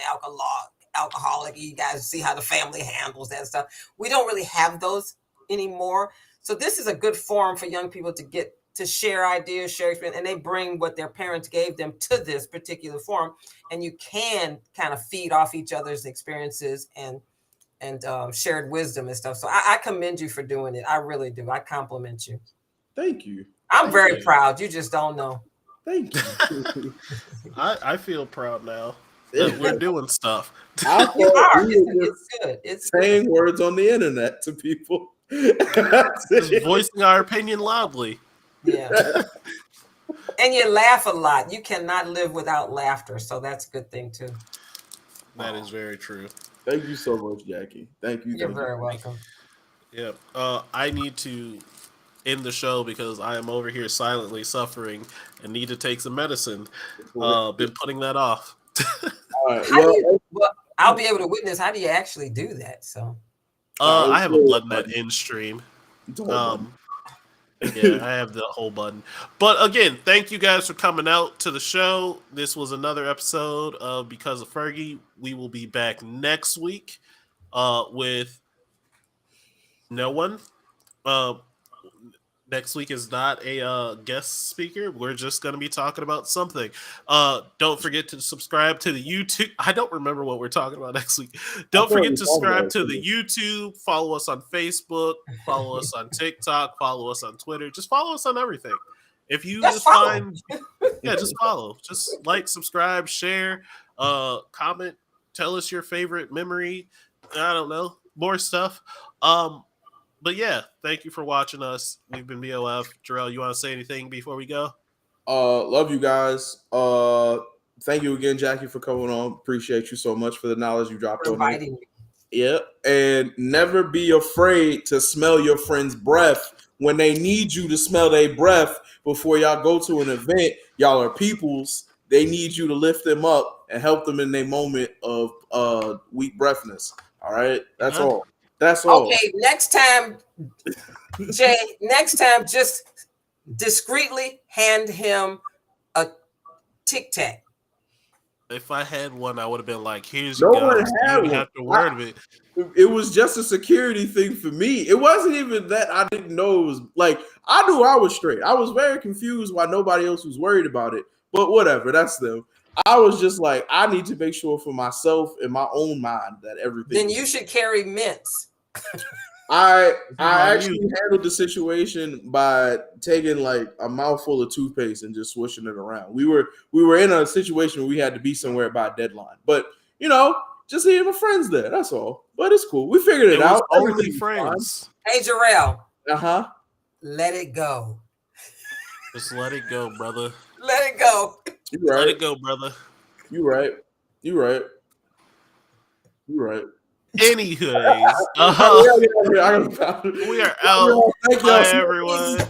S3: alcoholic. You guys see how the family handles that stuff. We don't really have those anymore. So this is a good forum for young people to get to share ideas, share experience, and they bring what their parents gave them to this particular forum, and you can kind of feed off each other's experiences and shared wisdom and stuff. So I commend you for doing it. I really do. I compliment you.
S2: Thank you.
S3: I'm very proud. You just don't know.
S2: Thank you.
S1: I feel proud now that we're doing stuff.
S3: You are. It's good. It's
S2: saying good. Words on the internet to people.
S1: Just voicing our opinion loudly.
S3: Yeah. And you laugh a lot. You cannot live without laughter. So that's a good thing too.
S1: That is very true.
S2: Thank you so much, Jackie. Thank you.
S3: You're very welcome.
S1: Yeah. I need to end the show because I am over here silently suffering and need to take some medicine. Been putting that off.
S2: All right.
S3: Well, I'll be able to witness. How do you actually do that? So
S1: I have a button that end stream. Yeah, I have the whole button. But again, thank you guys for coming out to the show. This was another episode of Because of Fergie. We will be back next week with no one. Next week is not a guest speaker. We're just going to be talking about something. Don't forget to subscribe to the YouTube. I don't remember what we're talking about next week. Don't forget to subscribe to the YouTube. Follow us on Facebook. Follow us on TikTok. Follow us on Twitter. Just follow us on everything. If you just find, just follow. Just like, subscribe, share, comment. Tell us your favorite memory. I don't know. More stuff. But yeah, thank you for watching us. We've been BOF. Jarrell, you want to say anything before we go?
S2: Love you guys. Thank you again, Jackie, for coming on. Appreciate you so much for the knowledge you dropped on me. Yeah, and never be afraid to smell your friend's breath when they need you to smell their breath before y'all go to an event. Y'all are peoples. They need you to lift them up and help them in their moment of weak breathness. All right, that's all. That's all.
S3: Okay, next time, Jay, just discreetly hand him a Tic Tac.
S1: If I had one, I would have been like, here's your gun. You didn't have to word of it.
S2: It was just a security thing for me. It wasn't even that I didn't know it was like, I knew I was straight. I was very confused why nobody else was worried about it. But whatever, that's them. I was just like, I need to make sure for myself in my own mind that everything.
S3: Then you should carry mints.
S2: I actually handled the situation by taking like a mouthful of toothpaste and just swishing it around. We were in a situation where we had to be somewhere by a deadline, but just seeing my friends there. That's all. But it's cool. We figured it out.
S1: Only friends.
S3: Hey, Jarrell.
S2: Let
S3: it go.
S1: Just let it go, brother.
S3: Let it go.
S2: You right.
S1: Let it go, brother.
S2: You right.
S1: Anyways, we are out. Bye, everyone.